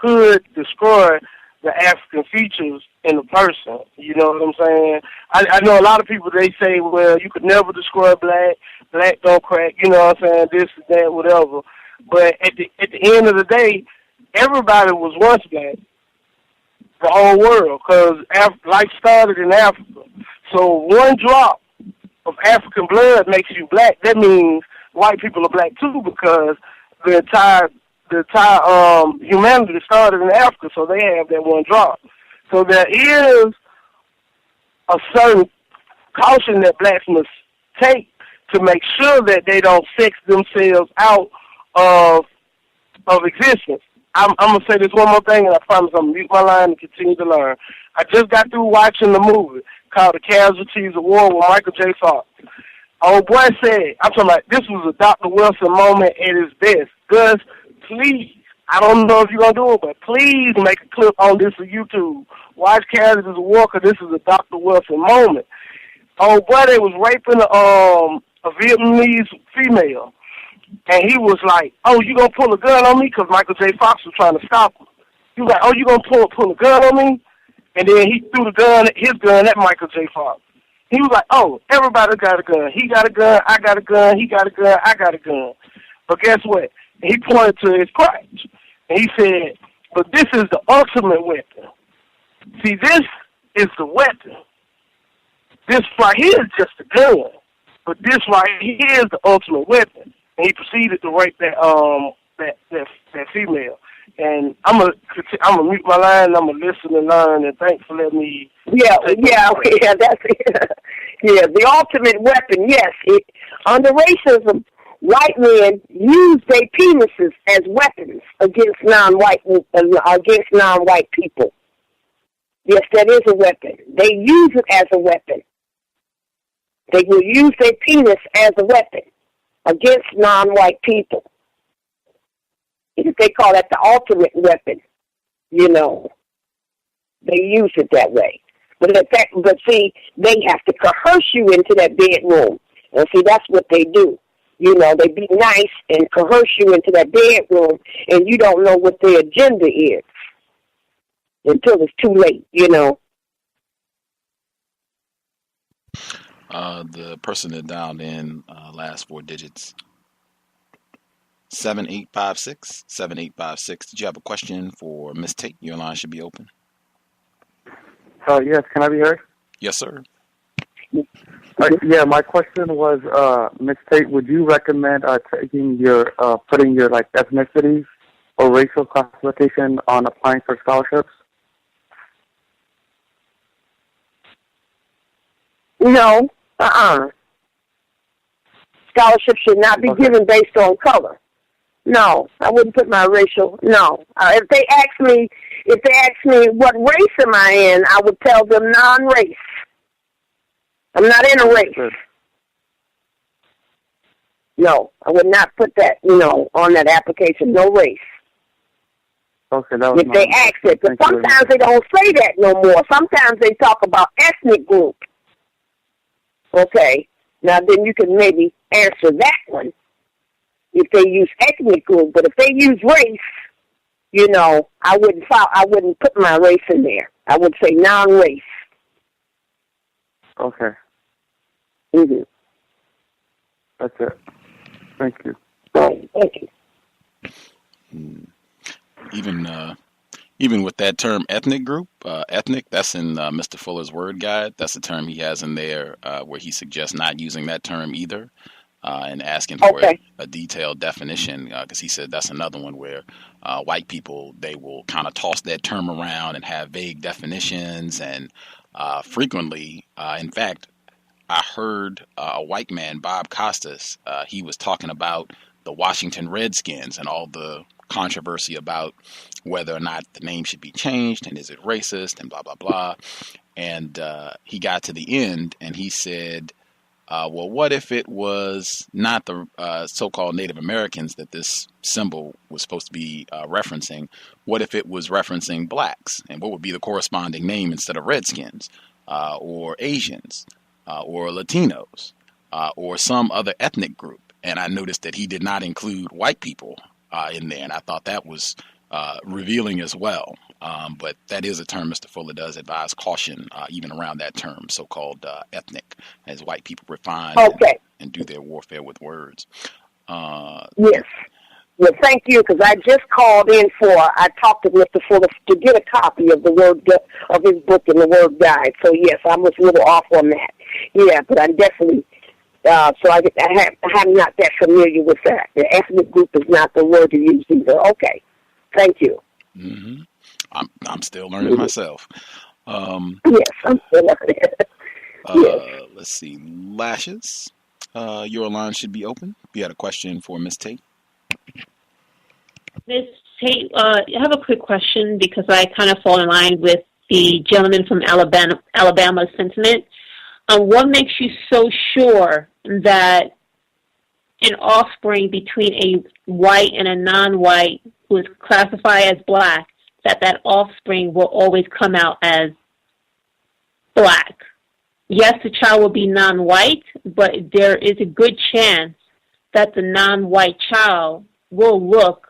could destroy the African features in a person. You know what I'm saying? I know a lot of people, they say, well, you could never destroy black don't crack, you know what I'm saying, this, that, whatever. But at the end of the day, everybody was once black, the whole world, because life started in Africa. So one drop of African blood makes you black. That means white people are black too, because the entire humanity started in Africa, so they have that one drop. So there is a certain caution that blacks must take to make sure that they don't sex themselves out of existence. I'm going to say this one more thing, and I promise I'm going to mute my line and continue to learn. I just got through watching the movie called The Casualties of War with Michael J. Fox. Old boy said, I'm talking about, this was a Dr. Wilson moment at his best. Gus, please, I don't know if you're going to do it, but please make a clip on this on YouTube. Watch Casualties of War, because this is a Dr. Wilson moment. Old boy, they was raping a Vietnamese female. And he was like, oh, you going to pull a gun on me? Because Michael J. Fox was trying to stop him. He was like, oh, you going to pull a gun on me? And then he threw his gun at Michael J. Fox. He was like, oh, everybody got a gun. He got a gun, I got a gun, he got a gun, I got a gun. But guess what? And he pointed to his crotch. And he said, but this is the ultimate weapon. See, this is the weapon. This right here is just a gun, but this right here is the ultimate weapon. And he proceeded to rape that female. And I'm gonna mute my line. And I'm gonna listen and learn. And thanks for letting me. Yeah. That's it. Yeah, the ultimate weapon. Yes, under racism, white men use their penises as weapons against non-white people. Yes, that is a weapon. They use it as a weapon. They will use their penis as a weapon against non-white people. They call that the ultimate weapon. You know, they use it that way. But see, they have to coerce you into that bedroom. And see, that's what they do. You know, they be nice and coerce you into that bedroom, and you don't know what their agenda is until it's too late, you know. The person that dialed in last 4 digits, 7856. 7856. Did you have a question for Miss Tate? Your line should be open. Yes, can I be heard? Yes, sir. Yeah, my question was, Ms. Tate, would you recommend putting your ethnicities or racial classification on applying for scholarships? No, Scholarships should not be given based on color. No, I wouldn't put my racial. No, if they ask me what race am I in, I would tell them non-race. I'm not in a race. No, I would not put that, on that application. No race. Okay, that was if they ask it, but sometimes they don't say that no more. Sometimes they talk about ethnic group. Okay, now then you can maybe answer that one if they use ethnic group. But if they use race, I wouldn't put my race in there. I would say non-race. Okay. Mm-hmm. That's it. Thank you. Right. Thank you. Even with that term ethnic group, ethnic, that's in Mr. Fuller's word guide. That's a term he has in there where he suggests not using that term either and asking for a detailed definition because he said that's another one where white people, they will kind of toss that term around and have vague definitions and frequently, in fact, I heard a white man, Bob Costas, he was talking about the Washington Redskins and all the controversy about whether or not the name should be changed and is it racist and blah, blah, blah. And he got to the end and he said, well, what if it was not the so-called Native Americans that this symbol was supposed to be referencing? What if it was referencing blacks? And what would be the corresponding name instead of Redskins or Asians or Latinos or some other ethnic group? And I noticed that he did not include white people in there. And I thought that was revealing as well. But that is a term Mr. Fuller does advise caution even around that term, so-called ethnic, as white people refine and do their warfare with words. Yes. Well, thank you, because I just called in I talked to Mr. Fuller to get a copy of the word of his book and the word guide. So, yes, I was a little off on that. Yeah, but I'm definitely... I'm not that familiar with that. The ethnic group is not the word to use either. Okay. Thank you. Mm-hmm. I'm still learning myself. Yes, I'm still learning. Yes. Let's see. Lashes. Your line should be open. You had a question for Miss Tate? Miss Tate, I have a quick question because I kind of fall in line with the gentleman from Alabama's sentiment. What makes you so sure that an offspring between a white and a non-white who is classified as black, that offspring will always come out as black? Yes, the child will be non-white, but there is a good chance that the non-white child will look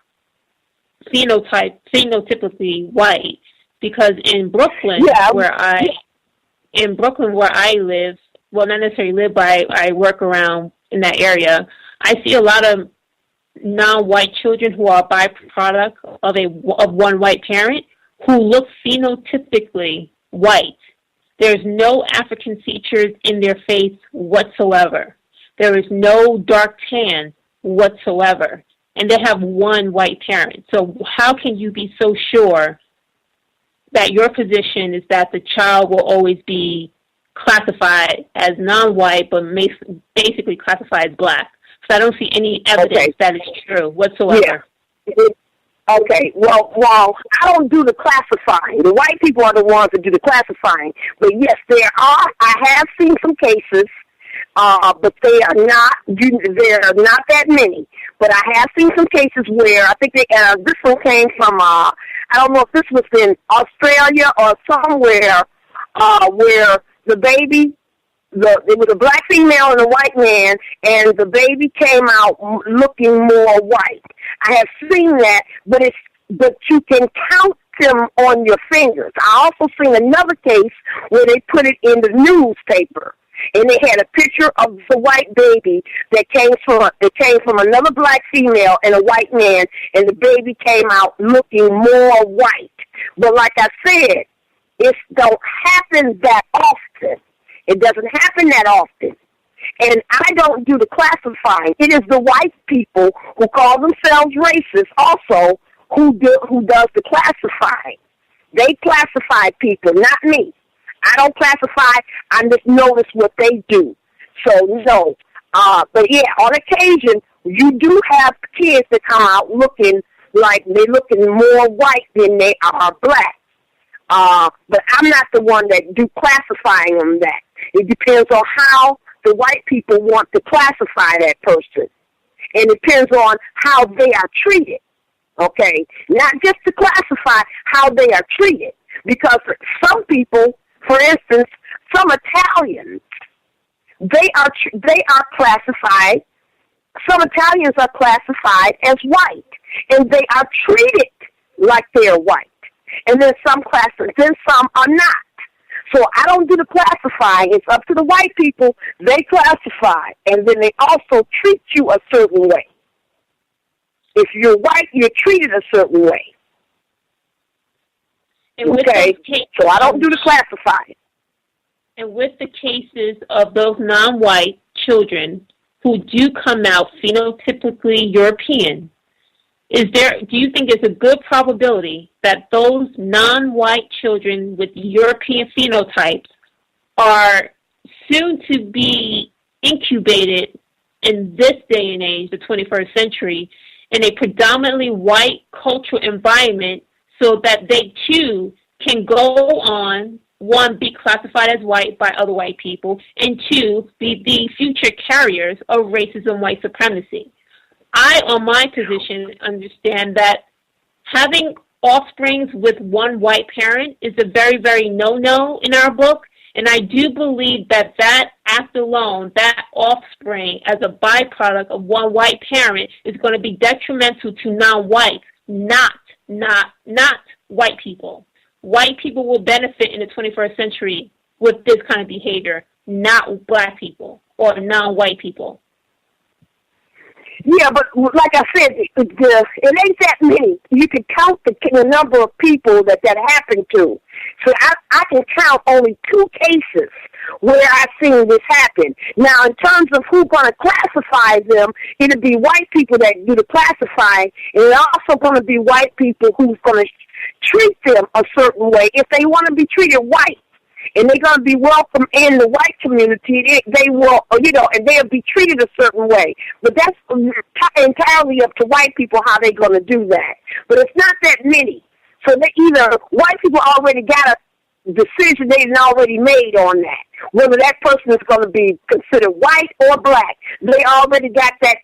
phenotypically white, because in Brooklyn, where I live, well, not necessarily live, but I work around in that area, I see a lot of non-white children who are byproduct of one white parent who look phenotypically white. There's no African features in their face whatsoever. There is no dark tan whatsoever. And they have one white parent. So how can you be so sure that your position is that the child will always be classified as non-white, but basically classified as black? So I don't see any evidence that is true whatsoever. Yeah. Okay, well, I don't do the classifying. The white people are the ones that do the classifying. But yes, I have seen some cases, but they're not that many. But I have seen some cases where I think this one came from, I don't know if this was in Australia or somewhere, where the baby, it was a black female and a white man, and the baby came out looking more white. I have seen that, but you can count them on your fingers. I also seen another case where they put it in the newspaper, and they had a picture of the white baby that came from another black female and a white man, and the baby came out looking more white. But like I said, it don't happen that often. It doesn't happen that often. And I don't do the classifying. It is the white people who call themselves racist also who does the classifying. They classify people, not me. I don't classify. I just notice what they do. So, no. But, yeah, on occasion, you do have kids that come out looking like they're looking more white than they are black. But I'm not the one that do classifying them that. It depends on how the white people want to classify that person. And it depends on how they are treated, okay? Not just to classify how they are treated. Because some people, for instance, some Italians, they are classified, some Italians are classified as white. And they are treated like they're white. And then some are not. So I don't do the classifying. It's up to the white people. They classify, and then they also treat you a certain way. If you're white, you're treated a certain way. Okay? So I don't do the classifying. And with the cases of those non-white children who do come out phenotypically European, do you think there's a good probability that those non-white children with European phenotypes are soon to be incubated in this day and age, the 21st century, in a predominantly white cultural environment so that they too can go on, one, be classified as white by other white people, and two, be the future carriers of racism, white supremacy? I, on my position, understand that having offsprings with one white parent is a very, very no-no in our book, and I do believe that act alone, that offspring as a byproduct of one white parent is going to be detrimental to non-whites, not white people. White people will benefit in the 21st century with this kind of behavior, not black people or non-white people. Yeah, but like I said, it ain't that many. You can count the number of people that happened to. So I can count only 2 cases where I've seen this happen. Now, in terms of who's going to classify them, it'll be white people that do the classifying, and it's also going to be white people who's going to treat them a certain way if they want to be treated white. And they're going to be welcome in the white community. They will, and they'll be treated a certain way. But that's entirely up to white people how they're going to do that. But it's not that many. So either white people already got a decision they've already made on that, whether that person is going to be considered white or black. They already got that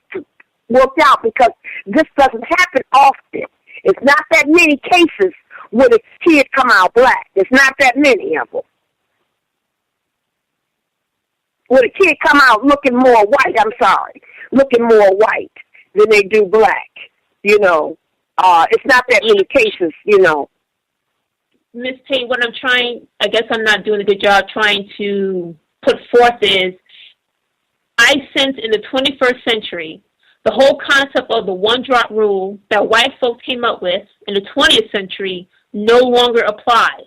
worked out because this doesn't happen often. It's not that many cases where the kid come out black. It's not that many of them. Where the kid come out looking more white, looking more white than they do black, It's not that many cases, Ms. Tate, what I'm trying, I guess I'm not doing a good job trying to put forth is, I sense in the 21st century, the whole concept of the one-drop rule that white folks came up with in the 20th century no longer applies.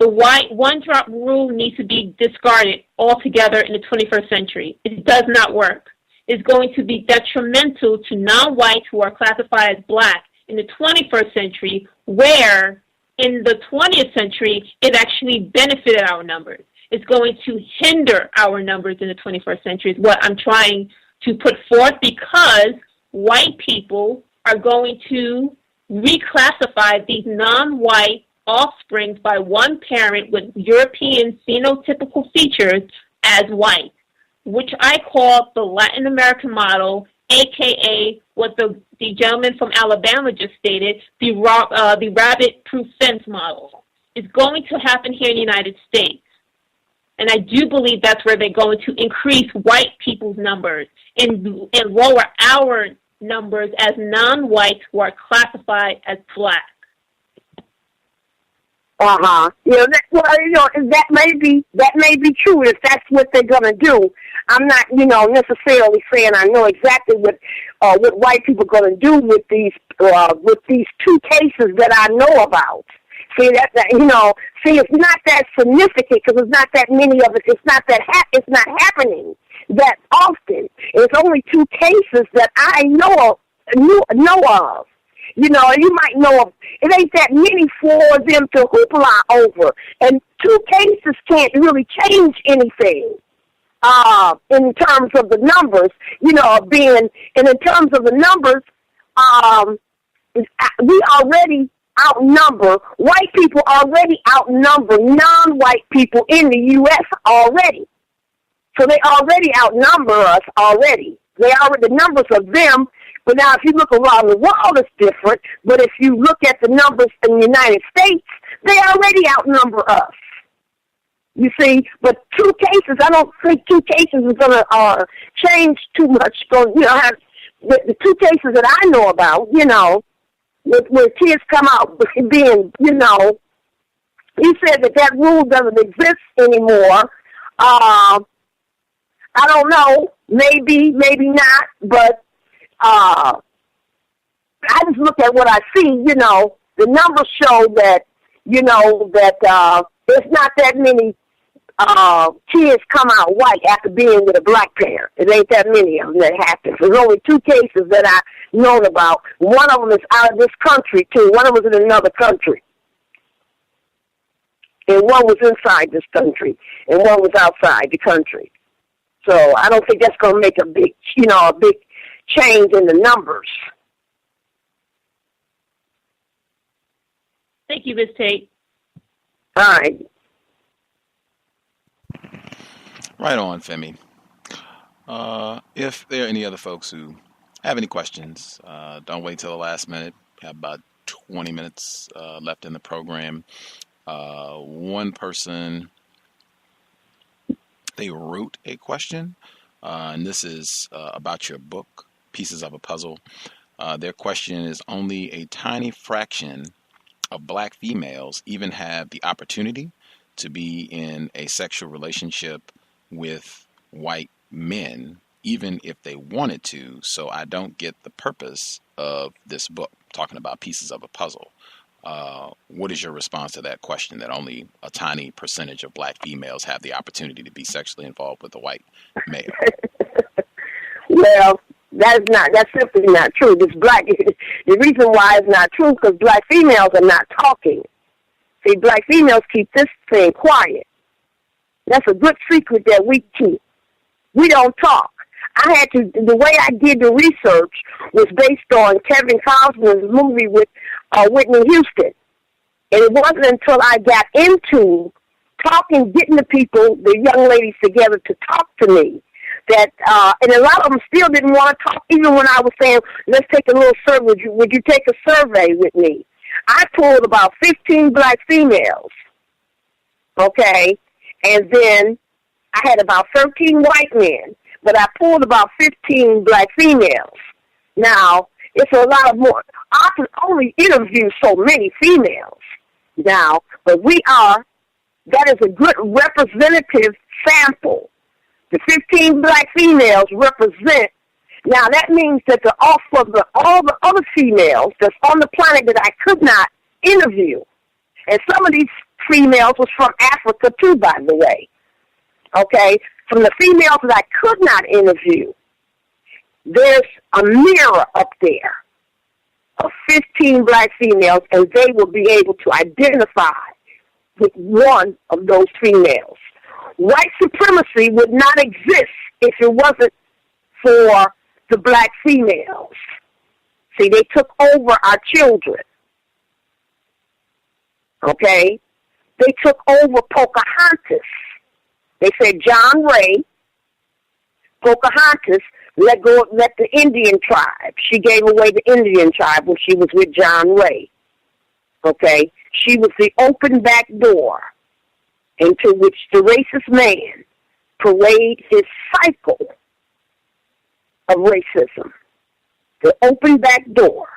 The one-drop rule needs to be discarded altogether in the 21st century. It does not work. It's going to be detrimental to non-whites who are classified as black in the 21st century, where in the 20th century, it actually benefited our numbers. It's going to hinder our numbers in the 21st century is what I'm trying to put forth, because white people are going to reclassify these non-white offsprings by one parent with European phenotypical features as white, which I call the Latin American model, a.k.a. what the gentleman from Alabama just stated, the rabbit-proof fence model. It's going to happen here in the United States. And I do believe that's where they're going to increase white people's numbers and lower our numbers as non-whites who are classified as black. That may be true if that's what they're gonna do. I'm not, necessarily saying I know exactly what white people are gonna do with these two cases that I know about. See it's not that significant because it's not that many of it. It's not happening that often. It's only two cases that I know of. You might know of. It ain't that many for them to hoopla over. And two cases can't really change anything in terms of the numbers, and in terms of the numbers, we already outnumber, white people already outnumber non-white people in the U.S. already. So they already outnumber us already. The numbers of them. But now, if you look around the world, it's different. But if you look at the numbers in the United States, they already outnumber us. You see, but two cases, I don't think two cases is going to change too much. The two cases that I know about, where kids come out being, you said that rule doesn't exist anymore. I don't know, maybe not, but I just look at what I see, the numbers show that, there's not that many kids come out white after being with a black parent. It ain't that many of them that happens. There's only two cases that I've known about. One of them is out of this country, too. One of them was in another country. And one was inside this country, and one was outside the country. So I don't think that's going to make a big change in the numbers. Thank you, Ms. Tate. All right. Right on, Femi. If there are any other folks who have any questions, don't wait till the last minute. We have about 20 minutes left in the program. One person, they wrote a question, and this is about your book, Pieces of a Puzzle. Their question is, only a tiny fraction of black females even have the opportunity to be in a sexual relationship with white men, even if they wanted to. So I don't get the purpose of this book, talking about pieces of a puzzle. What is your response to that question, that only a tiny percentage of black females have the opportunity to be sexually involved with a white male? Well, that's simply not true. The reason why it's not true is because black females are not talking. See, black females keep this thing quiet. That's a good secret that we keep. We don't talk. The way I did the research was based on Kevin Costner's movie with Whitney Houston. And it wasn't until I got into talking, getting the people, the young ladies together to talk to me, that, and a lot of them still didn't want to talk, even when I was saying, let's take a little survey. Would you take a survey with me? I pulled about 15 black females, okay, and then I had about 13 white men, but I pulled about 15 black females. Now, it's a lot more. I can only interview so many females now, but that is a good representative sample. The 15 black females represent. Now, that means that all the other females that's on the planet that I could not interview, and some of these females was from Africa too, by the way. Okay? From the females that I could not interview, there's a mirror up there of 15 black females, and they will be able to identify with one of those females. White supremacy would not exist if it wasn't for the black females. See, they took over our children. Okay? They took over Pocahontas. They said John Ray, Pocahontas, let the Indian tribe. She gave away the Indian tribe when she was with John Ray. Okay? She was the open back door into which the racist man parade his cycle of racism. The open back door.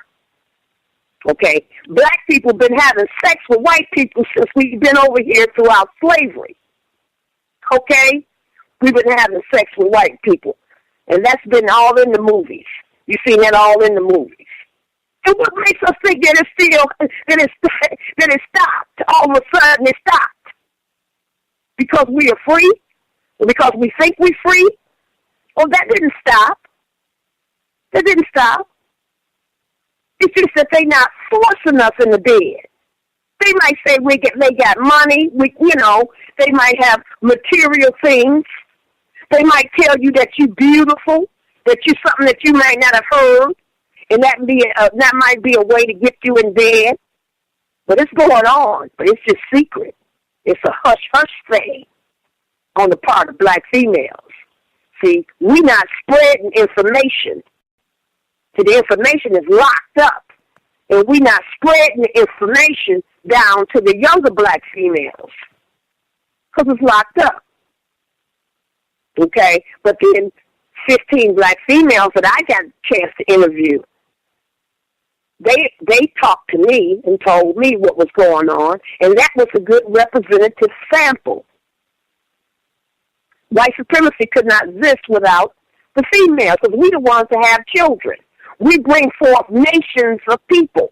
Okay? Black people have been having sex with white people since we've been over here throughout slavery. Okay? We've been having sex with white people. And that's been all in the movies. You've seen that all in the movies. And what makes us think that it stopped? All of a sudden it stopped. Because we are free? Or because we think we're free? Well, that didn't stop. That didn't stop. It's just that they're not forcing us in the bed. They might say they got money. They might have material things. They might tell you that you're beautiful, that you're something that you might not have heard, and that might be a way to get you in bed. But it's going on, but it's just secret. It's a hush-hush thing on the part of black females. See, we're not spreading information. See, the information is locked up, and we're not spreading the information down to the younger black females because it's locked up. Okay, but then 15 black females that I got a chance to interview, they talked to me and told me what was going on, and that was a good representative sample. White supremacy could not exist without the females, because we're the ones that have children. We bring forth nations of people.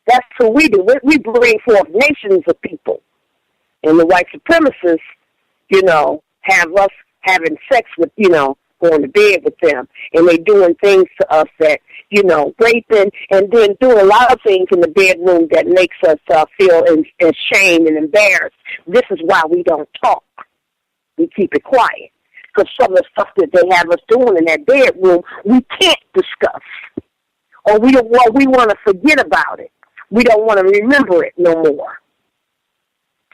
That's what we do. We bring forth nations of people. And the white supremacists, have us having sex with, going to bed with them. And they doing things to us that, raping and then doing a lot of things in the bedroom that makes us feel ashamed and embarrassed. This is why we don't talk. We keep it quiet. Because some of the stuff that they have us doing in that bedroom, we can't discuss. Or we want to forget about it. We don't want to remember it no more.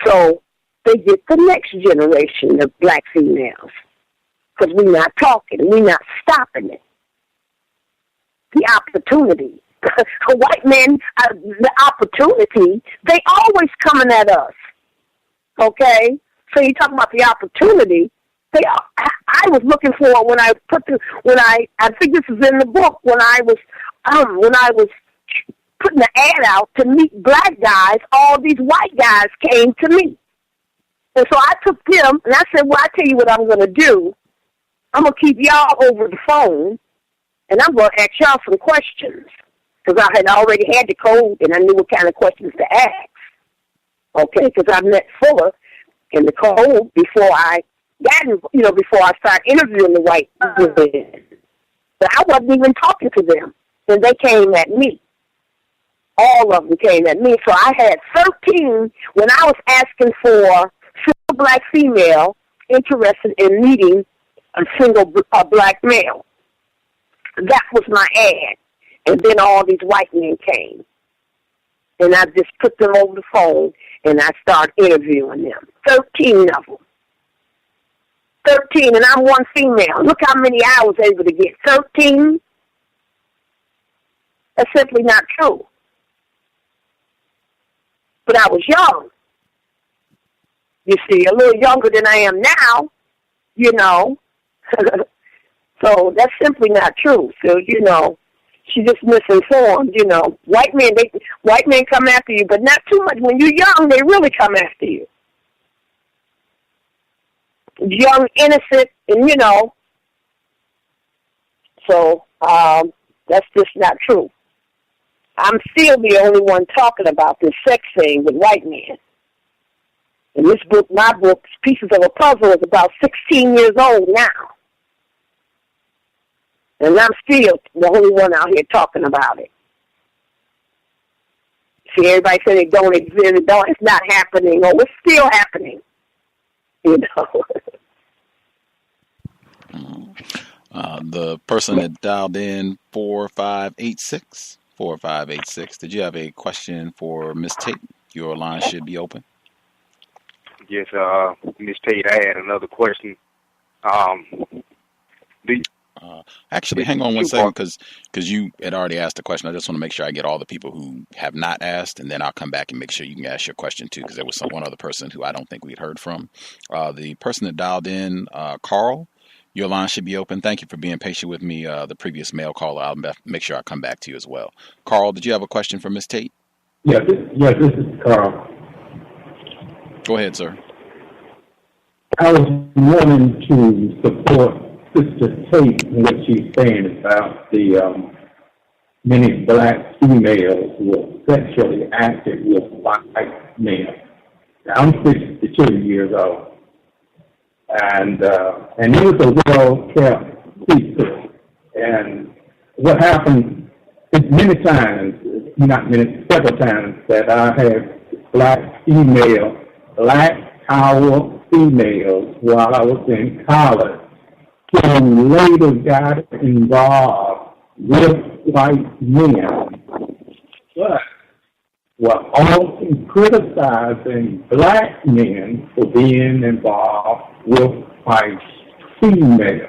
So they get the next generation of black females. Because we're not talking, we're not stopping it. The opportunity. White men, the opportunity, they always coming at us. Okay? So you talk about the opportunity. I was looking for it I think this is in the book, when I was putting the ad out to meet black guys, all these white guys came to me. And so I took them, and I said, well, I tell you what I'm going to do. I'm going to keep y'all over the phone, and I'm going to ask y'all some questions, because I had already had the code, and I knew what kind of questions to ask. Okay, because I met Fuller in the code before I started interviewing the white women. But I wasn't even talking to them, and they came at me. All of them came at me. So I had 13 when I was asking for a black female interested in meeting a single black male. That was my ad. And then all these white men came. And I just put them over the phone, and I started interviewing them. 13 of them. 13, and I'm one female. Look how many I was able to get. 13? That's simply not true. But I was young. You see, a little younger than I am now, So that's simply not true. So, she's just misinformed, White men come after you, but not too much. When you're young, they really come after you. Young, innocent, and So, that's just not true. I'm still the only one talking about this sex thing with white men. And this book, my book, Pieces of a Puzzle, is about 16 years old now. And I'm still the only one out here talking about it. See, everybody said it don't exist, it's not happening. Oh, it's still happening. You know. The person that dialed in 4586, did you have a question for Ms. Tate? Your line should be open. Yes, Ms. Tate, I had another question. Actually, hang on one second, because you had already asked the question. I just want to make sure I get all the people who have not asked, and then I'll come back and make sure you can ask your question too, because there was one other person who I don't think we'd heard from. The person that dialed in, Carl, your line should be open. Thank you for being patient with me. The previous mail caller, I'll make sure I come back to you as well. Carl, did you have a question for Ms. Tate? Yes, this is Carl. Go ahead, sir. I was wanting to support Sister Tate in what she's saying about the many black females who are sexually active with white men. I'm 62 years old. And it was a well-kept secret. And what happened is several times that I had black power females while I was in college who later got involved with white men, but were often criticizing black men for being involved with white females.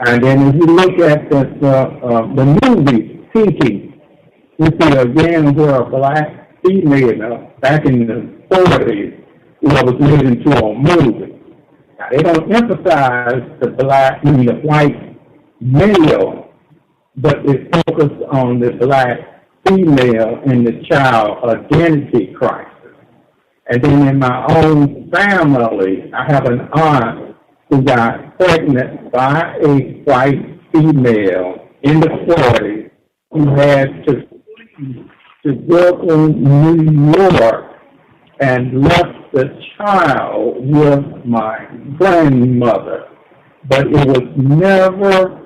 And then if you look at the movie Pinky, you see again where a black female back in the 40s was made into a movie. Now, they don't emphasize the white male, but they focus on the black female and the child identity crisis. And then in my own family, I have an aunt who got pregnant by a white female in the 40s who had to Brooklyn, New York, and left the child with my grandmother. But it was never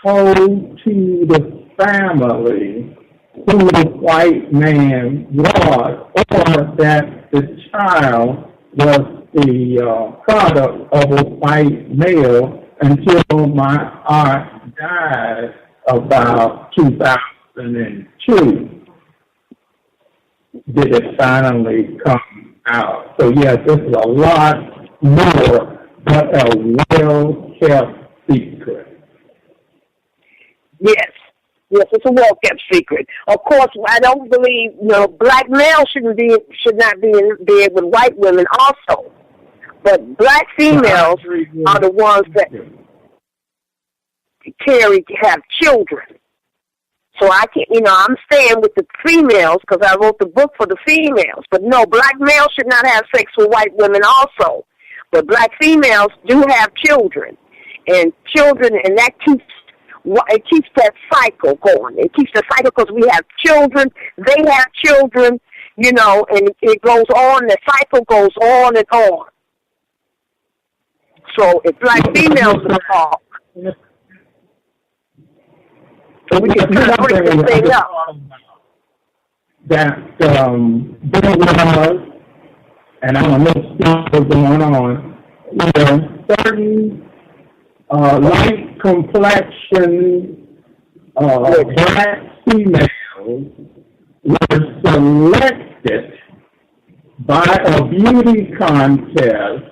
told to the family who the white man was, or that the child was the product of a white male until my aunt died about 2002. Did it finally come out? So yes, this is a lot more, but a well-kept secret. Yes, it's a well-kept secret. Of course, I don't believe black males should not be in bed with white women also, but black females are the ones that have children. So I can't, I'm staying with the females because I wrote the book for the females. But no, black males should not have sex with white women also. But black females do have children, and that keeps that cycle going. It keeps the cycle because we have children, they have children, and it goes on. The cycle goes on and on. So if black females are talk, so we can kind of break this thing up. That there was, and I don't know what's going on, certain light complexion black females were selected by a beauty contest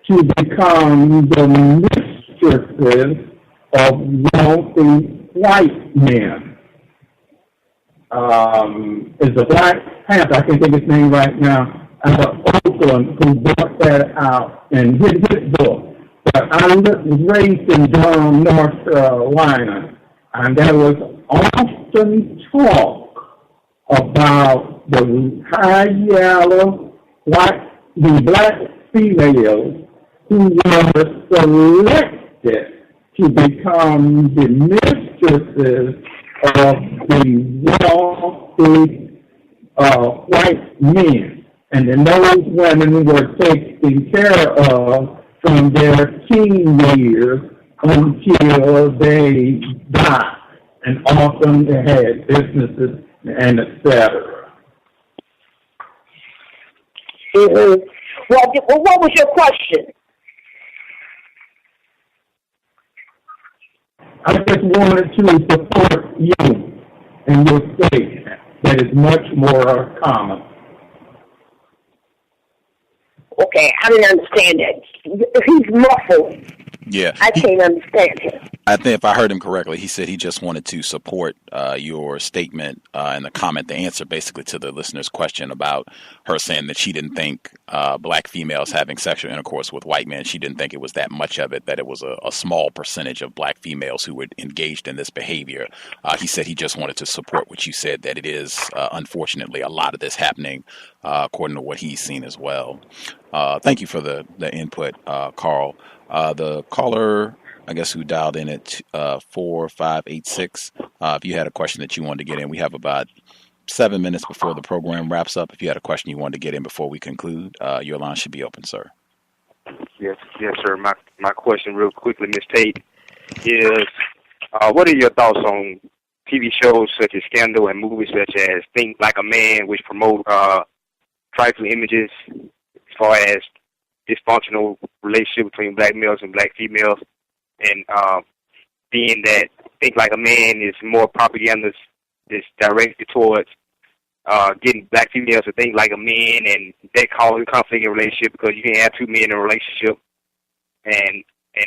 to become the mistresses of wealthy white men. Is the Black Panther, I can't think of his name right now, out of Oakland, who brought that out in his book. But I was raised in Durham, North Carolina, and there was often talk about the high yellow, the black females who were selected to become the mistresses of the wealthy white men. And then those women were taken care of from their teen years until they died. And often they had businesses and etc. Mm-hmm. Well, what was your question? I just wanted to support you and your state that is much more common. Okay, I didn't understand that. He's muffled. Yeah. I can't understand him. I think if I heard him correctly, he said he just wanted to support your statement and the comment, the answer basically to the listener's question about her saying that she didn't think black females having sexual intercourse with white men, she didn't think it was that much of it, that it was a small percentage of black females who were engaged in this behavior. He said he just wanted to support what you said, that it is unfortunately a lot of this happening according to what he's seen as well. Thank you for the input, Carl. The caller, I guess, who dialed in at 4586, if you had a question that you wanted to get in, we have about 7 minutes before the program wraps up. If you had a question you wanted to get in before we conclude, your line should be open, sir. Yes, sir. My question real quickly, Ms. Tate, is what are your thoughts on TV shows such as Scandal and movies such as Think Like a Man, which promote trifling images as far as dysfunctional relationship between black males and black females, and being that Think Like a Man is more propaganda that's directed towards getting black females to think like a man, and that causing conflict in a relationship because you can't have two men in a relationship, and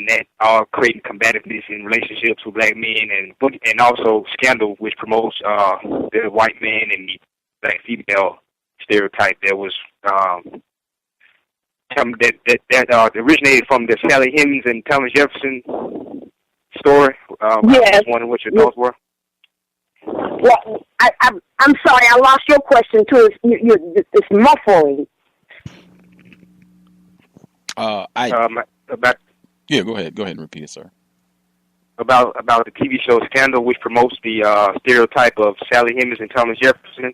that all creating combativeness in relationships with black men, and also Scandal, which promotes the white man and the black female stereotype that was that originated from the Sally Hemings and Thomas Jefferson story. Yes. I was wondering what your thoughts were. Well, I'm sorry, I lost your question too. It's muffling. Yeah, go ahead and repeat it, sir. About the TV show Scandal, which promotes the stereotype of Sally Hemings and Thomas Jefferson,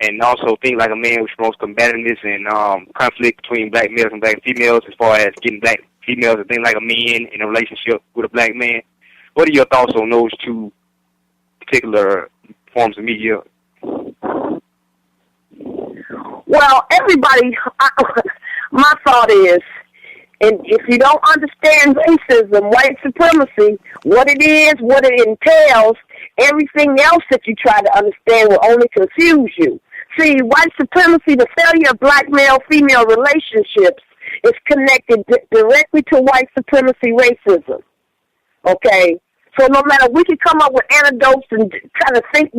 and also Think Like a Man, which promotes combativeness and conflict between black males and black females as far as getting black females to think like a man in a relationship with a black man. What are your thoughts on those two particular forms of media? Well, everybody, my thought is, and if you don't understand racism, white supremacy, what it is, what it entails, everything else that you try to understand will only confuse you. See, white supremacy, the failure of black male-female relationships is connected directly to white supremacy racism. Okay? So no matter, we can come up with anecdotes and kind of think,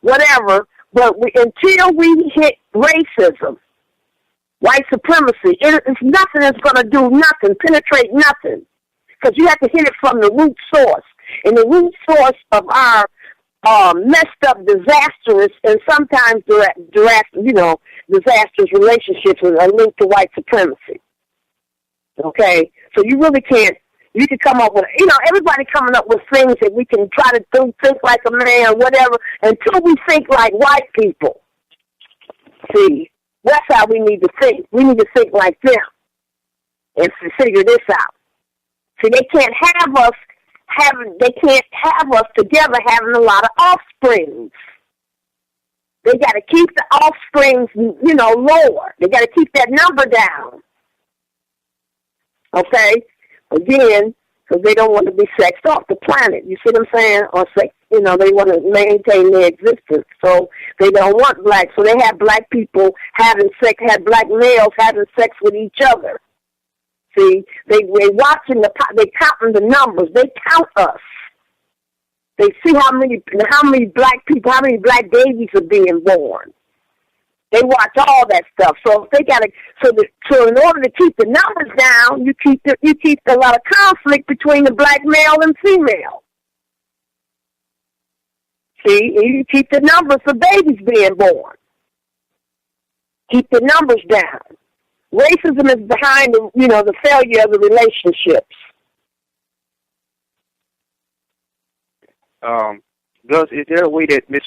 whatever, but until we hit racism, white supremacy, it's nothing that's going to do nothing, penetrate nothing, because you have to hit it from the root source. And the root source of our messed up, disastrous, and sometimes disastrous relationships are linked to white supremacy. Okay? So you really can't, you can come up with, everybody coming up with things that we can try to think like a man or whatever, until we think like white people. See, that's how we need to think. We need to think like them and figure this out. See, they can't have us together having a lot of offsprings. They got to keep the offsprings, lower. They got to keep that number down. Okay? Again, because they don't want to be sexed off the planet. You see what I'm saying? Or sex, they want to maintain their existence. So they don't want black. So they have black people having sex, have black males having sex with each other. See, they watching they counting the numbers. They count us. They see how many black people, how many black babies are being born. They watch all that stuff. So if they so in order to keep the numbers down, you keep a lot of conflict between the black male and female. See, you keep the numbers of babies being born. Keep the numbers down. Racism is behind the failure of the relationships. Gus, is there a way that Miss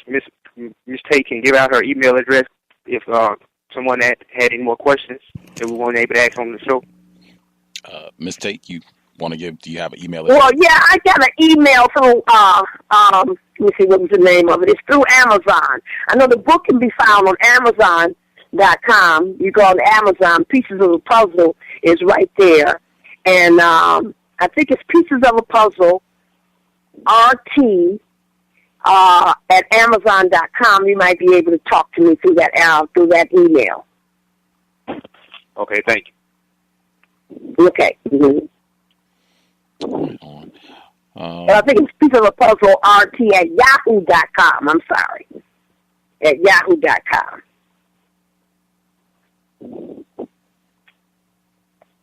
Tate can give out her email address someone that had any more questions that we weren't able to ask on the show. Ms. Tate, you want to give? Do you have an email? Well, yeah, I got an email through. Let me see, what was the name of it? It's through Amazon. I know the book can be found on Amazon.com. You go on Amazon. Pieces of a Puzzle is right there, and I think it's Pieces of a Puzzle RT at Amazon.com. You might be able to talk to me through that email. Okay, thank you. Okay. Mm-hmm. I think it's Piece of a Puzzle RT at Yahoo.com. I'm sorry. At Yahoo.com.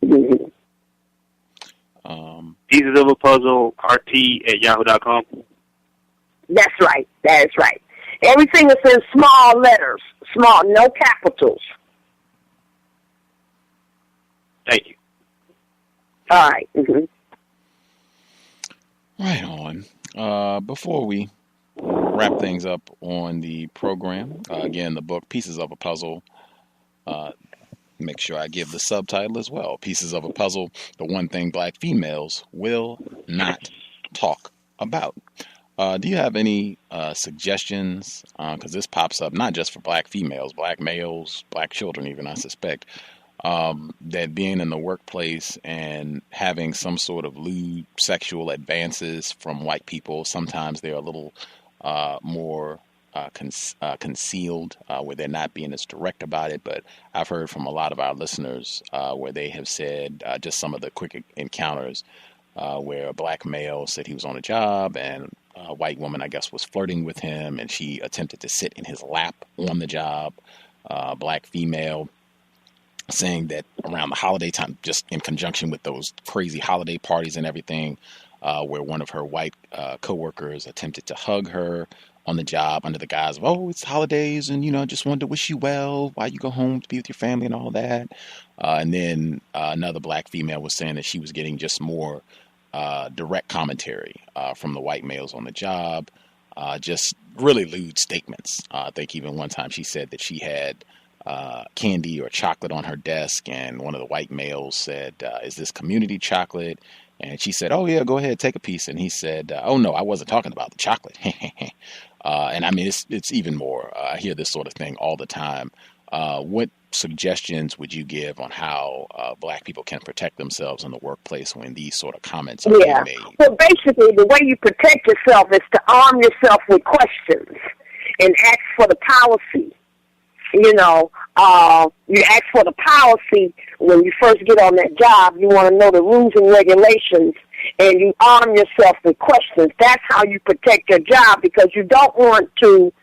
Mm-hmm. Pieces of a Puzzle RT at Yahoo.com. That's right. That is right. Everything is in small letters. Small, no capitals. Thank you. All right. Mm-hmm. Right on. Before we wrap things up on the program, again, the book Pieces of a Puzzle. Make sure I give the subtitle as well. Pieces of a Puzzle, the one thing black females will not talk about. Do you have any suggestions? Because this pops up not just for black females, black males, black children even, I suspect. That being in the workplace and having some sort of lewd sexual advances from white people, sometimes they're a little more concealed, where they're not being as direct about it. But I've heard from a lot of our listeners where they have said just some of the quick encounters where a black male said he was on a job and a white woman, I guess, was flirting with him, and she attempted to sit in his lap on the job. Black female saying that around the holiday time, just in conjunction with those crazy holiday parties and everything, where one of her white coworkers attempted to hug her on the job under the guise of, oh, it's holidays and, just wanted to wish you well while you go home to be with your family and all that. And then another black female was saying that she was getting just more direct commentary from the white males on the job, just really lewd statements. I think even one time she said that she had candy or chocolate on her desk, and one of the white males said, is this community chocolate? And she said, oh yeah, go ahead, take a piece. And he said, oh no, I wasn't talking about the chocolate. And I mean, it's even more. I hear this sort of thing all the time. What suggestions would you give on how black people can protect themselves in the workplace when these sort of comments are being made? Well, basically, the way you protect yourself is to arm yourself with questions and ask for the policy. You ask for the policy when you first get on that job. You want to know the rules and regulations, and you arm yourself with questions. That's how you protect your job, because you don't want to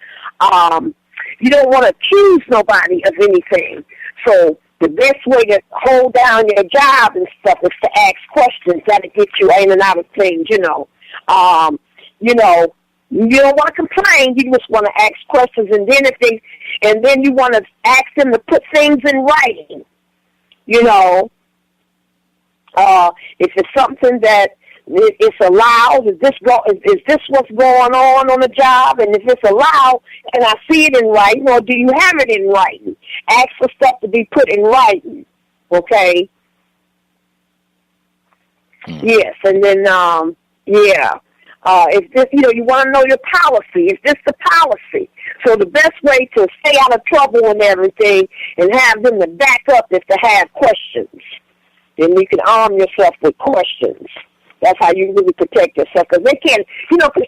accuse nobody of anything. So the best way to hold down your job and stuff is to ask questions. That'll get you in and out of things. You don't want to complain. You just want to ask questions, and then you want to ask them to put things in writing. If it's something that it's allowed, is this what's going on the job? And if it's allowed, can I see it in writing, or do you have it in writing? Ask for stuff to be put in writing. Okay. Yes, and then if this, you want to know your policy. Is this the policy? So the best way to stay out of trouble and everything, and have them to back up, is to have questions. Then you can arm yourself with questions. That's how you really protect yourself, because they can't, because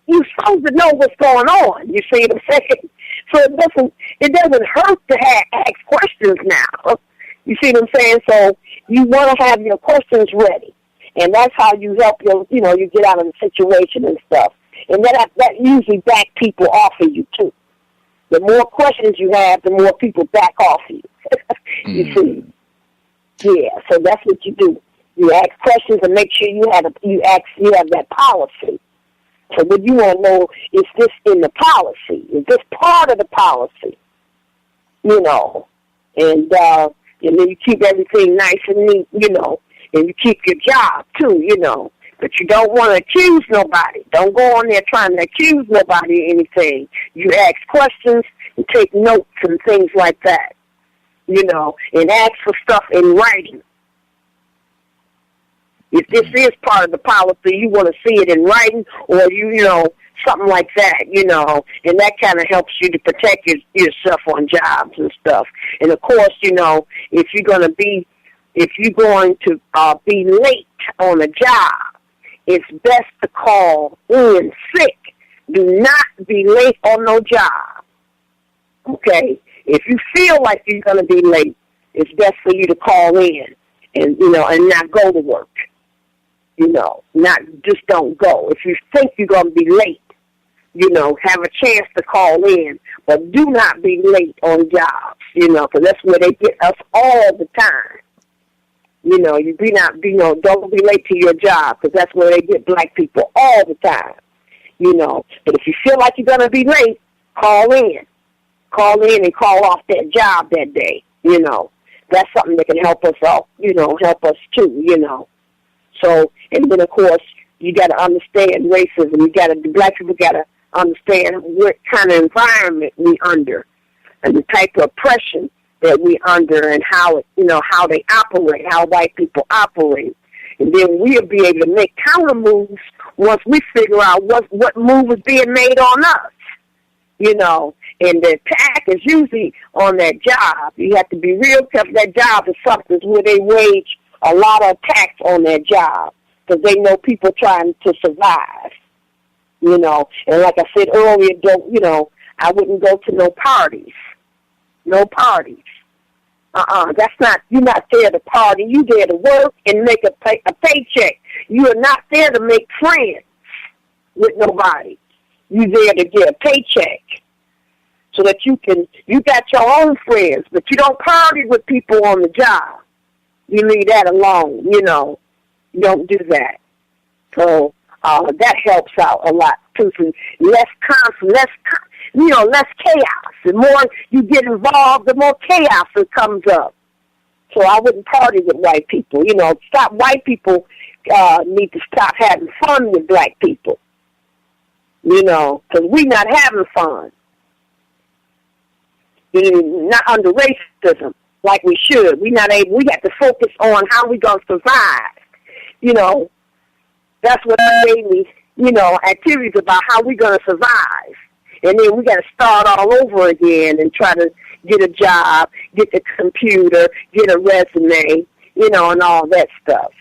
you're supposed to know what's going on. You see what I'm saying? So it doesn't hurt to ask questions now. You see what I'm saying? So you want to have your questions ready. And that's how you help you get out of the situation and stuff. And that usually back people off of you, too. The more questions you have, the more people back off of you. You see? Yeah, so that's what you do. You ask questions and make sure you have that policy. So what you want to know, is this in the policy? Is this part of the policy? And then you keep everything nice and neat, and you keep your job, too, But you don't want to accuse nobody. Don't go on there trying to accuse nobody of anything. You ask questions, and take notes and things like that, you know, and ask for stuff in writing. If this is part of the policy, you want to see it in writing, or you know, something like that, you know, and that kind of helps you to protect yourself on jobs and stuff. And of course, you know, if you're going to be late on a job, it's best to call in sick. Do not be late on no job. Okay? If you feel like you're going to be late, it's best for you to call in and, you know, and not go to work. You know, just don't go. If you think you're going to be late, you know, have a chance to call in, but do not be late on jobs, you know, because that's where they get us all the time. You know, don't be late to your job, because that's where they get black people all the time, you know. But if you feel like you're going to be late, call in. Call in and call off that job that day, you know. That's something that can help us out, you know, help us too, you know. So, and then, of course, you got to understand racism. Black people got to understand what kind of environment we under and the type of oppression that we under and how they operate, how white people operate. And then we'll be able to make counter moves once we figure out what move is being made on us, you know. And the attack is usually on that job. You have to be real careful. That job is something where they wage a lot of attacks on their job because they know people trying to survive, you know. And like I said earlier, I wouldn't go to no parties. No parties. That's not, you're not there to party. You're there to work and make a paycheck. You are not there to make friends with nobody. You're there to get a paycheck so that you got your own friends, but you don't party with people on the job. You leave that alone, you know. You don't do that. So that helps out a lot, too. So less conflict, less chaos. The more you get involved, the more chaos that comes up. So I wouldn't party with white people. You know, white people need to stop having fun with black people. You know, because we're not having fun. Not under racism like we should. We have to focus on how we going to survive. You know, that's what made me, you know, activities about how we going to survive. And then we got to start all over again and try to get a job, get the computer, get a resume, you know, and all that stuff.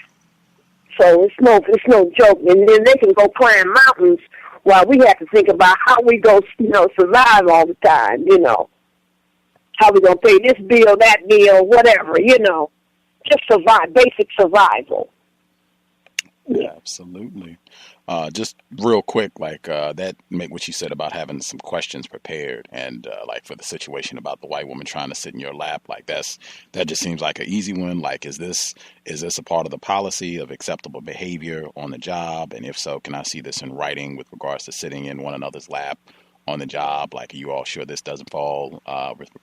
So it's no joke. And then they can go climb mountains while we have to think about how we go, you know, survive all the time, you know. How we going to pay this bill, that bill, whatever, you know. Just survive, basic survival. Yeah, absolutely. Just real quick, like what you said about having some questions prepared, and like for the situation about the white woman trying to sit in your lap, like that just seems like an easy one. Like, is this a part of the policy of acceptable behavior on the job? And if so, can I see this in writing with regards to sitting in one another's lap on the job? Like, are you all sure this doesn't fall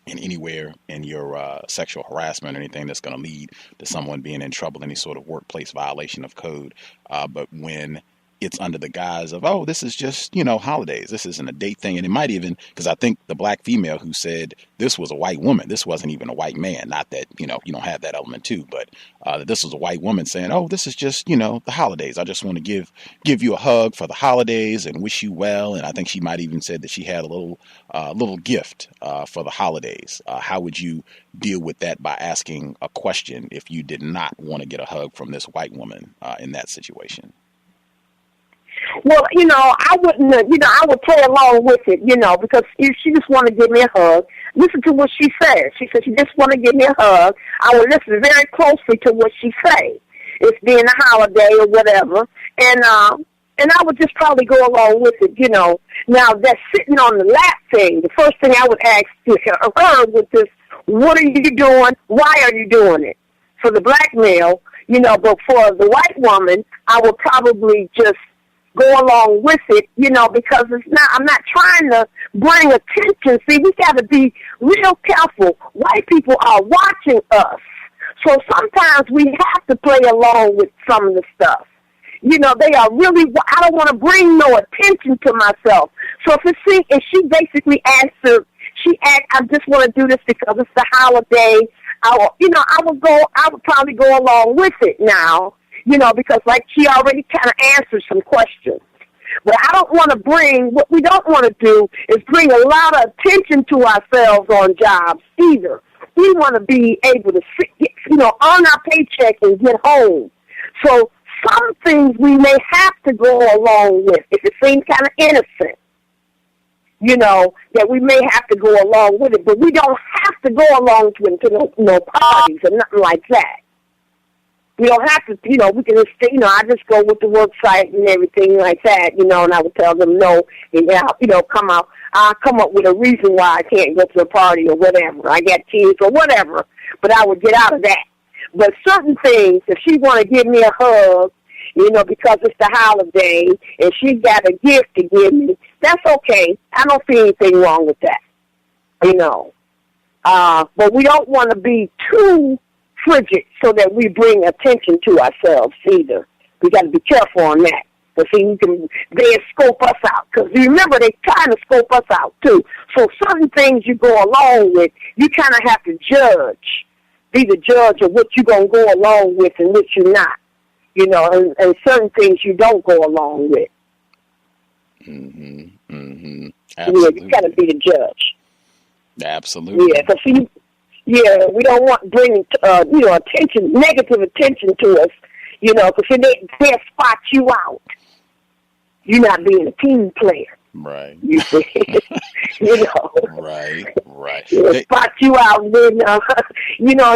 in anywhere in your sexual harassment or anything that's going to lead to someone being in trouble, any sort of workplace violation of code? But when it's under the guise of, oh, this is just, you know, holidays. This isn't a date thing. And it might even, because I think the black female who said this was a white woman, this wasn't even a white man. Not that, you know, you don't have that element too, but this was a white woman saying, oh, this is just, you know, the holidays. I just want to give you a hug for the holidays and wish you well. And I think she might even said that she had a little gift for the holidays. How would you deal with that by asking a question if you did not want to get a hug from this white woman in that situation? Well, you know, I wouldn't, I would play along with it, you know, because if she just want to give me a hug, listen to what she said. She said she just want to give me a hug. I would listen very closely to what she say. It's being a holiday or whatever, and I would just probably go along with it, you know. Now, that sitting on the lap thing, the first thing I would ask her was this: what are you doing? Why are you doing it? For the black male, you know, but for the white woman, I would probably just go along with it, you know, because I'm not trying to bring attention. See, we got to be real careful. White people are watching us. So sometimes we have to play along with some of the stuff. You know, they are really, I don't want to bring no attention to myself. So if she basically asked her, I just want to do this because it's the holiday. I would probably go along with it now, because like she already kind of answered some questions. But I don't want to what we don't want to do is bring a lot of attention to ourselves on jobs either. We want to be able to, earn our paycheck and get home. So some things we may have to go along with if it seems kind of innocent, that we may have to go along with it. But we don't have to go along to no parties or nothing like that. We don't have to, we can just stay, I just go with the work site and everything like that, and I would tell them no, and I'll come up with a reason why I can't go to a party or whatever. I got kids or whatever, but I would get out of that. But certain things, if she want to give me a hug, because it's the holiday and she got a gift to give me, that's okay. I don't see anything wrong with that, But we don't want to be too frigid so that we bring attention to ourselves either. We got to be careful on that. But see, they scope us out. Because remember, they're trying to scope us out too. So certain things you go along with, you kind of have to judge. Be the judge of what you're going to go along with and what you're not. And certain things you don't go along with. Mm-hmm. Mm-hmm. Yeah, you got to be the judge. Absolutely. Yeah, because we don't want bringing, attention, negative attention to us, because they'll spot you out. You're not being a team player. Right. You see? Right. They'll spot you out, and then,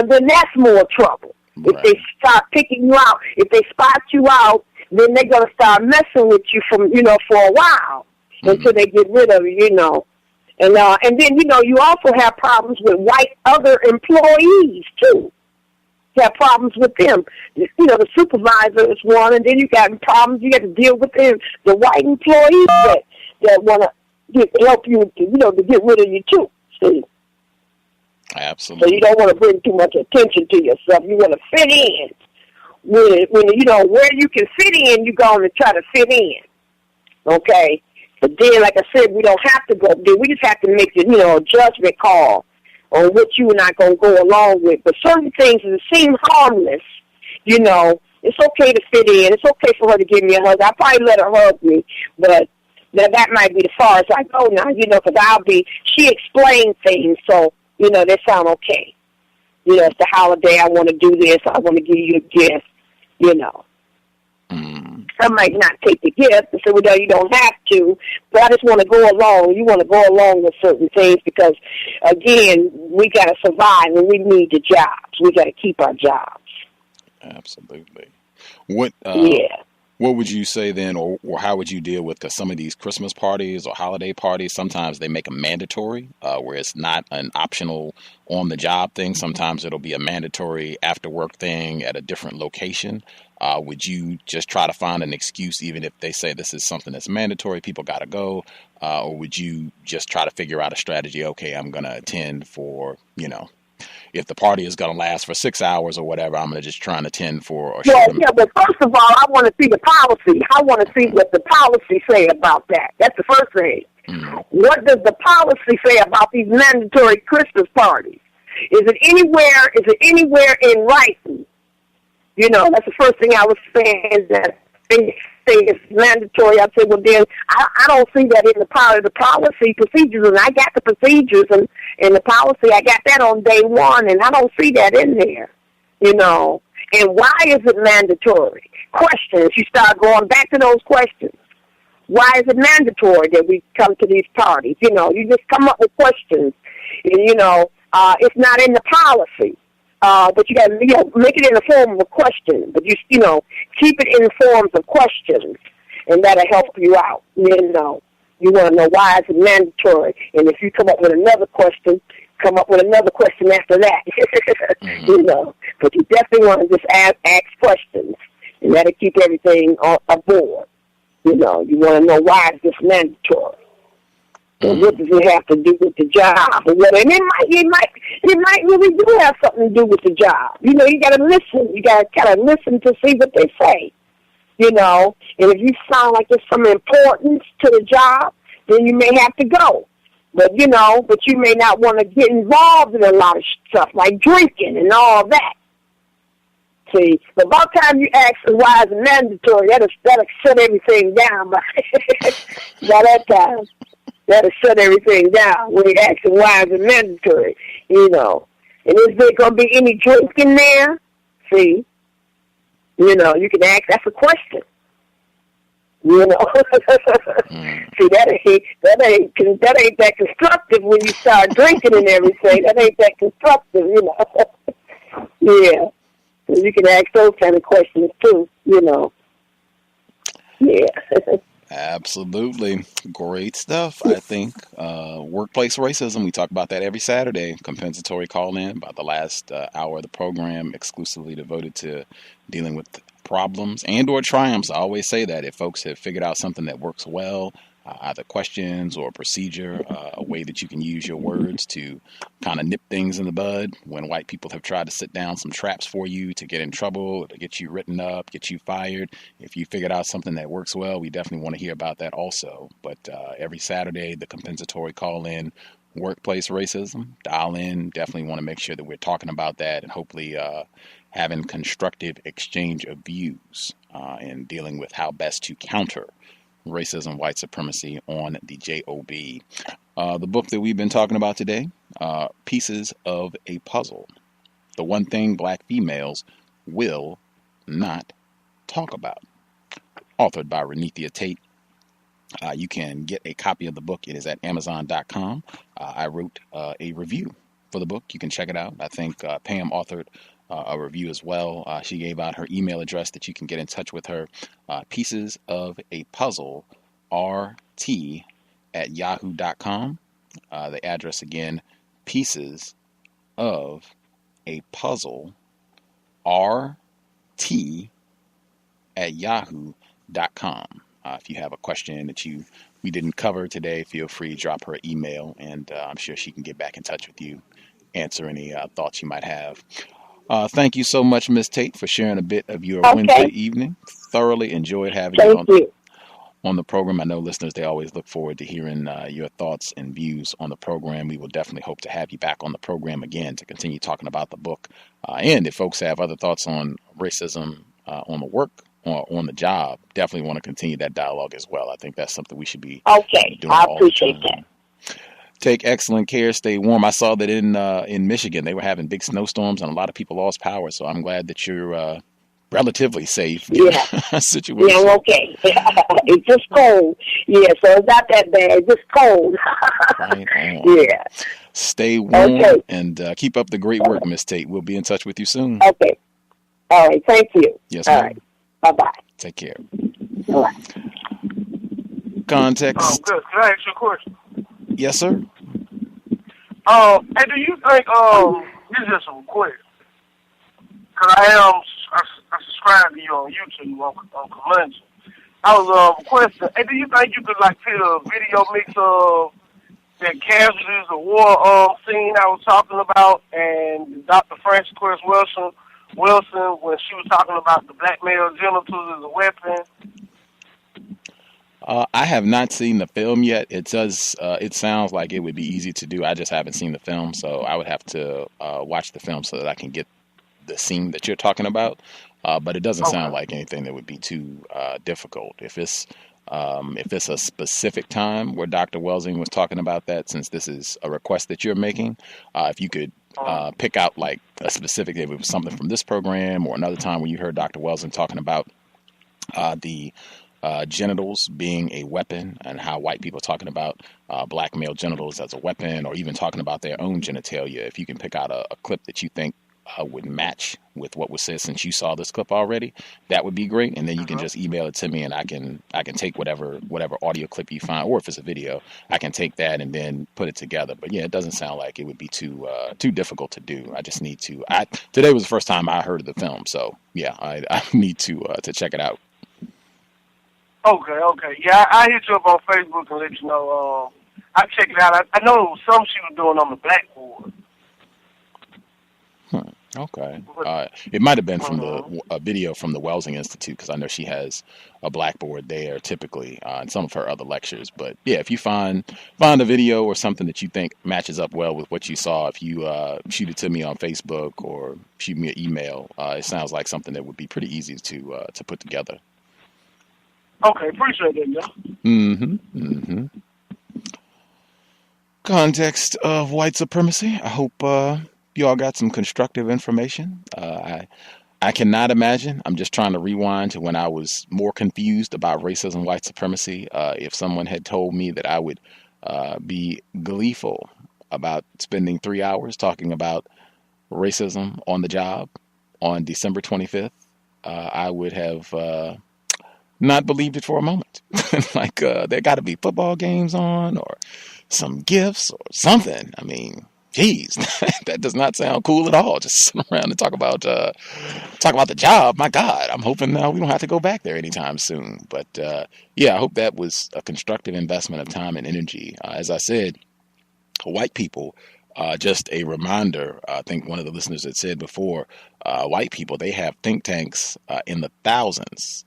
then that's more trouble. Right. If they start picking you out, if they spot you out, then they're going to start messing with you for a while until they get rid of you, And then, you also have problems with white other employees, too. You have problems with them. The supervisor is one, and then you got problems. You got to deal with the white employees that want to help you, to get rid of you, too. See? Absolutely. So you don't want to bring too much attention to yourself. You want to fit in. When where you can fit in, you're going to try to fit in. Okay? But then, like I said, we don't have to go there. We just have to make a judgment call on what you and I going to go along with. But certain things that seem harmless, it's okay to fit in. It's okay for her to give me a hug. I'll probably let her hug me, but that might be the farthest I go now, because she explained things, so, they sound okay. It's the holiday, I want to do this, I want to give you a gift, I might not take the gift and say, well, no, you don't have to, but I just want to go along. You want to go along with certain things because, again, we got to survive and we need the jobs. We got to keep our jobs. Absolutely. What would you say then, or how would you deal with some of these Christmas parties or holiday parties? Sometimes they make them mandatory, where it's not an optional on-the-job thing. Sometimes it'll be a mandatory after-work thing at a different location. Would you just try to find an excuse, even if they say this is something that's mandatory, people got to go? Or would you just try to figure out a strategy? Okay, I'm going to attend for, if the party is going to last for 6 hours or whatever, I'm going to just try and attend for a short. Yeah, but first of all, I want to see the policy. I want to see what the policy say about that. That's the first thing. Mm-hmm. What does the policy say about these mandatory Christmas parties? Is it anywhere in writing? That's the first thing I was saying, that they say it's mandatory. I said, well, then I don't see that in the policy procedures, and I got the procedures and the policy. I got that on day one, and I don't see that in there, And why is it mandatory? Questions. You start going back to those questions. Why is it mandatory that we come to these parties? You just come up with questions. And, it's not in the policy. But you got to make it in the form of a question. But you keep it in the forms of questions, and that'll help you out. You want to know why is it mandatory, and if you come up with another question, come up with another question after that. Mm-hmm. But you definitely want to just ask questions, and that'll keep everything aboard. You want to know why is this mandatory. And what does it have to do with the job? And it might really do have something to do with the job. You got to listen. You got to kind of listen to see what they say. And if you sound like there's some importance to the job, then you may have to go. But you may not want to get involved in a lot of stuff like drinking and all that. See, but by the time you ask why it's mandatory, that'll shut everything down by that time. That'll shut everything down when you ask why it's mandatory, And is there going to be any drinking there? See, you can ask. That's a question. See, that ain't that constructive when you start drinking and everything. That ain't that constructive, Yeah. So you can ask those kind of questions too, Yeah. Absolutely. Great stuff. I think workplace racism, we talk about that every Saturday. Compensatory call-in, about the last hour of the program exclusively devoted to dealing with problems and or triumphs. I always say that if folks have figured out something that works well, either questions or procedure, a way that you can use your words to kind of nip things in the bud when white people have tried to sit down some traps for you to get in trouble, to get you written up, get you fired. If you figured out something that works well, we definitely want to hear about that also. But every Saturday, the compensatory call-in, workplace racism, dial in. Definitely want to make sure that we're talking about that and hopefully having constructive exchange of views and dealing with how best to counter racism, white supremacy on the J.O.B. The book that we've been talking about today, Pieces of a Puzzle. The one thing black females will not talk about. Authored by Reneathia Tate. You can get a copy of the book. It is at Amazon.com. I wrote a review for the book. You can check it out. I think Pam authored a review as well. She gave out her email address that you can get in touch with her. Pieces of a Puzzle, RT@yahoo.com. The address again, Pieces of a Puzzle, RT@yahoo.com. If you have a question that we didn't cover today, feel free to drop her an email, and I'm sure she can get back in touch with you, answer any thoughts you might have. Thank you so much, Ms. Tate, for sharing a bit of your Wednesday evening. Thoroughly enjoyed having you on the program. I know listeners, they always look forward to hearing your thoughts and views on the program. We will definitely hope to have you back on the program again to continue talking about the book. And if folks have other thoughts on racism on the work or on the job, definitely want to continue that dialogue as well. I think that's something we should be doing I appreciate that. Take excellent care. Stay warm. I saw that in Michigan they were having big snowstorms and a lot of people lost power. So I'm glad that you're relatively safe. Yeah. Situation. Yeah, I'm okay. It's just cold. Yeah, so it's not that bad. It's just cold. Right on. Yeah. Stay warm and keep up the great work, Miss Tate. We'll be in touch with you soon. Okay. All right. Thank you. Yes, ma'am. All right. Bye-bye. Take care. Bye. Context. Good. Can I ask you a question? Yes, sir. Hey, do you think, this is just some quick, because I subscribe to you on YouTube on Convention. I was requesting, hey, do you think you could, like, put a video mix of that casualties of war scene I was talking about and Dr. Frances Cress Wilson when she was talking about the black male genitals as a weapon? I have not seen the film yet. It does. It sounds like it would be easy to do. I just haven't seen the film, so I would have to watch the film so that I can get the scene that you're talking about. But it doesn't sound like anything that would be too difficult. If it's a specific time where Dr. Welsing was talking about that, since this is a request that you're making, if you could pick out like a specific, if it was something from this program or another time when you heard Dr. Welsing talking about the genitals being a weapon and how white people are talking about black male genitals as a weapon, or even talking about their own genitalia. If you can pick out a clip that you think would match with what was said, since you saw this clip already, that would be great. And then you can just email it to me, and I can take whatever audio clip you find, or if it's a video, I can take that and then put it together. But yeah, it doesn't sound like it would be too difficult to do. I just need to. Today was the first time I heard of the film, so yeah, I need to check it out. Okay. Yeah, I hit you up on Facebook and let you know. I check it out. I know it was something she was doing on the blackboard. Okay. It might have been from a video from the Welsing Institute because I know she has a blackboard there typically in some of her other lectures. But yeah, if you find a video or something that you think matches up well with what you saw, if you shoot it to me on Facebook or shoot me an email, it sounds like something that would be pretty easy to put together. Okay, appreciate it, yeah. Mm-hmm. Context of white supremacy. I hope you all got some constructive information. I cannot imagine. I'm just trying to rewind to when I was more confused about racism, white supremacy. If someone had told me that I would be gleeful about spending 3 hours talking about racism on the job on December 25th, I would have not believed it for a moment. Like there got to be football games on or some gifts or something. I mean, geez, that does not sound cool at all. Just sit around and talk about the job. My God, I'm hoping we don't have to go back there anytime soon. But yeah, I hope that was a constructive investment of time and energy. As I said, white people. Just a reminder, I think one of the listeners had said before, white people, they have think tanks in the thousands.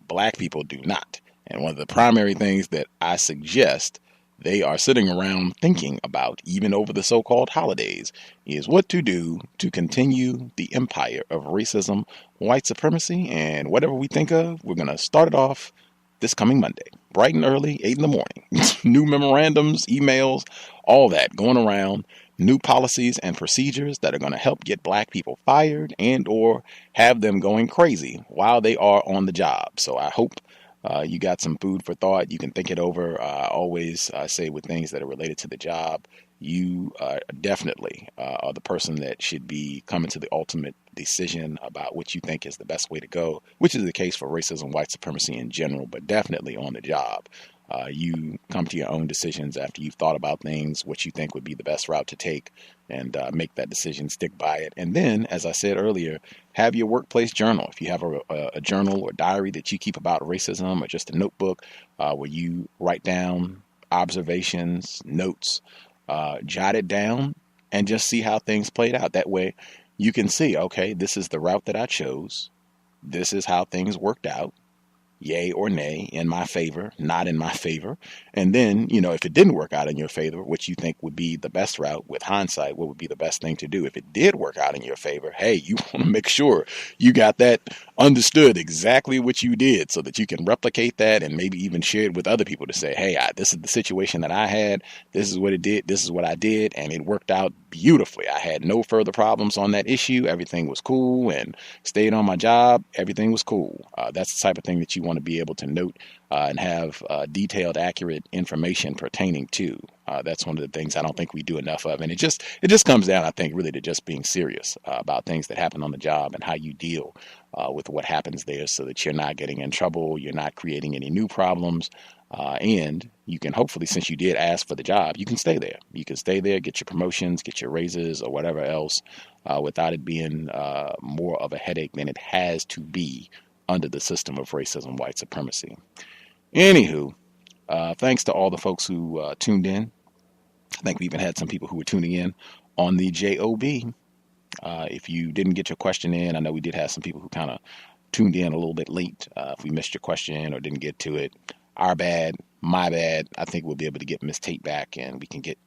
Black people do not. And one of the primary things that I suggest they are sitting around thinking about, even over the so-called holidays, is what to do to continue the empire of racism, white supremacy, and whatever we think of, we're going to start it off this coming Monday, bright and early, 8 in the morning. New memorandums, emails, all that going around. New policies and procedures that are going to help get black people fired and or have them going crazy while they are on the job. So I hope you got some food for thought. You can think it over. I always say with things that are related to the job, you definitely are the person that should be coming to the ultimate decision about what you think is the best way to go, which is the case for racism, white supremacy in general, but definitely on the job. You come to your own decisions after you've thought about things, what you think would be the best route to take, and make that decision, stick by it. And then, as I said earlier, have your workplace journal. If you have a journal or diary that you keep about racism, or just a notebook where you write down observations, notes, jot it down, and just see how things played out. That way you can see, okay, this is the route that I chose. This is how things worked out. Yay or nay, in my favor, not in my favor. And then, if it didn't work out in your favor, which you think would be the best route with hindsight, what would be the best thing to do? If it did work out in your favor, hey, you want to make sure you got that understood exactly what you did so that you can replicate that and maybe even share it with other people to say, hey, this is the situation that I had. This is what it did. This is what I did. And it worked out beautifully. I had no further problems on that issue. Everything was cool and stayed on my job. Everything was cool. That's the type of thing that you want to be able to note and have detailed, accurate information pertaining to. That's one of the things I don't think we do enough of. And it just comes down, I think, really to just being serious about things that happen on the job and how you deal with what happens there so that you're not getting in trouble, you're not creating any new problems, and you can hopefully, since you did ask for the job, you can stay there. You can stay there, get your promotions, get your raises or whatever else without it being more of a headache than it has to be under the system of racism, white supremacy. Anywho, thanks to all the folks who tuned in. I think we even had some people who were tuning in on the J.O.B. If you didn't get your question in, I know we did have some people who kind of tuned in a little bit late. If we missed your question or didn't get to it, our bad, my bad. I think we'll be able to get Miss Tate back and we can get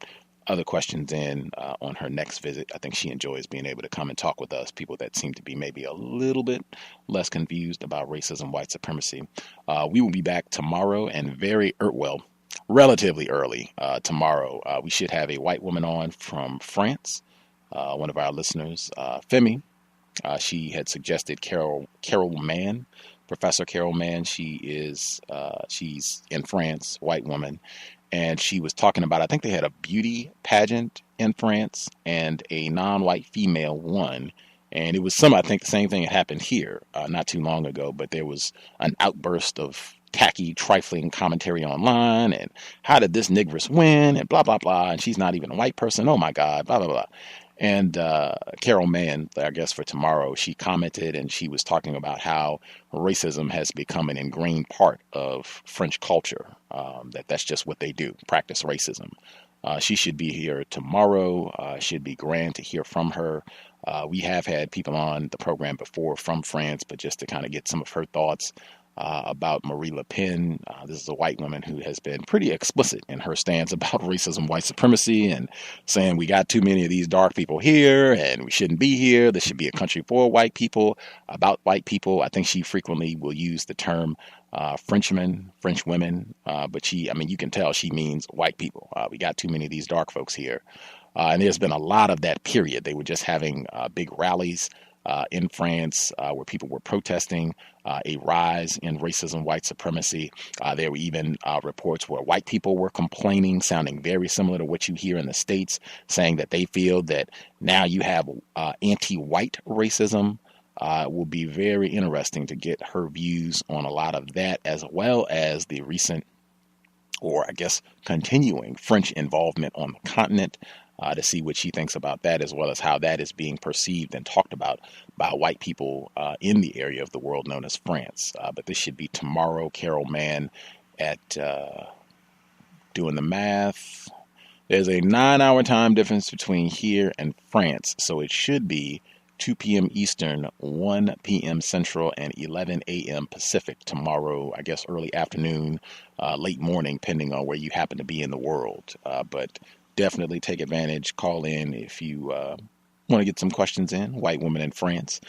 other questions in on her next visit. I think she enjoys being able to come and talk with us, people that seem to be maybe a little bit less confused about racism, white supremacy. We will be back tomorrow and relatively early tomorrow. We should have a white woman on from France, one of our listeners, Femi. She had suggested Carol Mann, Professor Carol Mann. She's in France, white woman. And she was talking about, I think they had a beauty pageant in France and a non-white female won. And it was I think the same thing had happened here not too long ago, but there was an outburst of tacky, trifling commentary online. And how did this nigress win? And blah, blah, blah. And she's not even a white person. Oh, my God, blah, blah, blah. And Carol Mann, I guess for tomorrow, she commented and she was talking about how racism has become an ingrained part of French culture, that's just what they do, practice racism. She should be here tomorrow. Should be grand to hear from her. We have had people on the program before from France, but just to kind of get some of her thoughts about Marie Le Pen. This is a white woman who has been pretty explicit in her stance about racism, white supremacy, and saying we got too many of these dark people here and we shouldn't be here. This should be a country for white people, about white people. I think she frequently will use the term Frenchmen, French women, but you can tell she means white people. We got too many of these dark folks here. And there's been a lot of that period. They were just having big rallies in France where people were protesting a rise in racism, white supremacy. There were even reports where white people were complaining, sounding very similar to what you hear in the States, saying that they feel that now you have anti-white racism. It will be very interesting to get her views on a lot of that, as well as the recent, or I guess continuing, French involvement on the continent. To see what she thinks about that, as well as how that is being perceived and talked about by white people in the area of the world known as France. But this should be tomorrow. Carol Mann at, doing the math, there's a 9-hour time difference between here and France, so it should be 2 p.m. Eastern, 1 p.m. Central, and 11 a.m. Pacific tomorrow, I guess early afternoon, late morning, depending on where you happen to be in the world. But definitely take advantage. Call in if you want to get some questions in. White woman in France,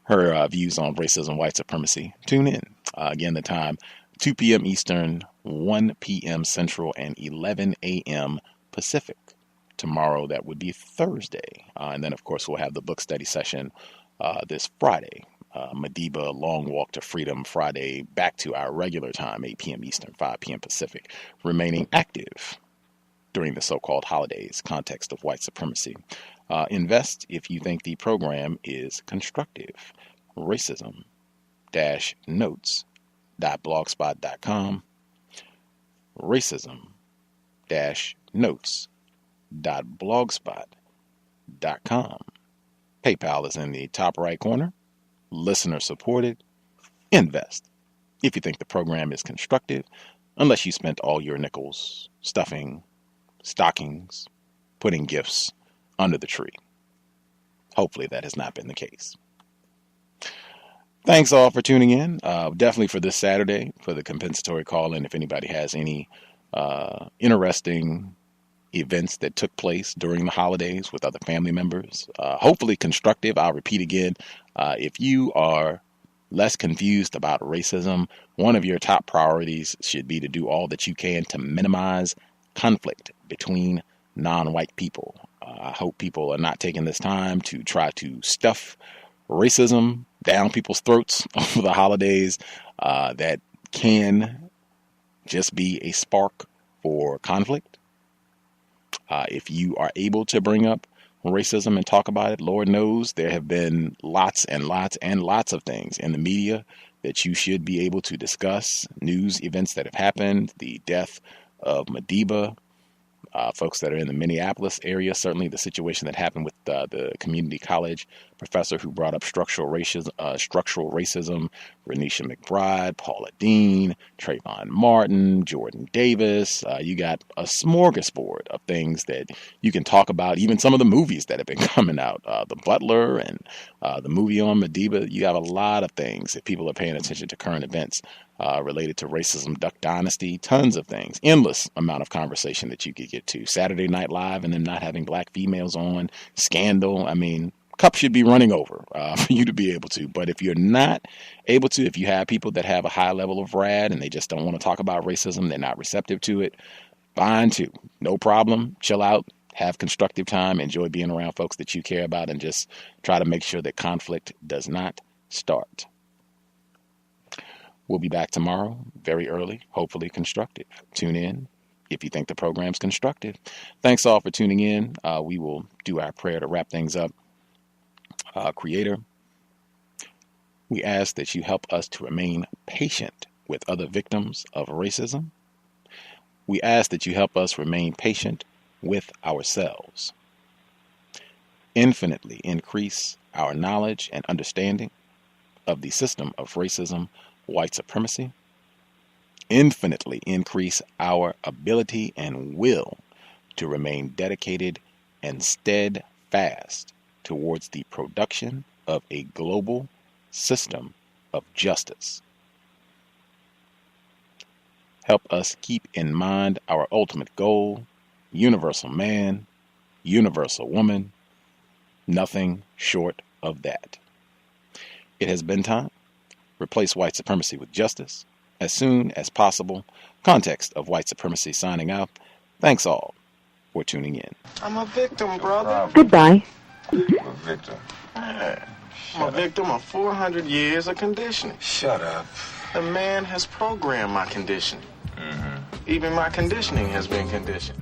her views on racism, white supremacy. Tune in. Again, the time, 2 p.m. Eastern, 1 p.m. Central, and 11 a.m. Pacific. Tomorrow, that would be Thursday. And then, of course, we'll have the book study session this Friday. Madiba, Long Walk to Freedom, Friday, back to our regular time, 8 p.m. Eastern, 5 p.m. Pacific. Remaining active during the so-called holidays, Context of White Supremacy. Invest if you think the program is constructive. Racism-notes.blogspot.com. Racism-notes.blogspot.com. PayPal is in the top right corner. Listener supported. Invest if you think the program is constructive, unless you spent all your nickels stuffing stockings, putting gifts under the tree. Hopefully that has not been the case. Thanks all for tuning in. Definitely for this Saturday, for the compensatory call-in, if anybody has any interesting events that took place during the holidays with other family members, hopefully constructive. I'll repeat again, if you are less confused about racism, one of your top priorities should be to do all that you can to minimize conflict between non-white people. I hope people are not taking this time to try to stuff racism down people's throats over the holidays. That can just be a spark for conflict. If you are able to bring up racism and talk about it, Lord knows there have been lots and lots and lots of things in the media that you should be able to discuss. News events that have happened, the death of Madiba, folks that are in the Minneapolis area, certainly the situation that happened with the community college professor who brought up structural racism, Reneathia McBride, Paula Dean, Trayvon Martin, Jordan Davis. You got a smorgasbord of things that you can talk about, even some of the movies that have been coming out, The Butler and the movie on Madiba. You have a lot of things if people are paying attention to current events related to racism, Duck Dynasty, tons of things, endless amount of conversation that you could get to. Saturday Night Live and them not having black females on, Scandal. I mean, cup should be running over for you to be able to. But if you're not able to, if you have people that have a high level of rad and they just don't want to talk about racism, they're not receptive to it, fine too. No problem. Chill out. Have constructive time. Enjoy being around folks that you care about, and just try to make sure that conflict does not start. We'll be back tomorrow, very early, hopefully constructive. Tune in if you think the program's constructive. Thanks all for tuning in. We will do our prayer to wrap things up. Creator, we ask that you help us to remain patient with other victims of racism. We ask that you help us remain patient with ourselves. Infinitely increase our knowledge and understanding of the system of racism, white supremacy. Infinitely increase our ability and will to remain dedicated and steadfast towards the production of a global system of justice. Help us keep in mind our ultimate goal: universal man, universal woman, nothing short of that. It has been time. Replace white supremacy with justice as soon as possible. Context of White Supremacy signing out. Thanks all for tuning in. I'm a victim, brother. Goodbye. I'm a victim. I'm a victim of 400 years of conditioning. Shut up. The man has programmed my conditioning. Even my conditioning has been conditioned.